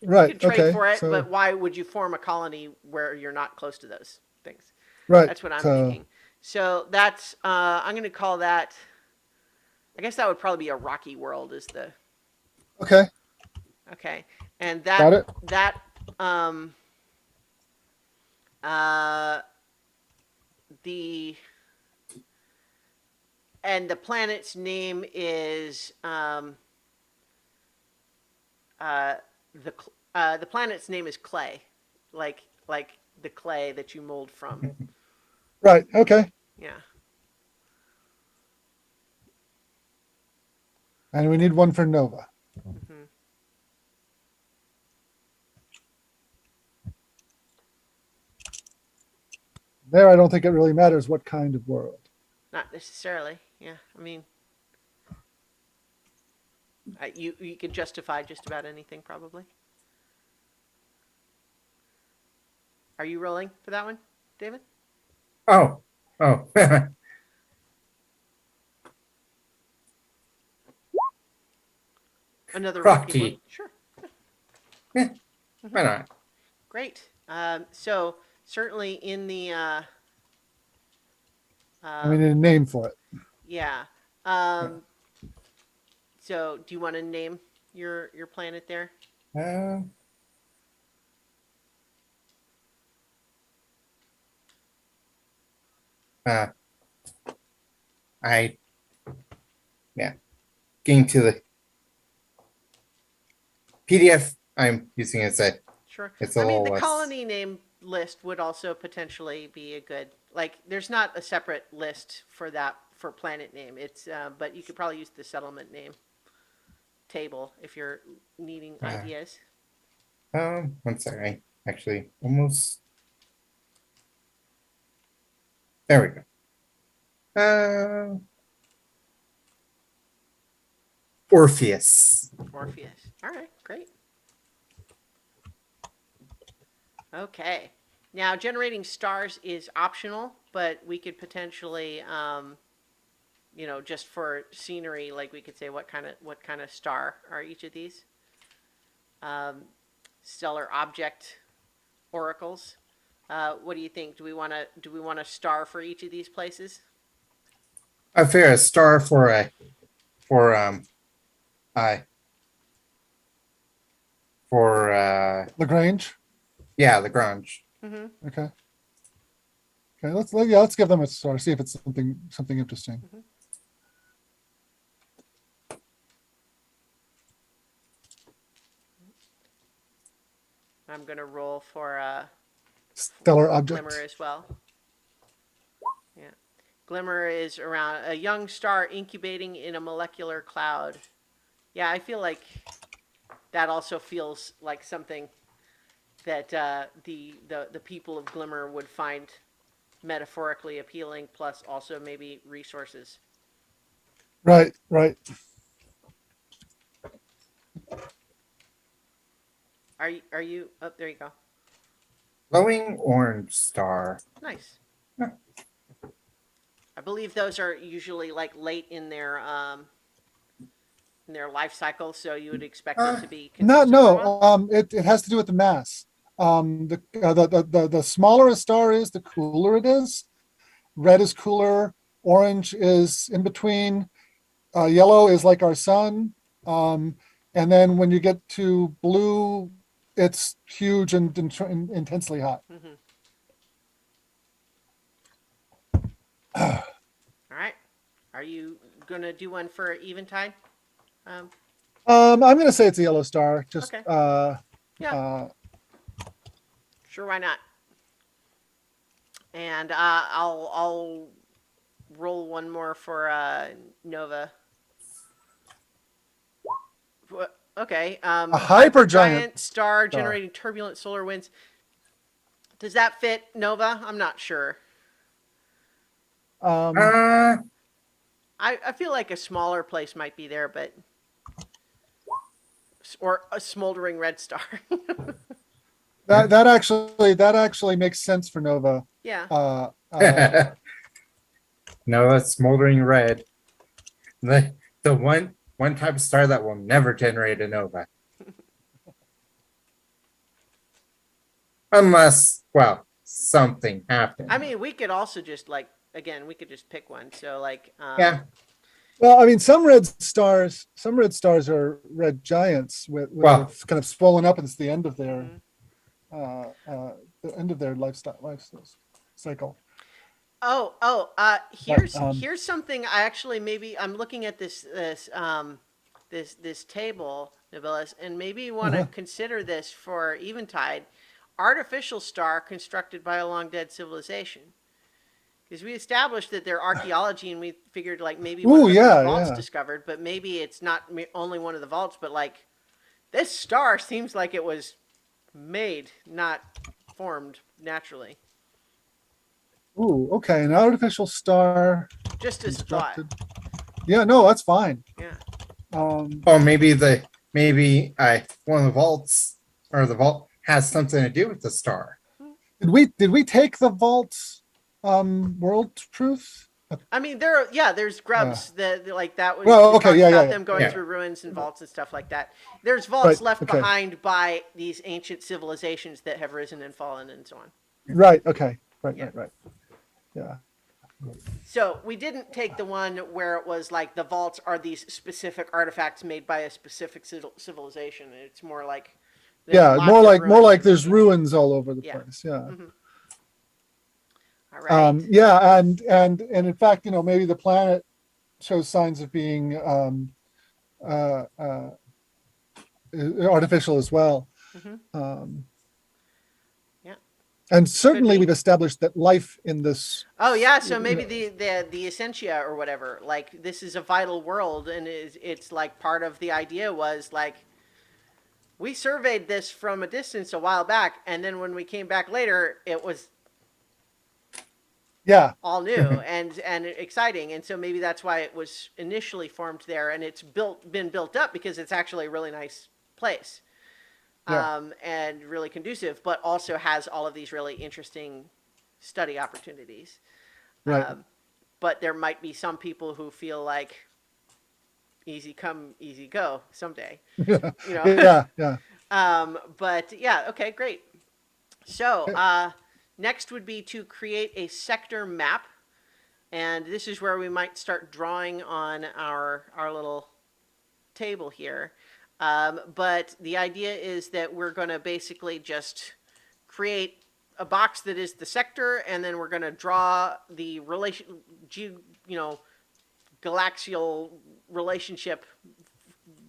Right. could trade Okay. for it, So but why would you form a colony where you're not close to those things? right. That's what I'm So thinking. So that's I'm going to call that. I guess that would probably be a rocky world. Is the okay. okay, and Got it. that uh the and the planet's name is the planet's name is clay, like the clay that you mold from. Right. Okay. Yeah. And we need one for Nova. Hmm. There, I don't think it really matters what kind of world. Not necessarily. Yeah. I mean, You can justify just about anything, probably. Are you rolling for that one, David? Oh, oh. Another rocky one. Rocky. Sure. Yeah, why not? Great. So certainly in the I mean, a name for it. yeah. Um, so do you want to name your planet there? Uh, uh, I, yeah, getting to the PDF I'm using is that Sure. it's a I mean, little the less. colony name list would also potentially be a good, like, there's not a separate list for that for planet name. It's, but you could probably use the settlement name table if you're needing Uh, ideas. One second. I actually almost. There we go. Orpheus. Orpheus. All right, great. Okay. Now, generating stars is optional, but we could potentially, just for scenery, like we could say what kind of star are each of these? Um, stellar object oracles. What do you think? Do we want a star for each of these places? I figure a star for I for Lagrange. yeah, Lagrange. Mm-hmm. Okay. Okay. Let's give them a star. See if it's something interesting. Mm-hmm. I'm gonna roll for Stellar for object. Glimmer as well. Yeah, Glimmer is around a young star incubating in a molecular cloud. Yeah, I feel like that also feels like something that the people of Glimmer would find metaphorically appealing, plus also maybe resources. Right. Right. Are you? Oh, there you go. Glowing orange star. Nice. Huh. I believe those are usually like late in their life cycle, so you would expect it Uh, to be Not consistent for a no. while. It has to do with the mass. The smaller a star is, the cooler it is. Red is cooler. Orange is in between. Yellow is like our sun. And then when you get to blue, it's huge and intensely hot. Mm-hmm. All right. Are you gonna do one for Eventide? Um, I'm gonna say it's a yellow star. Just okay. Yeah. uh, Sure. Why not? And I'll roll one more for Nova. Okay. a hyper Hypergiant star star. generating turbulent solar winds. Does that fit Nova? I'm not sure. Um, uh, I feel like a smaller place might be there, but or a smoldering red star. that actually makes sense for Nova. Yeah. no, it's smoldering red. The one type of star that will never generate a nova. Unless, well, something happens. I mean, we could also just like again, we could just pick one. So like, Yeah. Well, I mean, some red stars are red giants with Well, kind of swollen up, and it's the end of mhm. their life cycle. Here's something I actually maybe I'm looking at this table, Nibilis, and maybe you want to Uh-huh. consider this for Eventide, artificial star constructed by a long dead civilization. Because we established that they're archaeology, and we figured like maybe one of Ooh, the first yeah, vaults yeah. discovered, but maybe it's not only one of the vaults, but like this star seems like it was made, not formed naturally. Ooh, okay. An artificial star Just as a thought. constructed. Yeah, no, that's fine. Yeah. Or maybe one of the vaults or the vault has something to do with the star. did we take the vault world truth? I mean, there's grubs that like that was Well, it okay, talks yeah, about yeah, them going yeah. through ruins and vaults and stuff like that. There's vaults Right. left Okay. behind by these ancient civilizations that have risen and fallen and so on. Right. Okay. Right. Yeah. Right. Yeah. So we didn't take the one where it was like the vaults are these specific artifacts made by a specific civilization. It's more like there's Yeah. lots of More ruins. like there's ruins all over the Yeah. place. Yeah. All right. Yeah. And in fact, maybe the planet shows signs of being uh, uh, artificial as well. Mm-hmm. Um, Yeah. and certainly be. we've established that life in this. Oh yeah, so maybe the essentia or whatever. Like this is a vital world, and it's like part of the idea was like we surveyed this from a distance a while back, and then when we came back later, it was Yeah. all new and exciting, and so maybe that's why it was initially formed there, and it's been built up because it's actually a really nice place, Yeah. and really conducive, but also has all of these really interesting study opportunities. Right. But there might be some people who feel like easy come, easy go someday. Yeah. You know. Yeah. Yeah. But yeah, okay, great. So next would be to create a sector map, and this is where we might start drawing on our little table here. But the idea is that we're going to basically just create a box that is the sector, and then we're going to draw the galaxial relationship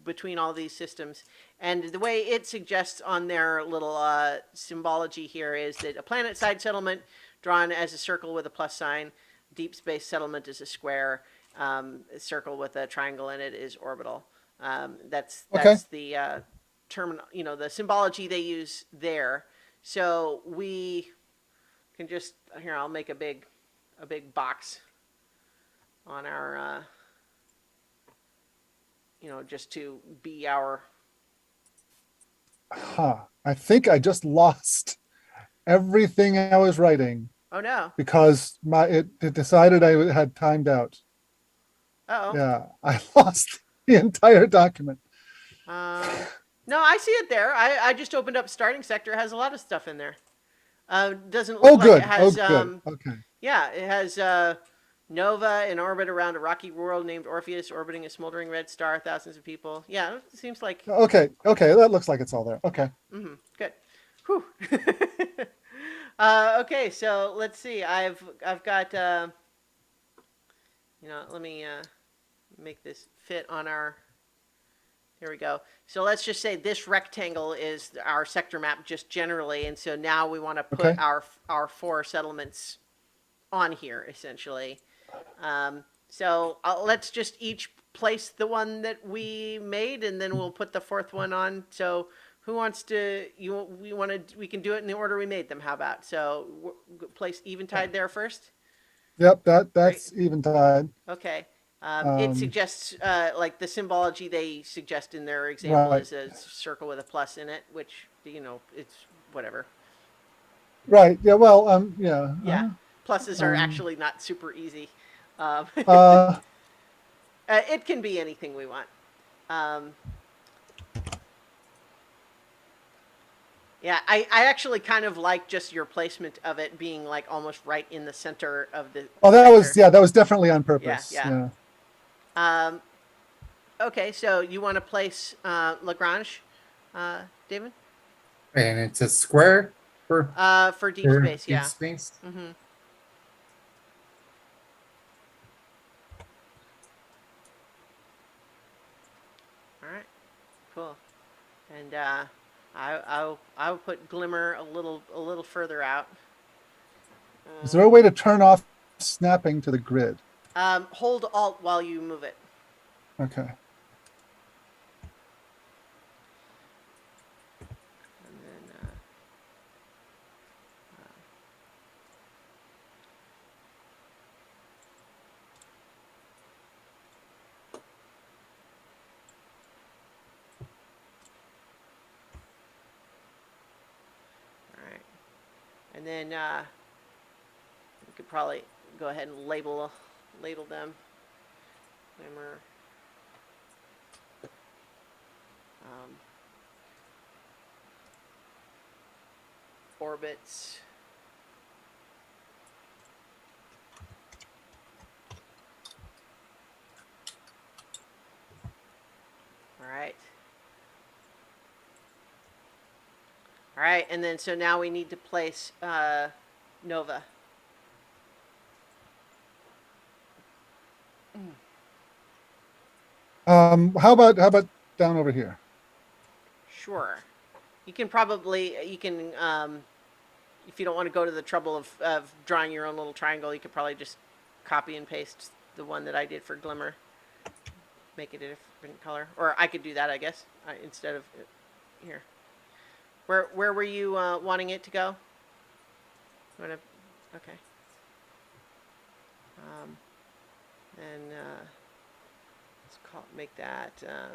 between all these systems. And the way it suggests on their little symbology here is that a planet-side settlement drawn as a circle with a plus sign, deep space settlement is a square, a circle with a triangle in it is orbital. That's the term, the symbology they use there. So we can just here. I'll make a big box on our, just to be our. I think I just lost everything I was writing Oh no! because it decided I had timed out. Uh-oh. Yeah, I lost the entire document. No, I see it there. I just opened up starting sector. It has a lot of stuff in there. Doesn't look like Good. it has. Good. Okay. Yeah, it has Nova in orbit around a rocky world named Orpheus, orbiting a smoldering red star. Thousands of people. Yeah, it seems like. Okay. That looks like it's all there. Okay. Mm-hmm. Good. Whew. Okay, so let's see. I've got. Let me make this fit on our. Here we go. So let's just say this rectangle is our sector map just generally, and so now we want to put our 4 settlements on here essentially. So let's just each place the one that we made, and then we'll put the 4th one on. So who wants to? We can do it in the order we made them. How about so place Eventide there first? Yep. That's eventide. Okay. It suggests, like the symbology they suggest in their example Right. is a circle with a plus in it, which it's whatever. Right. Yeah. Well. Yeah. Yeah, pluses are actually not super easy. Uh. It can be anything we want. Yeah, I actually kind of like just your placement of it being like almost right in the center of the. Oh, sector. that was definitely on purpose. Yeah. Okay, so you want to place Lagrange, David? And it's a square for deep space, yeah. Deep space. Mm-hmm. All right, cool. And I'll put Glimmer a little further out. Is there a way to turn off snapping to the grid? Hold Alt while you move it. Okay. And then, And then we could probably go ahead and label them. Glimmer. Orbits. All right. All right, and then so now we need to place Nova. How about down over here? Sure. You can probably, if you don't want to go to the trouble of drawing your own little triangle, you could probably just copy and paste the one that I did for Glimmer. Make it a different color. Or I could do that, I guess, instead of here. Where were you wanting it to go? You wanna, okay. And let's make that, how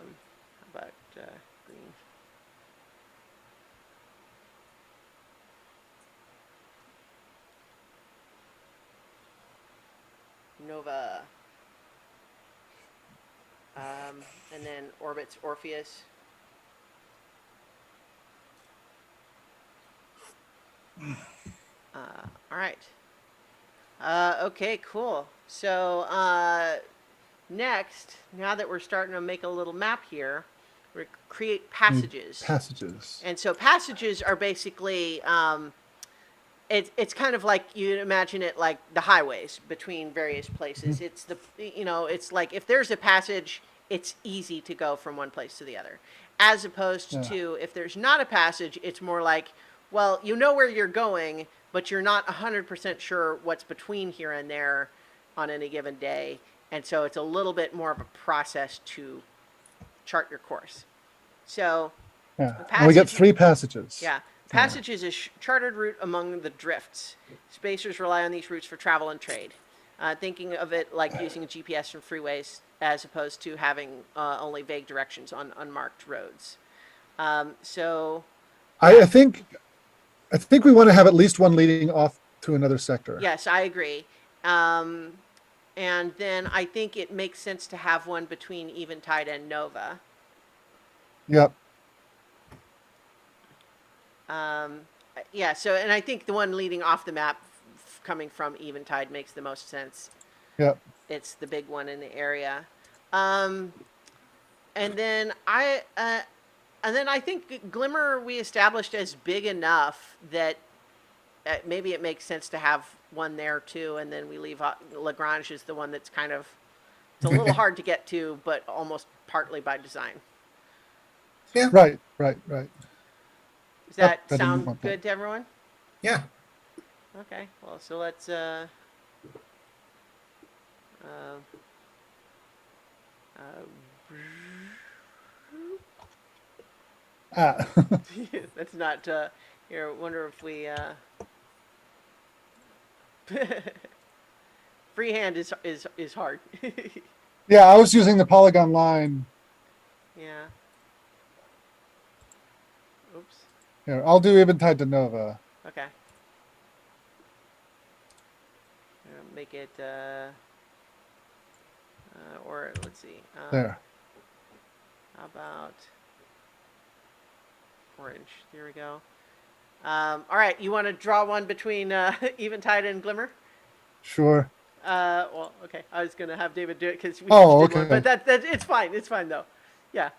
about green? Nova. And then orbits Orpheus. All right. Okay, cool. So next, now that we're starting to make a little map here, we create passages. Passages. And so passages are basically, it's kind of like you imagine it like the highways between various places. It's it's like if there's a passage, it's easy to go from one place to the other. As opposed to if there's not a passage, it's more like, well, you know where you're going, but you're not 100% sure what's between here and there on any given day. And so it's a little bit more of a process to chart your course. So and we get 3 passages. Yeah. Passage is a chartered route among the drifts. Spacers rely on these routes for travel and trade. Thinking of it like using a GPS from freeways as opposed to having only vague directions on unmarked roads. So I think we want to have at least one leading off to another sector. yes, I agree. And then I think it makes sense to have one between Eventide and Nova. Yep. Yeah, so, and I think the one leading off the map coming from Eventide makes the most sense. Yep. It's the big one in the area. And then I think Glimmer we established as big enough that maybe it makes sense to have one there too, and then we leave Lagrange is the one that's kind of, it's a little hard to get to, but almost partly by design. Yeah. Right. Does that I didn't sound want that. good to everyone? Yeah. Okay, well, so let's that's not here. Wonder if we freehand is hard. Yeah, I was using the polygon line. Yeah. Oops. Here, I'll do Eventide to Nova. Okay. Make it or let's see. There. How about orange? There we go. All right, you want to draw one between Eventide and Glimmer? Sure. Well, okay. I was gonna have David do it because we Oh, each did one, okay. but that it's fine. It's fine though. Yeah.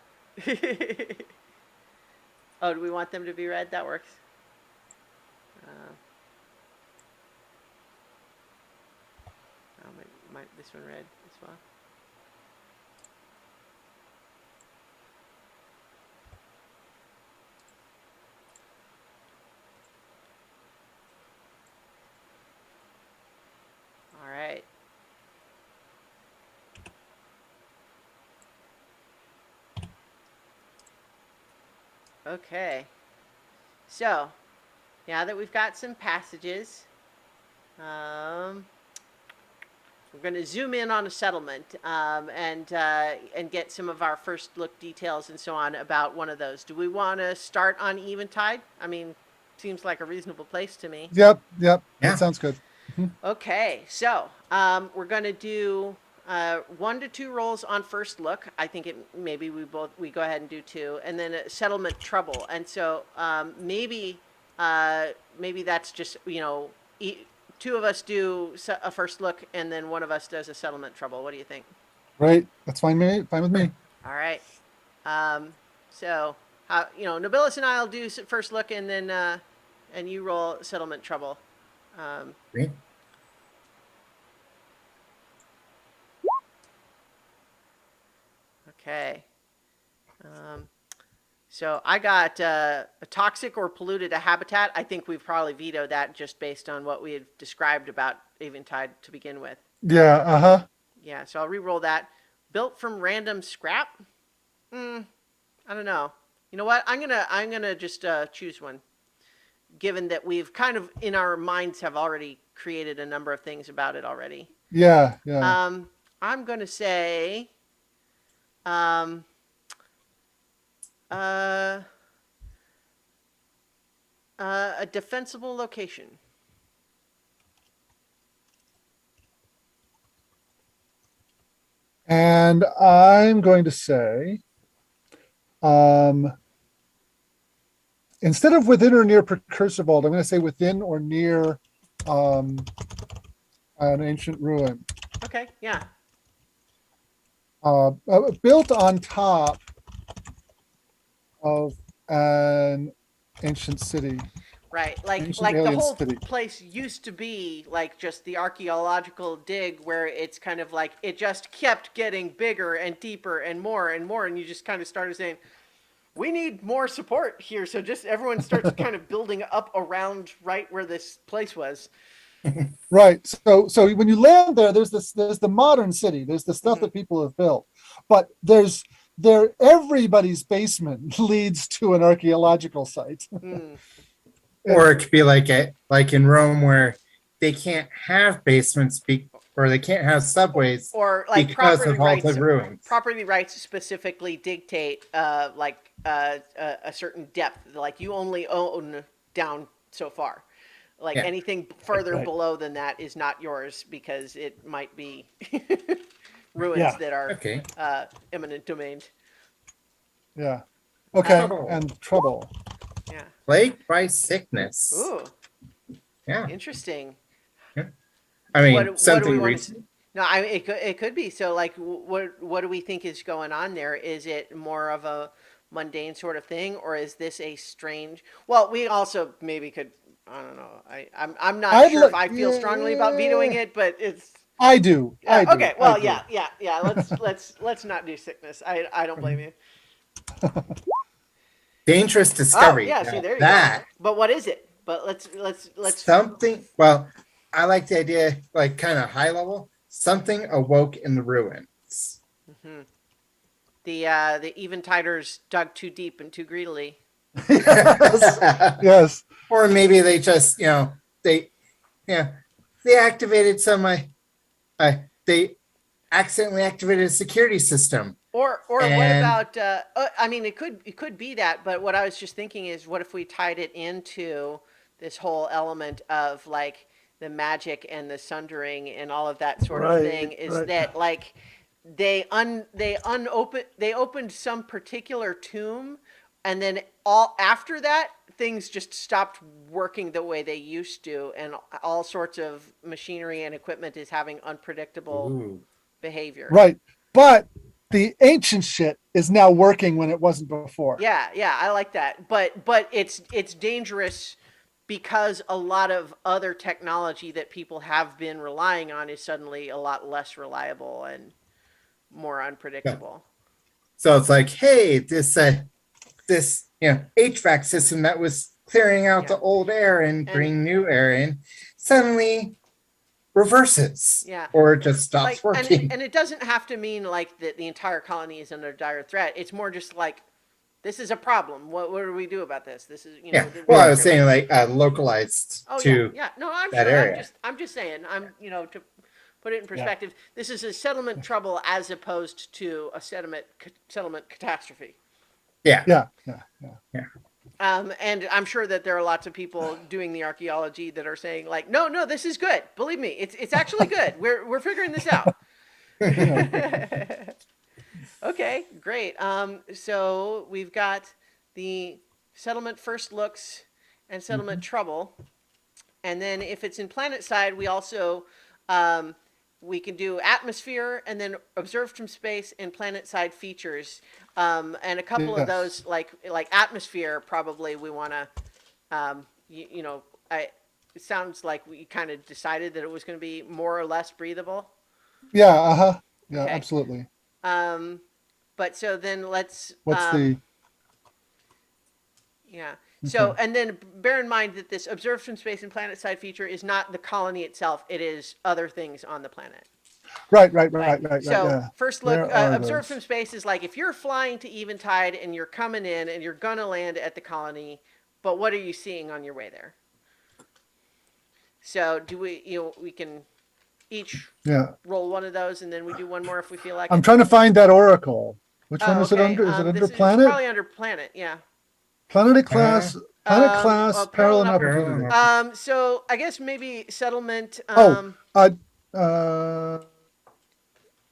Oh, do we want them to be red? That works. This one red as well. All right. Okay. So, now that we've got some passages, we're going to zoom in on a settlement and get some of our first look details and so on about one of those. Do we want to start on Eventide? I mean, seems like a reasonable place to me. Yep. Yeah. That sounds good. Okay, so we're gonna do 1 to 2 rolls on first look. I think maybe we go ahead and do 2, and then a settlement trouble. And so maybe that's just two of us do a first look, and then one of us does a settlement trouble. What do you think? Great. That's fine. Fine with me. All right. So Nobilis and I'll do first look, and then and you roll settlement trouble. Great. Okay. So I got a toxic or polluted a habitat. I think we've probably vetoed that just based on what we had described about Eventide to begin with. Yeah. Yeah, so I'll re-roll that. Built from random scrap. I don't know. You know what? I'm gonna just choose one, given that we've kind of in our minds have already created a number of things about it already. Yeah. I'm gonna say. A defensible location. And I'm going to say, instead of within or near Precursor Vault, I'm going to say within or near an ancient ruin. Okay, yeah. Built on top of an ancient city. Right, like Ancient the alien whole city. place used to be like just the archaeological dig, where it's kind of like it just kept getting bigger and deeper and more, and you just kind of started saying, we need more support here, so just everyone starts kind of building up around right where this place was. Right. So when you land there, there's the modern city. There's the stuff that people have built, but everybody's basement leads to an archaeological site. Or it could be like in Rome where they can't have basements or they can't have subways Or like because of all the ruins. property rights specifically dictate a certain depth. Like you only own down so far. Like Yeah. anything further Right. below than that is not yours because it might be ruins Yeah. that are Okay. eminent domain. Yeah. Okay. Trouble. And trouble. Yeah. Plagued by sickness. Ooh, Yeah. interesting. I mean, What do something we want recent. to? No, I mean, it could be. So, like, what do we think is going on there? Is it more of a mundane sort of thing, or is this a strange? Well, we also maybe could. I don't know. I'm not I'd sure li- if I feel strongly about vetoing it, but it's. I do. Yeah, I do. okay. I Well, do. yeah. Let's not do sickness. I don't blame you. Dangerous Oh, discovery. yeah. Now See, there you that go. But what is it? But let's. something. Well, I like the idea, like kind of high level. Something awoke in the ruins. The Eventiders dug too deep and too greedily. Yes. Or maybe they just, they activated they accidentally activated a security system. Or what And- about? I mean, it could be that, but what I was just thinking is, what if we tied it into this whole element of like the magic and the sundering and all of that sort of Right, thing? Is right. that like they opened some particular tomb, and then all after that things just stopped working the way they used to, and all sorts of machinery and equipment is having unpredictable Ooh. behavior. Right. But the ancient shit is now working when it wasn't before. Yeah, I like that. But it's dangerous because a lot of other technology that people have been relying on is suddenly a lot less reliable and more unpredictable. So it's like, hey, this HVAC system that was clearing out Yeah. the old air and bringing new air in suddenly reverses. Yeah. Or just stops working. And it doesn't have to mean like that the entire colony is under dire threat. It's more just like this is a problem. What do we do about this? This is Yeah. Well, I was saying like localized Oh to yeah. No, I'm that sure. area. I'm just saying. To put it in perspective. This is a settlement trouble as opposed to a settlement catastrophe. Yeah. Yeah. And I'm sure that there are lots of people doing the archaeology that are saying like, no, no, this is good. Believe me, it's actually good. We're figuring this out. Yeah. Okay, great. So we've got the settlement first looks and settlement trouble, and then if it's in planet side, we also um, we can do atmosphere and then observed from space and planet side features. And a couple of Yes. those, like atmosphere, probably we want to, you know, I. It sounds like we kind of decided that it was going to be more or less breathable. Yeah. Uh-huh. Yeah, Okay. absolutely. Um, but so then let's, What's the yeah. okay. So, and then bear in mind that this observed from space and planet side feature is not the colony itself, it is other things on the planet. Right, right, Right. right, right, right. So, Yeah. first look, Where are observed from those? space is like if you're flying to Eventide and you're coming in and you're going to land at the colony, but what are you seeing on your way there? So, do we, we can each Yeah. roll one of those and then we do one more if we feel like I'm it. trying to find that oracle. Which one Oh, is it okay. under? Is it under This is planet? probably under planet, yeah. Planetary Uh, class, planet class, Well, peril peril and and Parallel opportunity. opportunity. So I guess maybe settlement. Oh, uh, uh,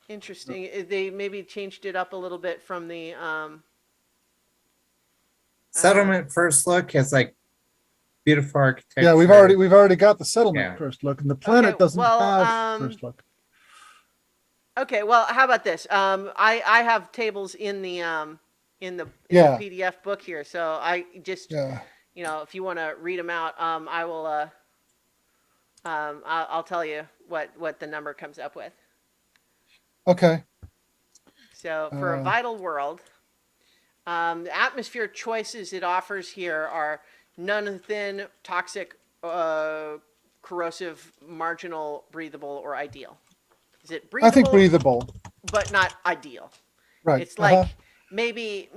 Interesting. They maybe changed it up a little bit from the. Uh, Settlement first look has like beautiful yeah, architecture. we've already got the settlement Yeah. first look, and the okay. planet doesn't Well. have first look. Okay. Well, how about this? I have tables in the Yeah, PDF book here, so I just yeah. if you want to read them out, I will. I'll tell you what the number comes up with. Okay. So for a vital world. The atmosphere choices it offers here are none, thin, toxic, corrosive, marginal, breathable, or ideal. Is it I think breathable breathable. but not ideal? Right. It's like Uh-huh. maybe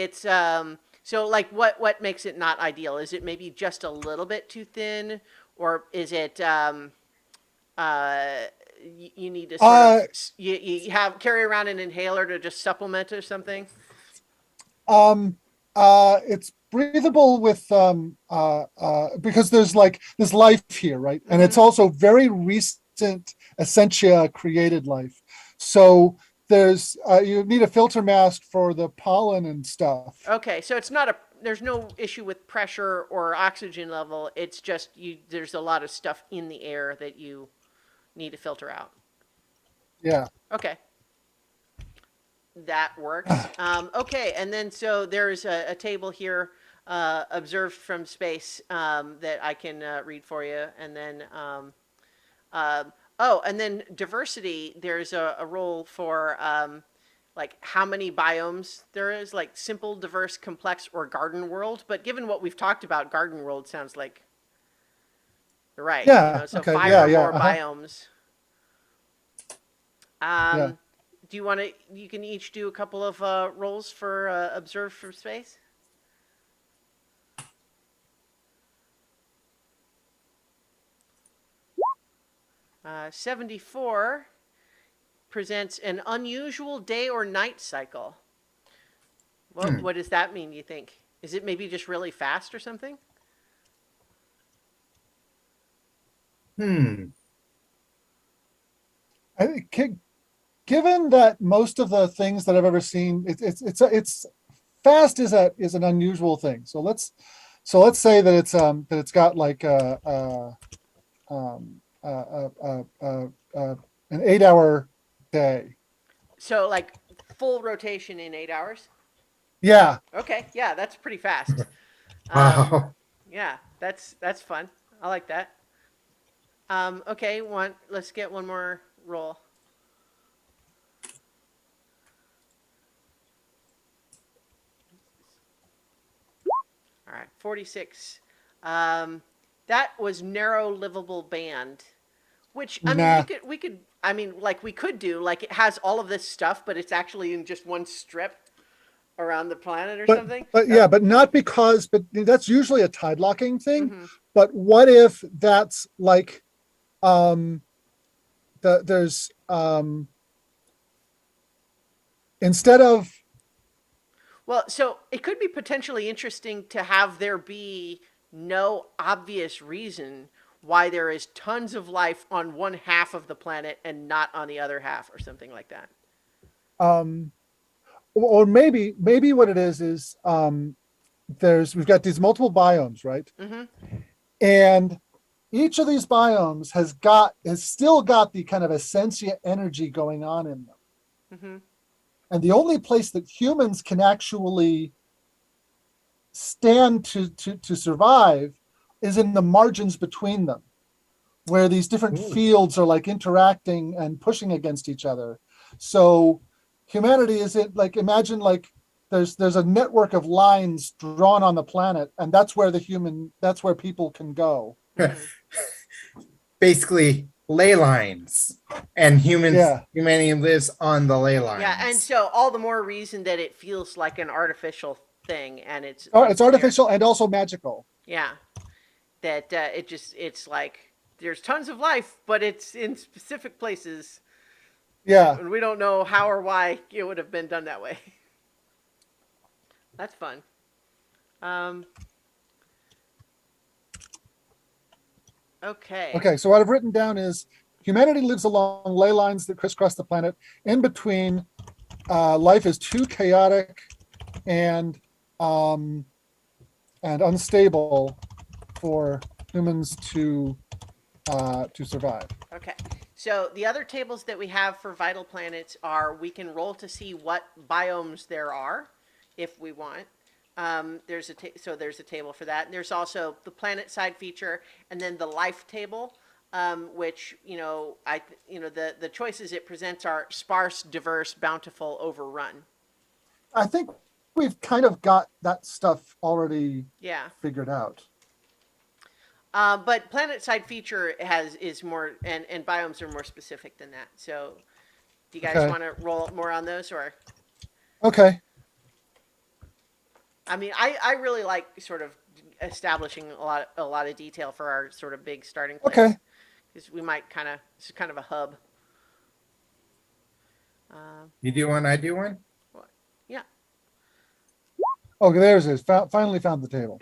it's so like what makes it not ideal? Is it maybe just a little bit too thin, or is it you need to sort Uh, of you have carry around an inhaler to just supplement or something? it's breathable with because there's life here, right? And it's Mm-hmm. also very recent essentia created life. So there's you need a filter mask for the pollen and stuff. Okay, so it's not a there's no issue with pressure or oxygen level. It's just there's a lot of stuff in the air that you need to filter out. Yeah. Okay, that works. Okay, and then so there's a table here observed from space that I can read for you, and then oh, and then diversity. There's a role for like how many biomes there is, like simple, diverse, complex, or garden world. But given what we've talked about, garden world sounds like right. Yeah. So Okay. five Yeah. or Yeah. more Uh-huh. biomes. Yeah. Do you want to? You can each do a couple of rolls for observe from space. 74 presents an unusual day or night cycle. What does that mean, you think? Is it maybe just really fast or something? Hmm. I think given that most of the things that I've ever seen, it's fast is an unusual thing. So let's say that it's got like um, a, an 8 hour day. So, like, full rotation in 8 hours? Yeah. Okay, yeah, that's pretty fast. Um, Wow. yeah, that's fun. I like that. Okay, let's get one more roll. All right, 46. That was narrow livable band, which I mean Nah. we could do like it has all of this stuff, but it's actually in just one strip around the planet or But something. but yeah, but not because but that's usually a tide locking thing. Mm-hmm. But what if that's like um there's instead of Well, so it could be potentially interesting to have there be no obvious reason why there is tons of life on one half of the planet and not on the other half, or something like that. Um, or maybe what it is we've got these multiple biomes, right? Mm-hmm. And each of these biomes has still got the kind of essentia energy going on in them. Mm-hmm. And the only place that humans can actually stand to survive is in the margins between them, where these different Ooh. fields are like interacting and pushing against each other. So humanity is it like imagine like there's a network of lines drawn on the planet, and that's where people can go. Mm-hmm. Basically, ley lines, and Yeah. humanity lives on the ley Yeah, and lines. so all the more reason that it feels like an artificial thing, and it's Oh, it's unclear. artificial and also magical. Yeah, that it's like there's tons of life, but it's in specific places, Yeah. and we don't know how or why it would have been done that way. That's fun. Um, okay. Okay, so what I've written down is humanity lives along ley lines that crisscross the planet. In between, life is too chaotic and um, and unstable for humans to survive. Okay. So the other tables that we have for vital planets are we can roll to see what biomes there are, if we want. There's a table for that. And there's also the planet side feature, and then the life table, which the choices it presents are sparse, diverse, bountiful, overrun. I think we've kind of got that stuff already Yeah. figured out. But planet side feature is more, and biomes are more specific than that. So do you guys Okay. want to roll more on those, or? Okay. I mean, I really like sort of establishing a lot of detail for our sort of big starting place, Okay. because we might this is kind of a hub. You do one, I do one. Yeah. Okay, there's it. Finally found the table.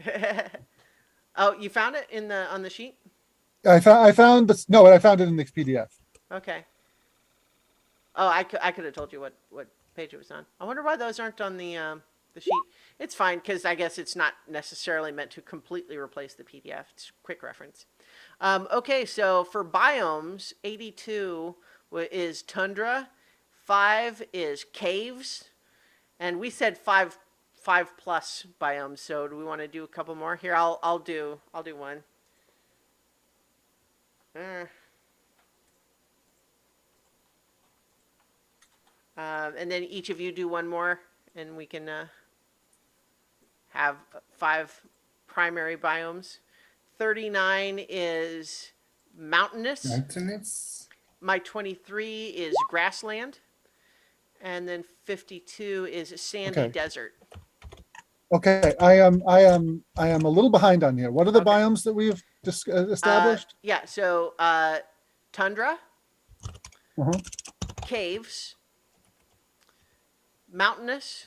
Oh, you found it on the sheet? I found this. No, I found it in the PDF. Okay. Oh, I could have told you what page it was on. I wonder why those aren't on the sheet. It's fine, because I guess it's not necessarily meant to completely replace the PDF. It's quick reference. Okay, so for biomes, 82 is tundra, 5 is caves, and we said five plus biomes. So do we want to do a couple more? Here, I'll do one. And then each of you do one more, and we can have 5 primary biomes. 39 is mountainous. Mountainous. My 23 is grassland. And then 52 is sandy Okay. desert. Okay, I am a little behind on here. What are the Okay. biomes that we've established? Yeah, so tundra, Uh-huh. caves, mountainous,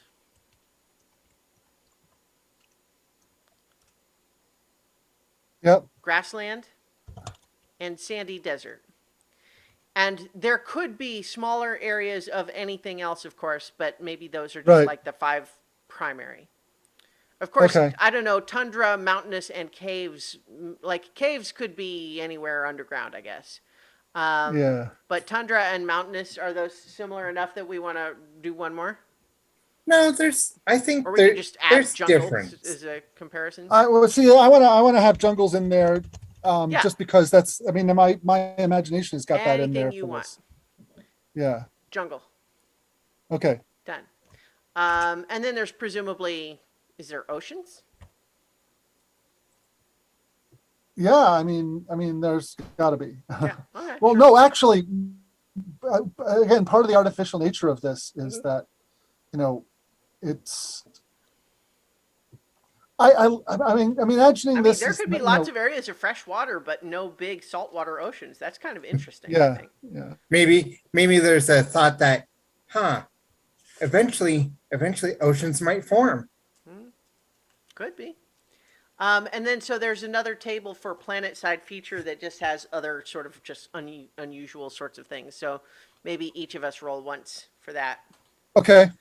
Yep. grassland, and sandy desert. And there could be smaller areas of anything else, of course, but maybe those are just Right. like the 5 primary. Of course, Okay. I don't know, tundra, mountainous, and caves. Like caves could be anywhere underground, I guess. Yeah. But tundra and mountainous, are those similar enough that we want to do one more? No, I Or think we could just add there's jungles difference. as a comparison? See. I want to have jungles in there, Yeah, just because that's. I mean, my imagination has got that in anything there you for want. this. Yeah. Jungle, Okay. done. And then there's presumably, is there oceans? Yeah. There's got to be. Yeah, okay. Well, Sure. no, actually, again, part of the artificial nature of this is Mhm. that, it's. I'm imagining I mean, this there is, could be lots of areas of fresh water, but no big saltwater oceans. That's kind of interesting, I yeah, think. yeah, Maybe there's a thought that, eventually eventually oceans might form. Could be. And then so there's another table for planet side feature that just has other sort of just unusual sorts of things. So maybe each of us roll once for that. Okay.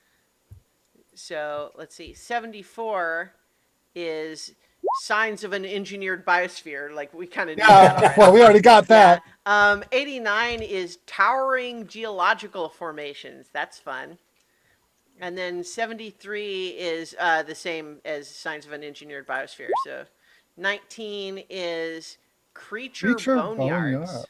So let's see. 74 is signs of an engineered biosphere. Like we kind of knew that Yeah. already. Well, we already got Yeah. that. 89 is towering geological formations. That's fun. And then 73 is the same as signs of an engineered biosphere. So 19 is creature Creature boneyards. boneyard.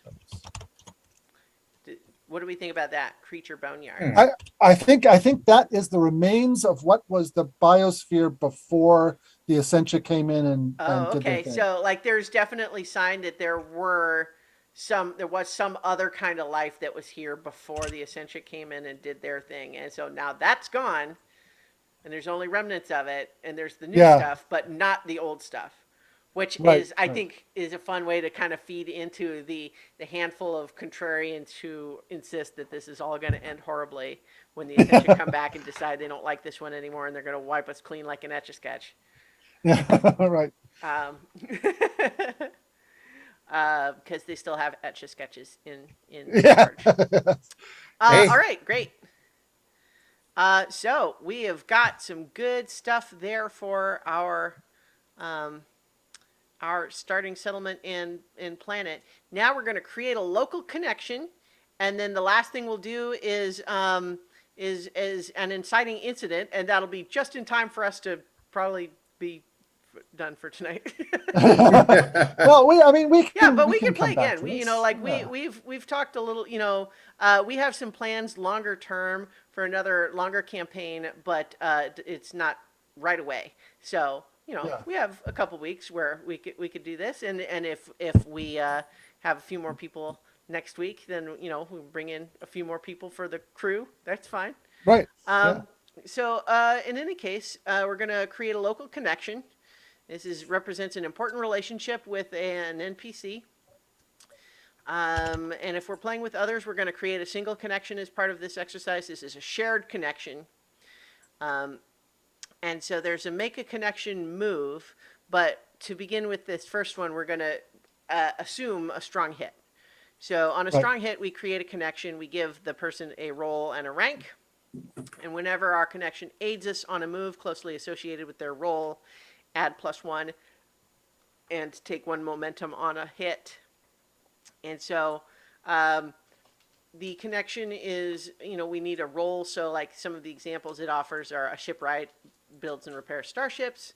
What do we think about that? Creature boneyards. Hmm. I think that is the remains of what was the biosphere before the Essentia came in Oh, and did their okay. thing. So like there's definitely sign that there was some other kind of life that was here before the Essentia came in and did their thing. And so now that's gone and there's only remnants of it and there's the new Yeah. stuff, but not the old stuff. Which Right. is, I Right. think, is a fun way to kind of feed into the handful of contrarians who insist that this is all going to end horribly when the Ascension come back and decide they don't like this one anymore and they're going to wipe us clean like an Etch-a-Sketch. Yeah. Right. Because they still have Etch-a-Sketches in Yeah. charge. Hey. All right, great. So we have got some good stuff there for our starting settlement in planet. Now we're going to create a local connection, and then the last thing we'll do is an inciting incident, and that'll be just in time for us to probably be done for tonight. Well, we Yeah, can but we can come play back again. to We, this. like Yeah. we've talked a little. We have some plans longer term for another longer campaign, but it's not right away. So Yeah. we have a couple weeks where we could do this, and if we have a few more people next week, then we bring in a few more people for the crew. That's fine. Right. Yeah. Um, so in any case, we're going to create a local connection. This represents an important relationship with an NPC. And if we're playing with others, we're going to create a single connection as part of this exercise. This is a shared connection. And so there's a make a connection move, but to begin with this first one, we're going to assume a strong hit. So on a Right. strong hit, we create a connection. We give the person a role and a rank. And whenever our connection aids us on a move closely associated with their role, add +1 and take 1 momentum on a hit. And so the connection is, we need a role. So like some of the examples it offers are a shipwright builds and repairs starships.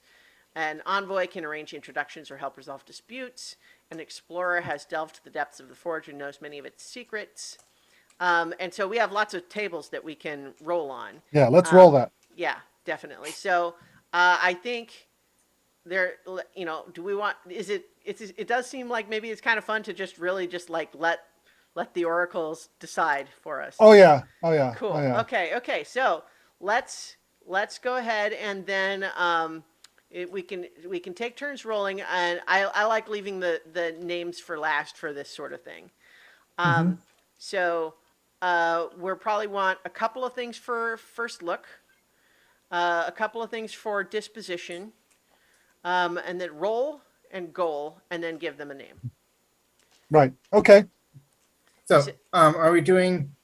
An envoy can arrange introductions or help resolve disputes. An explorer has delved to the depths of the forge and knows many of its secrets. And so we have lots of tables that we can roll on. Yeah. Let's roll that. Yeah, definitely. So I think there, do we want? It does seem like maybe it's kind of fun to just really just like let the oracles decide for us. Oh yeah. Oh yeah. Cool. Oh yeah. Okay. So let's go ahead and then we can take turns rolling, and I like leaving the names for last for this sort of thing. Mhm. So we'll probably want a couple of things for first look, a couple of things for disposition, and then roll and goal, and then give them a name. Right. Okay. So, are we doing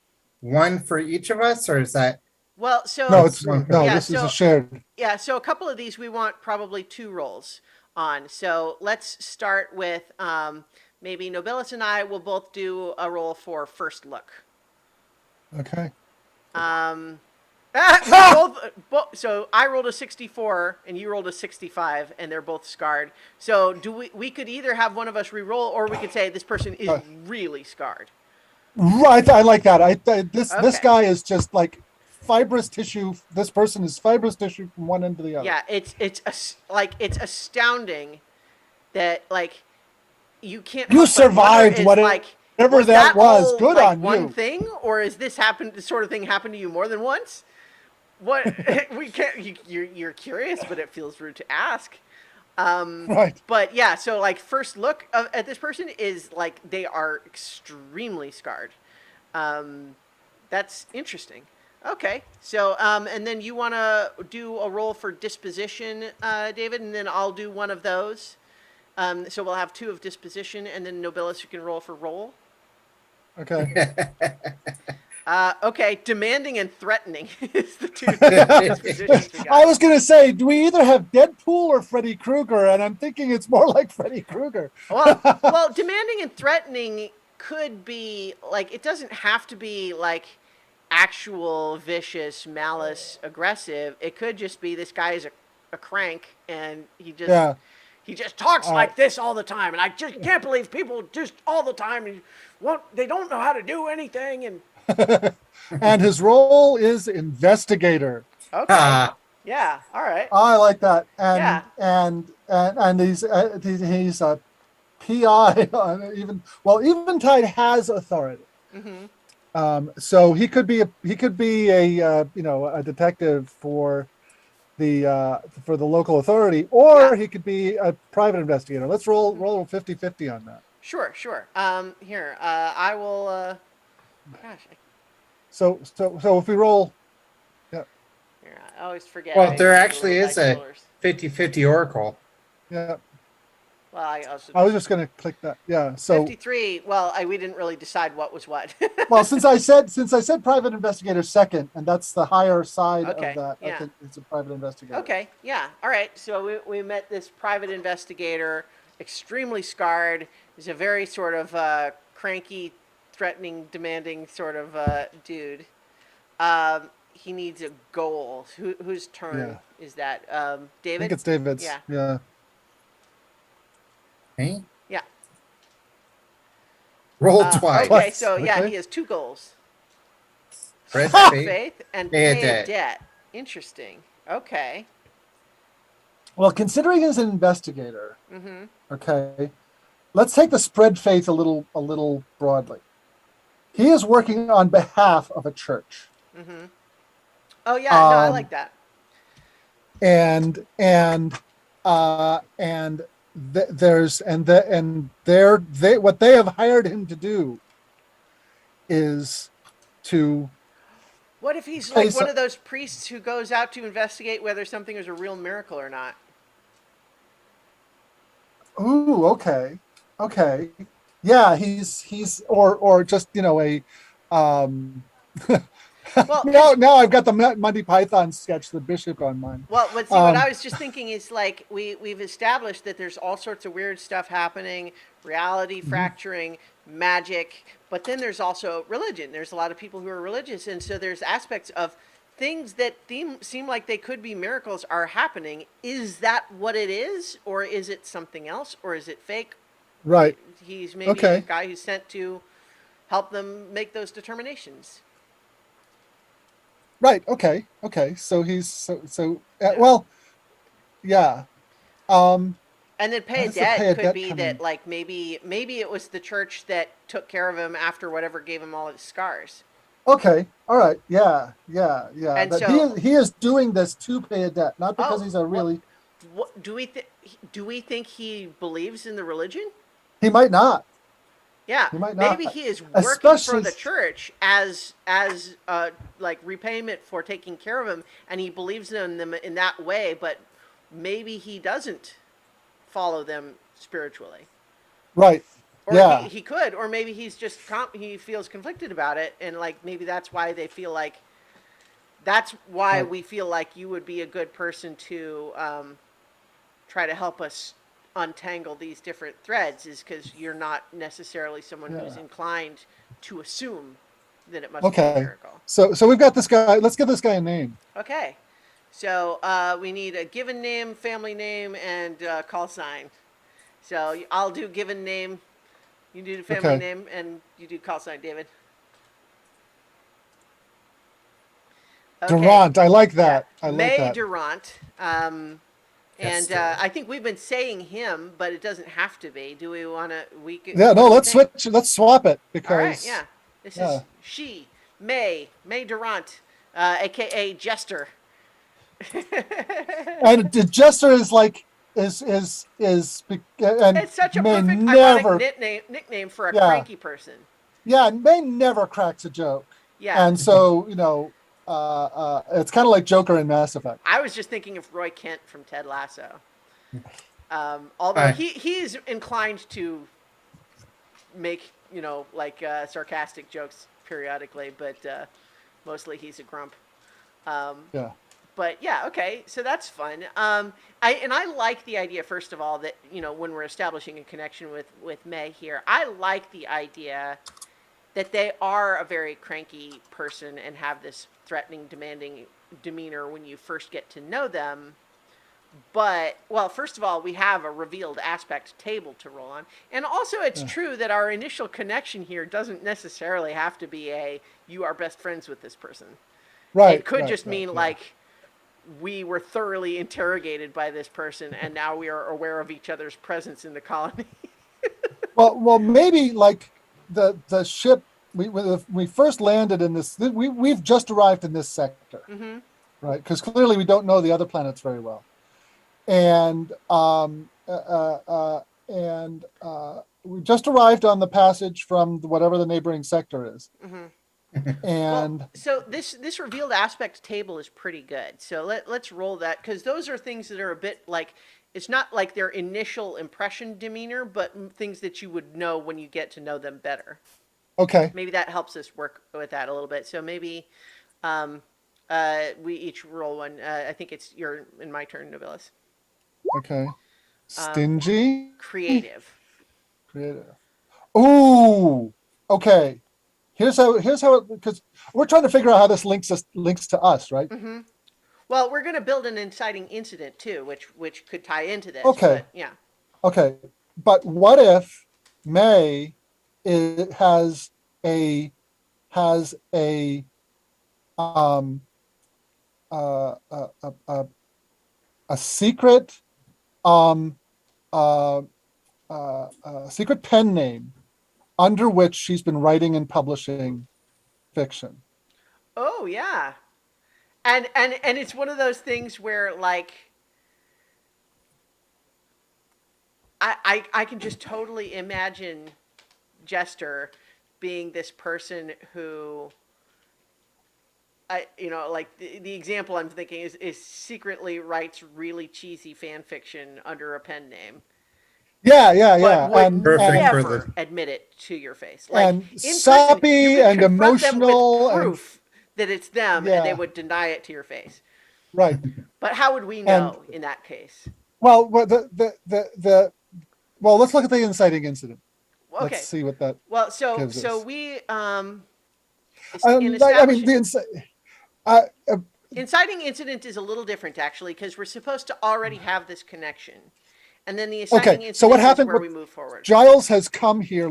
one for each of us, or is that? Well, so No, it's one no. yeah, This is so- a shared. yeah, so a couple of these we want probably 2 rolls on. So let's start with maybe Nobilis and I will both do a roll for first look. Okay. So I rolled a 64 and you rolled a 65, and they're both scarred. So we could either have one of us re-roll, or we could say this person is really scarred. Right. I like that. This Okay. guy is just like fibrous tissue. This person is fibrous tissue from one end to the other. Yeah, it's astounding that like you can't. You help but survived wonder, whatever like, that was. all, Good like, on one you. thing, or is this sort of thing happened to you more than once? What we can't. You're curious, but it feels rude to ask. Right. But yeah, so like first look at this person is like they are extremely scarred. That's interesting. Okay. So, and then you want to do a roll for disposition, David, and then I'll do one of those. So we'll have 2 of disposition, and then Nobilis, you can roll for roll. Okay. Okay, demanding and threatening is the 2 dispositions we got. I was going to say, do we either have Deadpool or Freddy Krueger? And I'm thinking it's more like Freddy Krueger. Well, demanding and threatening could be like, it doesn't have to be like actual vicious, malice, aggressive. It could just be this guy is a crank and Yeah. he just talks like this all the time, and I just can't believe people just all the time they don't know how to do anything. And And his role is investigator. okay, yeah, all right, I like that. yeah, And he's a PI on Eventide has authority. So he could be a a detective for the local authority, or he could be a private investigator. Let's roll 50-50 on that. sure. Here, I will. Gosh, So if we roll, yeah, here, I always forget. Well, I there use the actually little is dice a rollers. 50-50 oracle. yeah. Well, I also I was just going to click that. Yeah. So 53. Well, we didn't really decide what was what. well, since I said private investigator second, and that's the higher side Okay, of that, I yeah. think it's a private investigator. Okay, yeah, all right. So we met this private investigator, extremely scarred. He's a very sort of cranky, threatening, demanding sort of dude. He needs a goal. Whose turn is that? David? I think it's David's. Yeah. Yeah. Hey? Yeah. Roll twice. Okay, so yeah, Okay. he has 2 goals. Spread Spread faith. faith and Pay a pay a debt. debt. Interesting. Okay. Well, considering he's an investigator, Mm-hmm. okay, let's take the spread faith a little broadly. He is working on behalf of a church. Mm-hmm. Oh yeah, no, I Um, like that. and what they have hired him to do is to What if he's Hey, like so- one of those priests who goes out to investigate whether something is a real miracle or not? ooh, okay, yeah, he's or just a Well, now I've got the Monty Python sketch, The Bishop, on mine. Well, but see, what I was just thinking is like we've established that there's all sorts of weird stuff happening, reality fracturing, magic, but then there's also religion. There's a lot of people who are religious, and so there's aspects of things that seem like they could be miracles are happening. Is that what it is, or is it something else, or is it fake? Right. He's maybe a Okay. guy who's sent to help them make those determinations. Right. Okay. So he's Yeah. well, yeah. And then pay How a does the debt pay a could debt be come that in? like maybe it was the church that took care of him after whatever gave him all his scars. Okay. All right. Yeah. And But so- he is doing this to pay a debt, not because Oh, he's a really. What do we think he believes in the religion? He might not. Yeah, He might maybe not. he is working for Especially- the church as like repayment for taking care of him, and he believes in them in that way. But maybe he doesn't follow them spiritually. Right. Or Yeah. he could, or maybe he's just he feels conflicted about it, and like maybe that's why they feel like that's why Right. we feel like you would be a good person to try to help us untangle these different threads, is because you're not necessarily someone who's Yeah. inclined to assume that it must be a Okay. miracle. So we've got this guy. Let's give this guy a name. Okay, so we need a given name, family name, and call sign. So I'll do given name. You do the family Okay. name, and you do call sign, David. Okay. Durant. I like that. Yeah. I like May that. Durant. Yes, And I think we've been saying him, but it doesn't have to be. Do we want to? Yeah. No. Let's switch. Let's swap it because. All right. Yeah. This yeah. is she, May Durant, aka Jester. And the Jester is like and It's such a may perfect never ironic nickname for a Yeah. cranky person. May never cracks a joke. Yeah. And so it's kind of like Joker in Mass Effect. I was just thinking of Roy Kent from Ted Lasso. Although Uh, he's inclined to make, like sarcastic jokes periodically, but mostly he's a grump. Um, Yeah. but yeah, okay, so that's fun. I like the idea, first of all, that when we're establishing a connection with May here, I like the idea that they are a very cranky person and have this threatening, demanding demeanor when you first get to know them. But, well, first of all, we have a revealed aspect table to roll on. And also, it's Yeah. true that our initial connection here doesn't necessarily have to be you are best friends with this person. It Right. could Right. just Right. mean, Yeah. like, we were thoroughly interrogated by this person and now we are aware of each other's presence in the colony. Well, maybe like the ship we first landed in this. We've just arrived in this sector, Mm-hmm. right? Because clearly we don't know the other planets very well, and we just arrived on the passage from whatever the neighboring sector is, Mm-hmm. Well, and so this revealed aspect table is pretty good. So let's roll that, because those are things that are a bit like, it's not like their initial impression demeanor, but things that you would know when you get to know them better. okay, Maybe that helps us work with that a little bit. So maybe um, we each roll one. I think it's your and my turn, Nobilis. okay, Um, stingy, Creative. creative. Ooh, okay. Here's how it, because we're trying to figure out how this links to us, right? Mm-hmm. Well, we're going to build an inciting incident too, which could tie into this. Okay, But yeah. okay. But what if May it a has um uh, a, a, a, a secret um secret pen name under which she's been writing and publishing fiction. Oh yeah. And it's one of those things where, like, I can just totally imagine Jester being this person who, like the example I'm thinking is secretly writes really cheesy fan fiction under a pen name, Yeah, yeah, but yeah, would Perfect for never the admit it to your face. Like, and in person, you sappy could and confront them with emotional and proof that it's them and they yeah, would deny it to your face. right. But how would we And know in that case? well, the well, let's look at the inciting incident. Let's Okay. see what that Well, so gives so us. we in I mean, establishing uh, uh, inciting incident is a little different, actually, because we're supposed to already have this connection, and then the okay. inciting So what incident is happened? where What we move forward. Giles has come here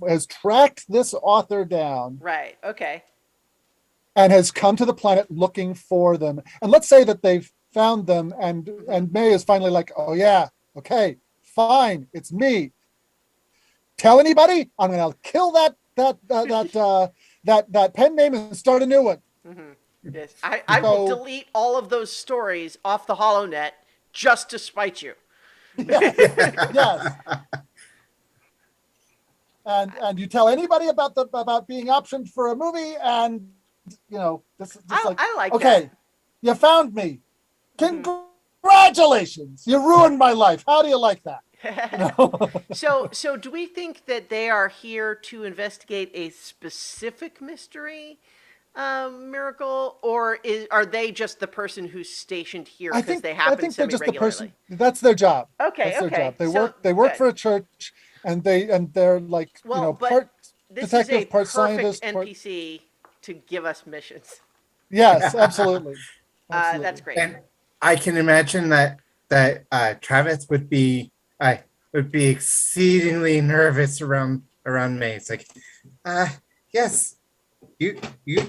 has tracked this author down Right. Okay. and has come to the planet looking for them. And let's say that they've found them, Mm-hmm. and May is finally like, oh yeah, okay, fine, it's me. Tell anybody, I'm gonna kill that pen name and start a new one. Mm-hmm. Yes. I will So delete all of those stories off the HoloNet just to spite you. yes, yes. And you tell anybody about being optioned for a movie, and this is just like, I like that. okay, you found me. Mm-hmm. Congratulations, you ruined my life. How do you like that? You know? So do we think that they are here to investigate a specific mystery, miracle, or are they just the person who's stationed here I because think they I happen think they're semi just the regularly? person. That's their job. Okay, That's their okay. job. They So work good. for a church, and they're like, Well, but part this is a detective, part perfect scientist, part NPC to give us missions. yes, absolutely, That's absolutely. great. and I can imagine that Travis would be exceedingly nervous around May. It's like, uh, yes, you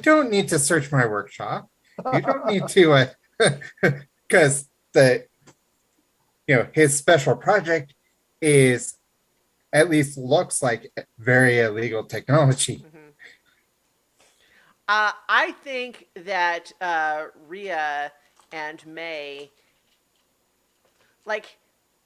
don't need to search my workshop. You don't need to, because the his special project is at least looks like very illegal technology. Hmm. I think that Rhea and May, like,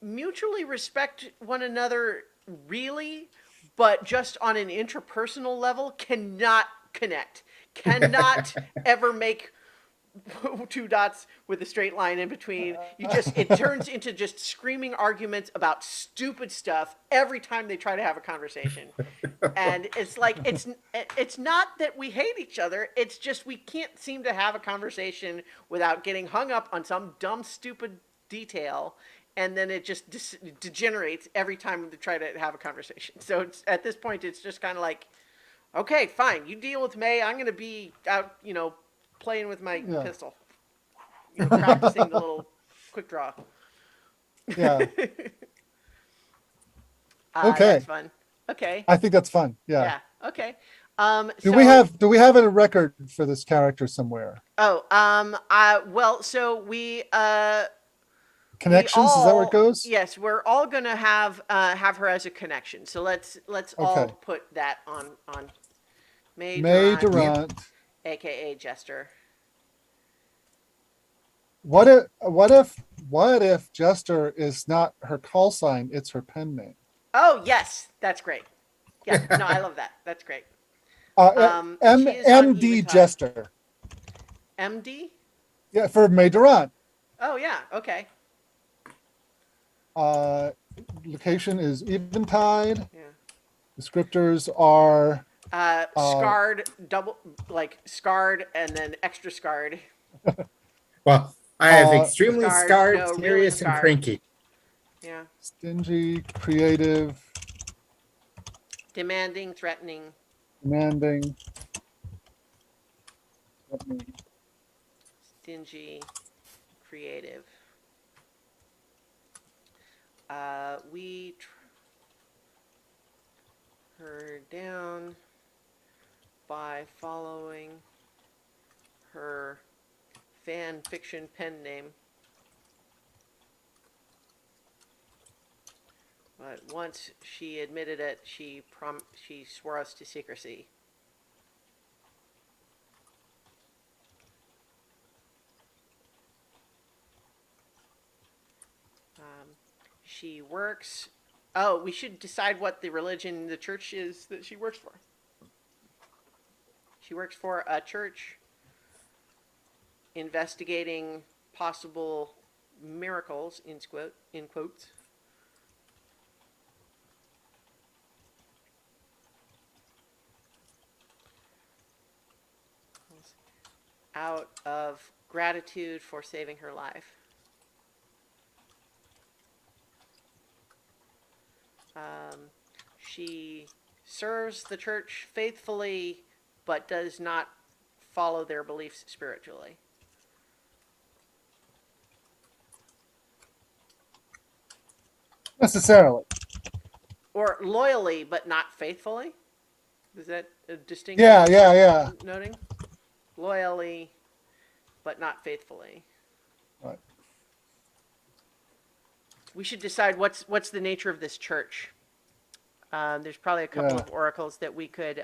mutually respect one another, really, but just on an interpersonal level cannot connect, cannot ever make two dots with a straight line in between. It turns into just screaming arguments about stupid stuff every time they try to have a conversation. And it's like, it's not that we hate each other, it's just we can't seem to have a conversation without getting hung up on some dumb stupid detail, and then it just degenerates every time we try to have a conversation. So at this point it's just kind of like, okay, fine, you deal with May, I'm going to be out, playing with my pistol, practicing the little quick draw. Yeah. Okay. That's fun. Okay. I think that's fun. Yeah. Yeah. Okay. Do we have a record for this character somewhere? Oh, well, so we Connections, is that where it goes? Yes, we're all gonna have her as a connection. So let's all put that on May Durant, aka Jester. What if Jester is not her call sign, it's her pen name? Oh yes, that's great. Yeah, no, I love that. That's great. She is on MD Eventide. Jester. MD? Yeah, for May Durant. Oh yeah, okay. Location is Eventide. Yeah. Descriptors are scarred, scarred and then extra scarred. Well, I have extremely scarred, scarred, no, serious, really and scarred. cranky. Yeah. Stingy, creative, Demanding, threatening. demanding. Stingy, creative. We her down by following her fan fiction pen name. But once she admitted it, she swore us to secrecy. She works. Oh, we should decide what the religion, the church is that she works for. She works for a church investigating possible miracles, in quotes. Out of gratitude for saving her life. She serves the church faithfully, but does not follow their beliefs spiritually. Necessarily. Or loyally, but not faithfully? Is that a distinction? Yeah. Noting? Loyally, but not faithfully. Right. We should decide what's the nature of this church. There's probably a couple of oracles that we could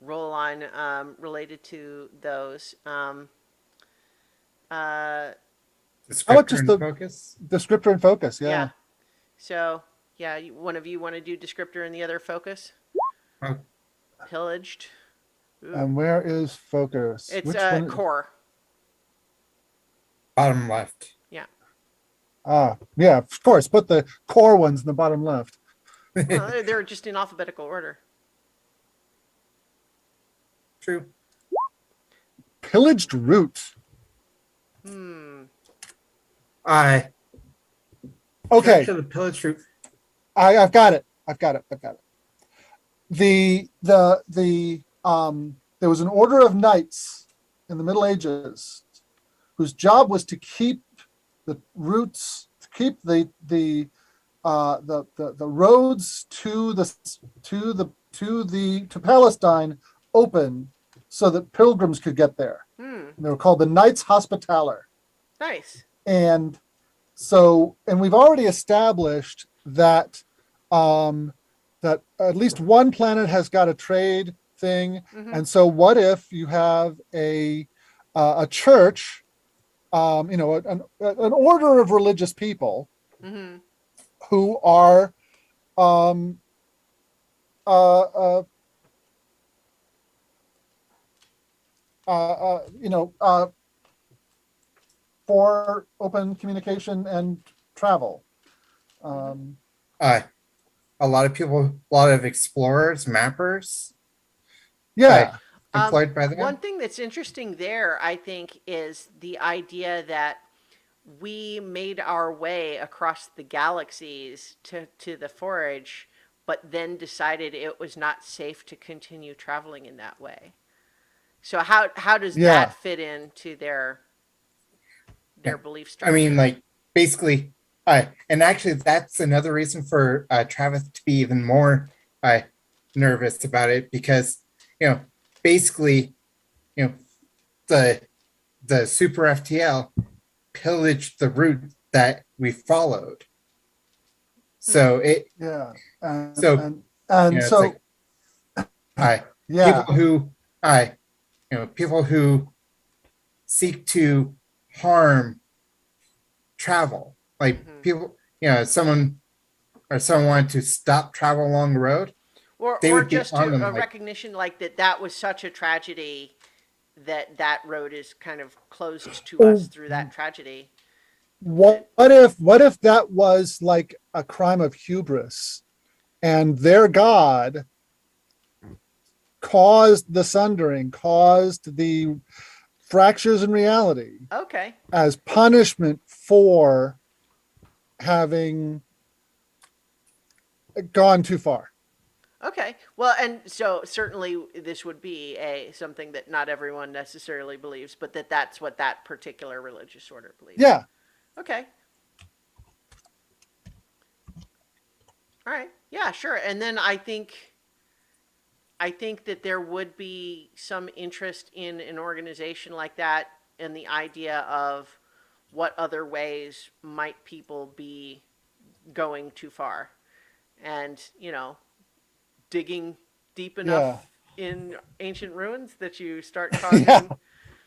roll on related to those. Descriptor and focus? Descriptor and focus, yeah. So, one of you want to do descriptor and the other focus? Oh. Pillaged. Ooh. And where is focus? It's Which one? core. Bottom left. Yeah. Yeah, of course. Put the core ones in the bottom left. Well, they're just in alphabetical order. True. Pillaged root. Okay. To the pillaged root. I've got it. There was an order of knights in the Middle Ages whose job was to keep the roots, to keep the roads to Palestine open so that pilgrims could get there. They were called the Knights Hospitaller. Nice. And we've already established that that at least one planet has got a trade thing. And so what if you have a church, an order of religious people who are you know, for open communication and travel. Um, Uh, a lot of people, a lot of explorers, mappers, uh, yeah, employed by One them. thing that's interesting there, I think, is the idea that we made our way across the galaxies to the forage, but then decided it was not safe to continue traveling in that way. So how does that yeah, fit into their Yeah. belief I mean, structure? like basically, and actually, that's another reason for Travis to be even more uh, nervous about it because you know, basically, you know, the Super FTL pillaged the route that we followed. Hmm. So it, yeah, so and it's like so uh, yeah, people who, uh, people who seek to harm travel, like Hmm. people, someone or someone wanted to stop travel along the road, they Or would be just on to them a like, recognition like that was such a tragedy that that road is kind of closed to us oh, through that tragedy. That what if that was like a crime of hubris and their god caused the sundering, caused the fractures in reality okay. as punishment for having gone too far. Okay. Well, and so certainly this would be a something that not everyone necessarily believes, but that's what that particular religious order believes. Yeah, Okay. All right. Yeah, sure. And then I think that there would be some interest in an organization like that and the idea of what other ways might people be going too far. And, digging deep yeah, enough in ancient ruins that you start yeah, causing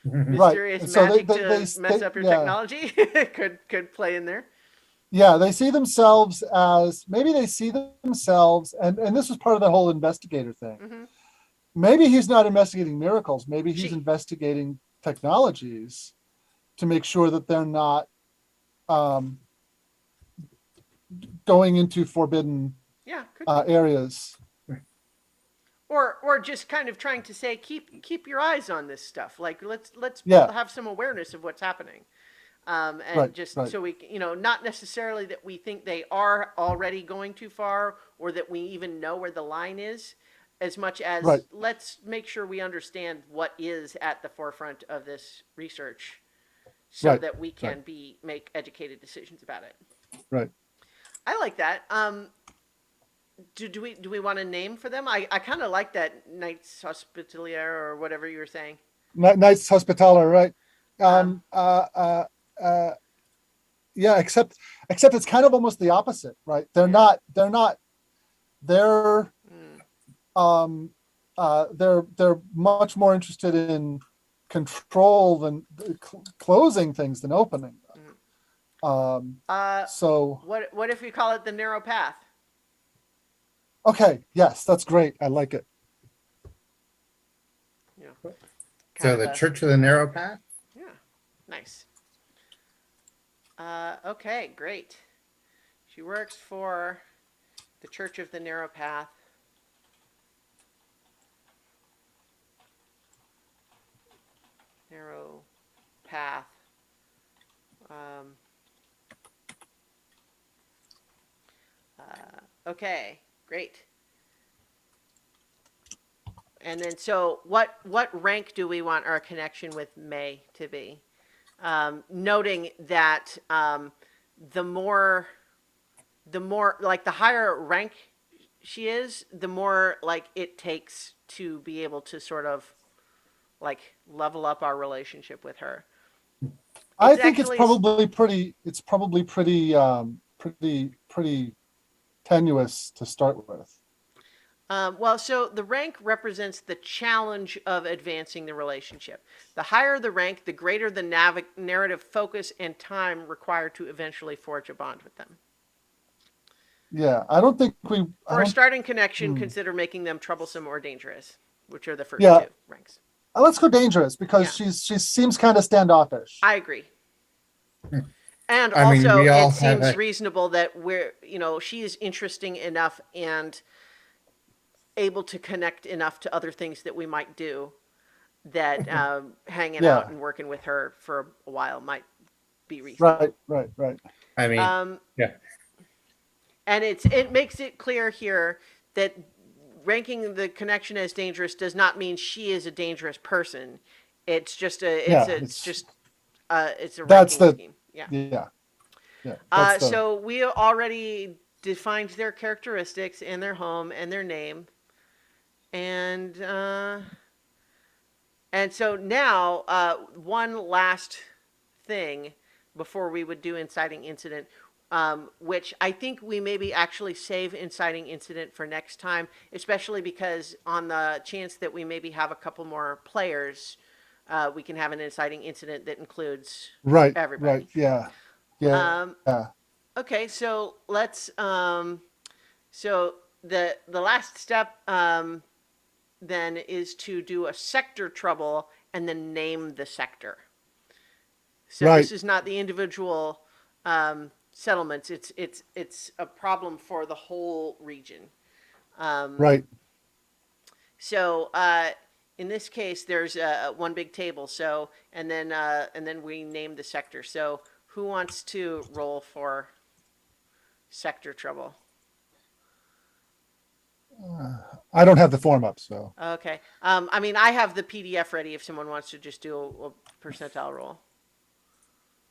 right. mysterious And so magic to mess up your yeah, technology could play in there. yeah, they see themselves as maybe they see themselves, and this was part of the whole investigator thing. Mm-hmm. Maybe he's not investigating miracles. Maybe he's She, investigating technologies to make sure that they're not um, going into forbidden yeah, could be. areas. Or just kind of trying to say keep your eyes on this stuff. Like let's Yeah, have some awareness of what's happening. And right, just right, so we, not necessarily that we think they are already going too far or that we even know where the line is, as much right, as let's make sure we understand what is at the forefront of this research so right, that we right, can make educated decisions about it. right. I like that. Do we want a name for them? I kind of like that Knights Hospitalier or whatever you were saying. Nice hospitaller, right? Um, Um, uh, uh, uh, yeah, except it's kind of almost the opposite, right? They're yeah. not. They're not. They're Mm, they're much more interested in control than closing things than opening mm. them. Uh, So what if we call it the narrow path? okay, yes, that's great. I like it. You know, kind so of the a Church of the Narrow Path. yeah, nice. Okay, great. She works for the Church of the Narrow Path. Narrow Path. Um, okay, great. And then, so what rank do we want our connection with May to be? Noting that the more like the higher rank she is, the more like it takes to be able to sort of like level up our relationship with her. I It's think it's actually probably pretty. It's probably pretty tenuous to start with. well, so the rank represents the challenge of advancing the relationship. The higher the rank, the greater the narrative focus and time required to eventually forge a bond with them. Yeah, I don't think we. I For a don't. starting connection, Hmm. consider making them troublesome or dangerous, which are the first Yeah, two ranks. let's go dangerous because Yeah. she seems kind of standoffish. I agree. And I mean, also, we all it have seems a reasonable that she is interesting enough and able to connect enough to other things that we might do that hanging out Yeah. and working with her for a while might be reasonable. Right. I mean, Um, yeah. and it makes it clear here that ranking the connection as dangerous does not mean she is a dangerous person. It's just Yeah. it's a That's ranking the scheme. Yeah. yeah. That's the So we already defined their characteristics and their home and their name, and so now one last thing before we would do inciting incident, which I think we maybe actually save inciting incident for next time, especially because on the chance that we maybe have a couple more players, we can have an inciting incident that includes everybody. Yeah. Um, Yeah. okay, so let's. So the last step then is to do a sector trouble and then name the sector. So Right. this is not the individual settlements. It's a problem for the whole region. Right. So in this case, there's one big table. So and then we name the sector. So who wants to roll for sector trouble? I don't have the form up, so Okay. I mean, I have the PDF ready if someone wants to just do a percentile roll.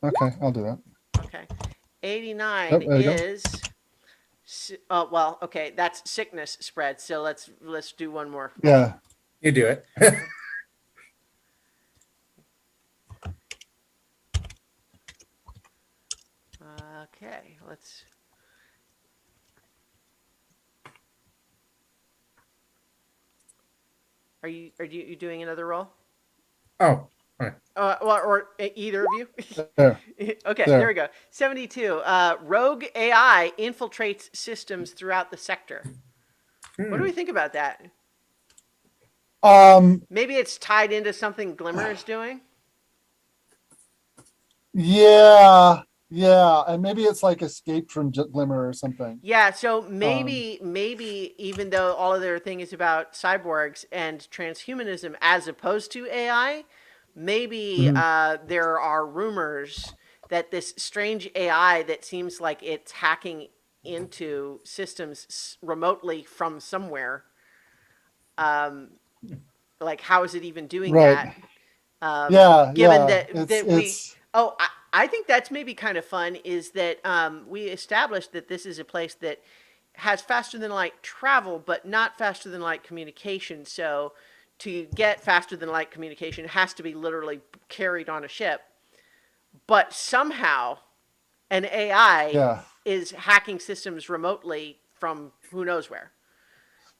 okay, I'll do that. Okay. Oh, 89 there we go. is well, okay, that's sickness spread. So let's do one more. Yeah. You do it. Okay, let's. Are you doing another roll? Oh, all right. Well, or either of you? There. Okay, There. there we go. 72. Rogue AI infiltrates systems throughout the sector. What do we think about that? Um. Maybe it's tied into something Glimmer is doing. Yeah. Yeah. And maybe it's like escape from Glimmer or something. Yeah, so maybe even though all of their thing is about cyborgs and transhumanism as opposed to AI, maybe Mhm. there are rumors that this strange AI that seems like it's hacking into systems remotely from somewhere. Like, how is it even doing Right. that? Given Yeah. that we, oh, I think that's maybe kind of fun. Is that we established that this is a place that has faster than light travel, but not faster than light communication. So, to get faster than light communication, it has to be literally carried on a ship. But somehow, an AI Yeah. is hacking systems remotely from who knows where,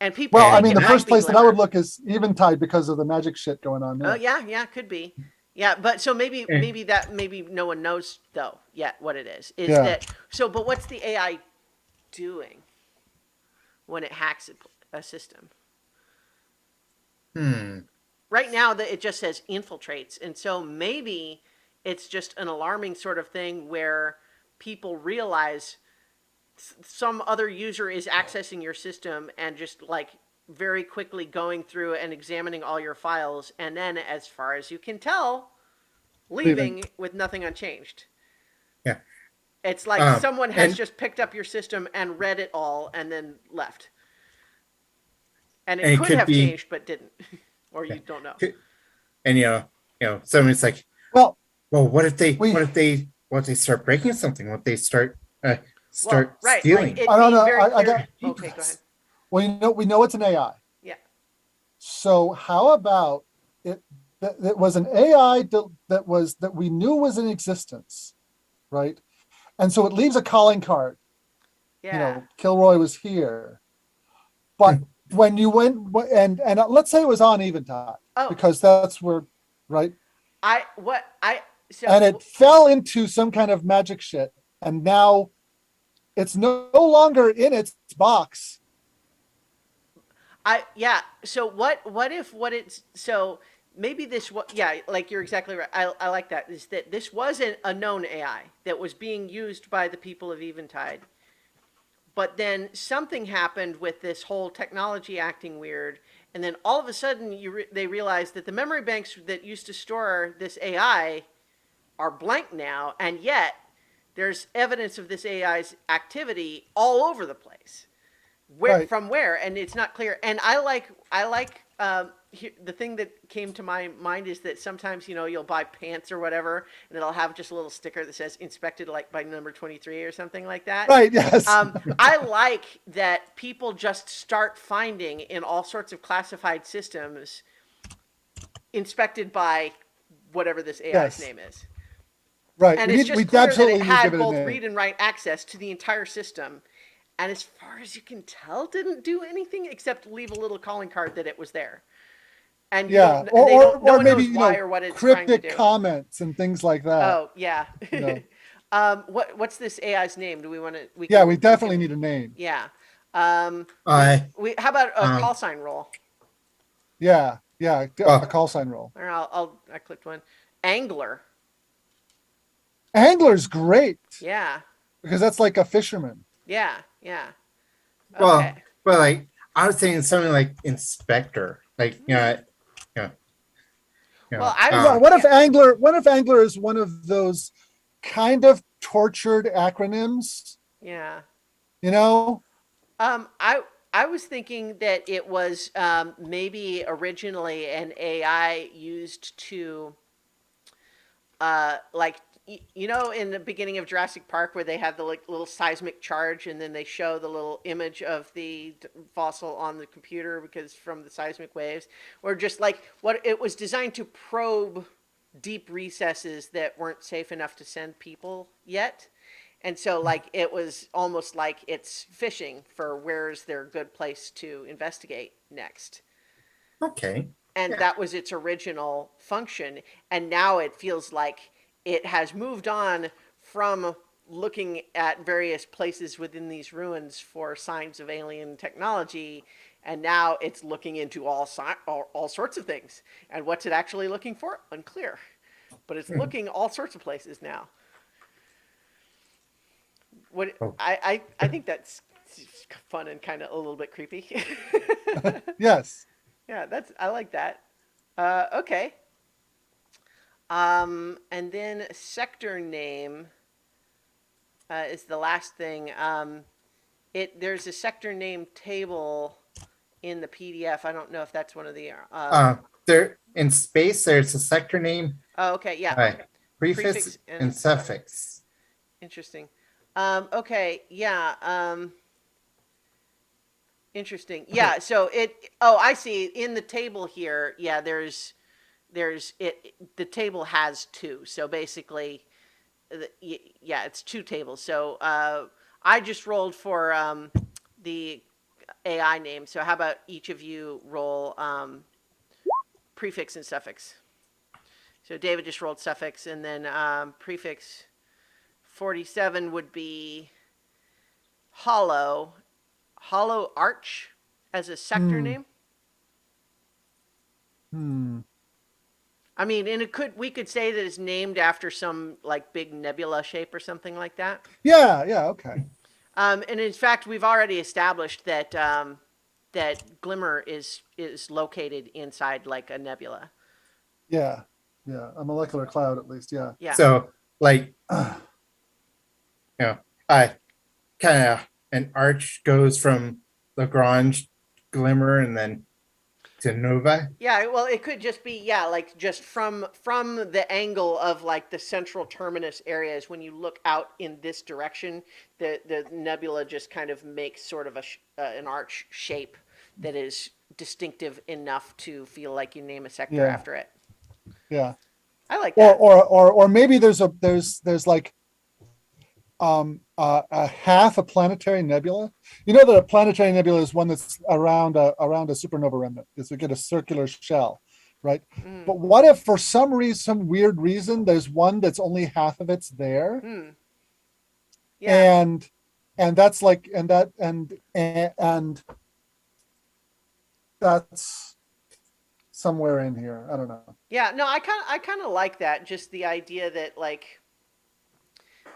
and people Well, I think mean, it the might first be place that I would Glimmer. look is Eventide because of the magic shit going on Oh there. yeah, could be. Yeah, but so maybe Eh, maybe no one knows though yet what it is. Is Yeah. that so? But what's the AI doing when it hacks a system? Hmm. Right now, that it just says infiltrates, and so maybe it's just an alarming sort of thing where people realize some other user is accessing your system and just like very quickly going through and examining all your files, and then, as far as you can tell, Leaving. leaving with nothing unchanged. Yeah. It's like someone has And just picked up your system and read it all and then left. And it and it could could have be, changed, but didn't. Or yeah. you don't know. And someone's like, Well, well, what if they, we. start breaking something? What if they start, Well, start right. Like stealing? it I don't being know. very I clear. got. Okay, go ahead. Well, we know it's an AI. Yeah. So how about it? That was an AI that we knew was in existence, right? And so it leaves a calling card. Yeah. Kilroy was here, but when you went and let's say it was on Eventide Oh, because that's where, right? I what I And so it fell into some kind of magic shit, and now it's no longer in its box. I yeah. So what if what it's so maybe this was, yeah, like you're exactly right. I like that. Is that this was a known AI that was being used by the people of Eventide, but then something happened with this whole technology acting weird, and then all of a sudden they realized that the memory banks that used to store this AI are blank now, and yet there's evidence of this AI's activity all over the place. Where Right. from where, and it's not clear. And I like the thing that came to my mind is that sometimes you'll buy pants or whatever, and it'll have just a little sticker that says inspected like by number 23 or something like that. Right. Yes. I like that people just start finding in all sorts of classified systems inspected by whatever this AI's Yes. name is. Right. And We it's need. just We clear that it absolutely need to give had it a both name. read and write access to the entire system. And as far as you can tell, didn't do anything except leave a little calling card that it was there. And you Yeah. don't, and they don't, no Or one maybe knows why or what it's trying to cryptic do. comments and things like that. Oh yeah. You know. What's this AI's name? Do we want to? Yeah. We We definitely can. need a name. Yeah. I We. How about a um call sign roll? Yeah. Yeah. A well call sign roll. Or I clicked one. Angler. Angler's great Yeah. because that's like a fisherman. Yeah. Yeah. Okay. well like I was saying something like inspector, like you Well, I was. What if Yeah. angler? What if angler is one of those kind of tortured acronyms? Yeah. You know? I was thinking that it was maybe originally an AI used to like in the beginning of Jurassic Park where they have the like little seismic charge and then they show the little image of the fossil on the computer because from the seismic waves, or just like what it was designed to probe deep recesses that weren't safe enough to send people yet. And so like it was almost like it's fishing for where's their good place to investigate next. okay. And Yeah. that was its original function, and now it feels like it has moved on from looking at various places within these ruins for signs of alien technology, and now it's looking into all sorts of things. And what's it actually looking for? Unclear, but it's Hmm. looking all sorts of places now. What Oh, I think that's fun and kind of a little bit creepy. Yes. Yeah, that's I like that. Okay. And then sector name is the last thing. There's a sector name table in the PDF. I don't know if that's one of the. there in space there's a sector name, Oh, okay, yeah. uh, prefix Prefix and and suffix. interesting. Okay, yeah. Interesting. Okay. Yeah. So it. Oh, I see. In the table here, yeah. There's it. The table has two. So basically, yeah, it's two tables. So I just rolled for the AI name. So how about each of you roll prefix and suffix? So David just rolled suffix, and then prefix 47 would be hollow, hollow arch as a sector Hmm. name. Hmm. I mean, and we could say that it's named after some like big nebula shape or something like that. Yeah. Yeah. Okay. And in fact, we've already established that that Glimmer is located inside like a nebula. Yeah. Yeah. A molecular cloud, at least. Yeah. Yeah. So like I kind of an arch goes from Lagrange glimmer and then to Nova. Yeah, well, it could just be like just from the angle of like the central terminus areas. When you look out in this direction, the nebula just kind of makes sort of an arch shape that is distinctive enough to feel like you name a sector Yeah. after it. Yeah. I like that. Or maybe there's like a half a planetary nebula. You know that a planetary nebula is one that's around a supernova remnant. Is we get a circular shell, right? Mm. But what if for some reason, some weird reason, there's one that's only half of it's there, Hmm. Yeah. and that's like and that's somewhere in here. I don't know. Yeah, no, I kind of like that. Just the idea that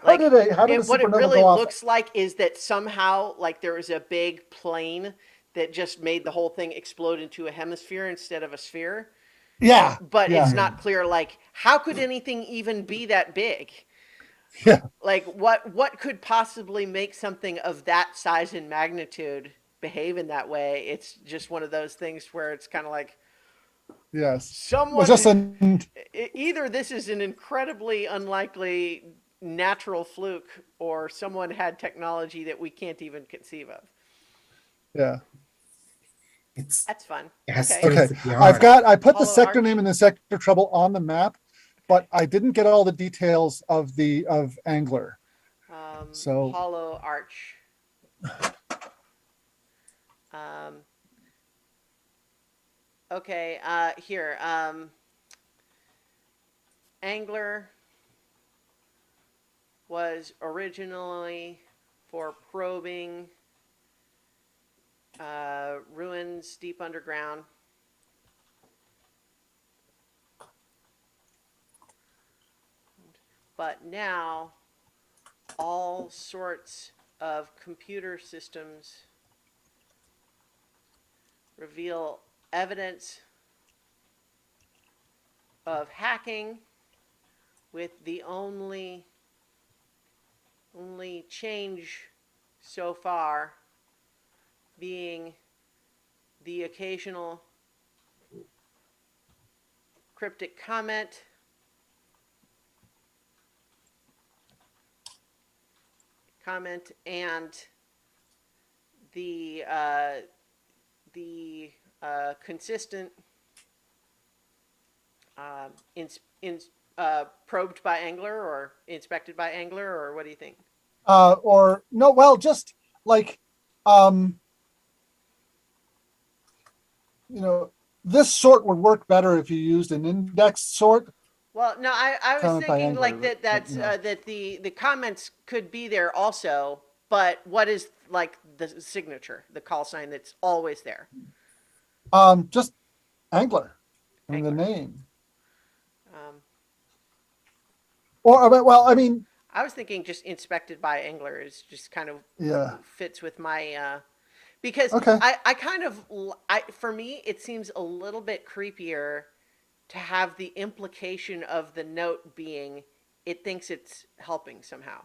How did a what it supernova really go off? looks like is that somehow like there was a big plane that just made the whole thing explode into a hemisphere instead of a sphere. Yeah, But it's yeah, not clear like how could anything even be that big? yeah, Like what could possibly make something of that size and magnitude behave in that way? It's just one of those things where it's kind of like yes. It was just someone an either this is an incredibly unlikely natural fluke or someone had technology that we can't even conceive of. yeah. It's That's fun. Okay. still Okay, to beyond. I put the Hollow sector Arch. name and the sector trouble on the map, but I didn't get all the details of the of Angler. So Hollow Arch. Um, okay. Here. Angler was originally for probing ruins deep underground. But now all sorts of computer systems reveal evidence of hacking, with the only change so far being the occasional cryptic comment and the consistent in, in probed by Angler or inspected by Angler, or what do you think? or no, well, just like um, you know, this sort would work better if you used an index sort Well, no, I was comment by thinking Angler, like that but that's that the comments could be there also, but what is like the signature, the call sign that's always there? just Angler and the Angler. name. Um, Or well, I mean, I was thinking just inspected by Angler is just kind of yeah, fits with my because okay, I kind of for me it seems a little bit creepier to have the implication of the note being it thinks it's helping somehow,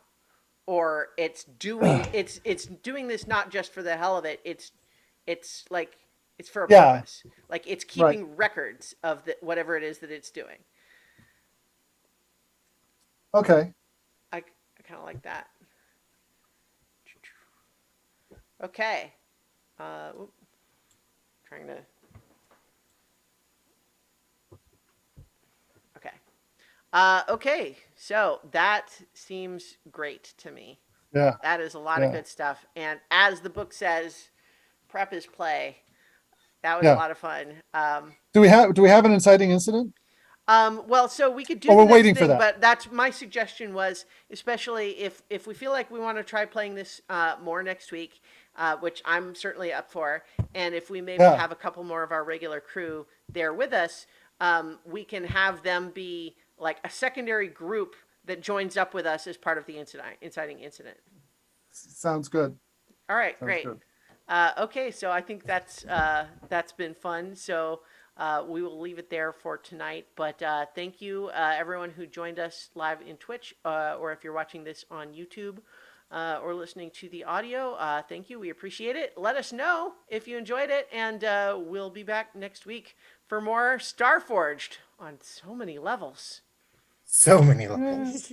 or it's doing this not just for the hell of it. It's like it's for a yeah, purpose. Like it's right, keeping records of whatever it is that it's doing. okay. I kind of like that. Okay. Oop, trying to. Okay. Okay. So that seems great to me. Yeah, That is a lot of yeah, good stuff. And as the book says, prep is play. That was a yeah. lot of fun. Do we have an inciting incident? Well, so we could do Oh, the we're next waiting for thing, that. but that's my suggestion was, especially if we feel like we want to try playing this more next week, which I'm certainly up for, and if we maybe Yeah, have a couple more of our regular crew there with us, we can have them be like a secondary group that joins up with us as part of the inciting incident. sounds good. All right, Sounds great. good. Okay, so I think that's been fun. So we will leave it there for tonight. But thank you, everyone who joined us live in Twitch, or if you're watching this on YouTube or listening to the audio. Thank you. We appreciate it. Let us know if you enjoyed it, and we'll be back next week for more Starforged on so many levels. So many Yeah. levels.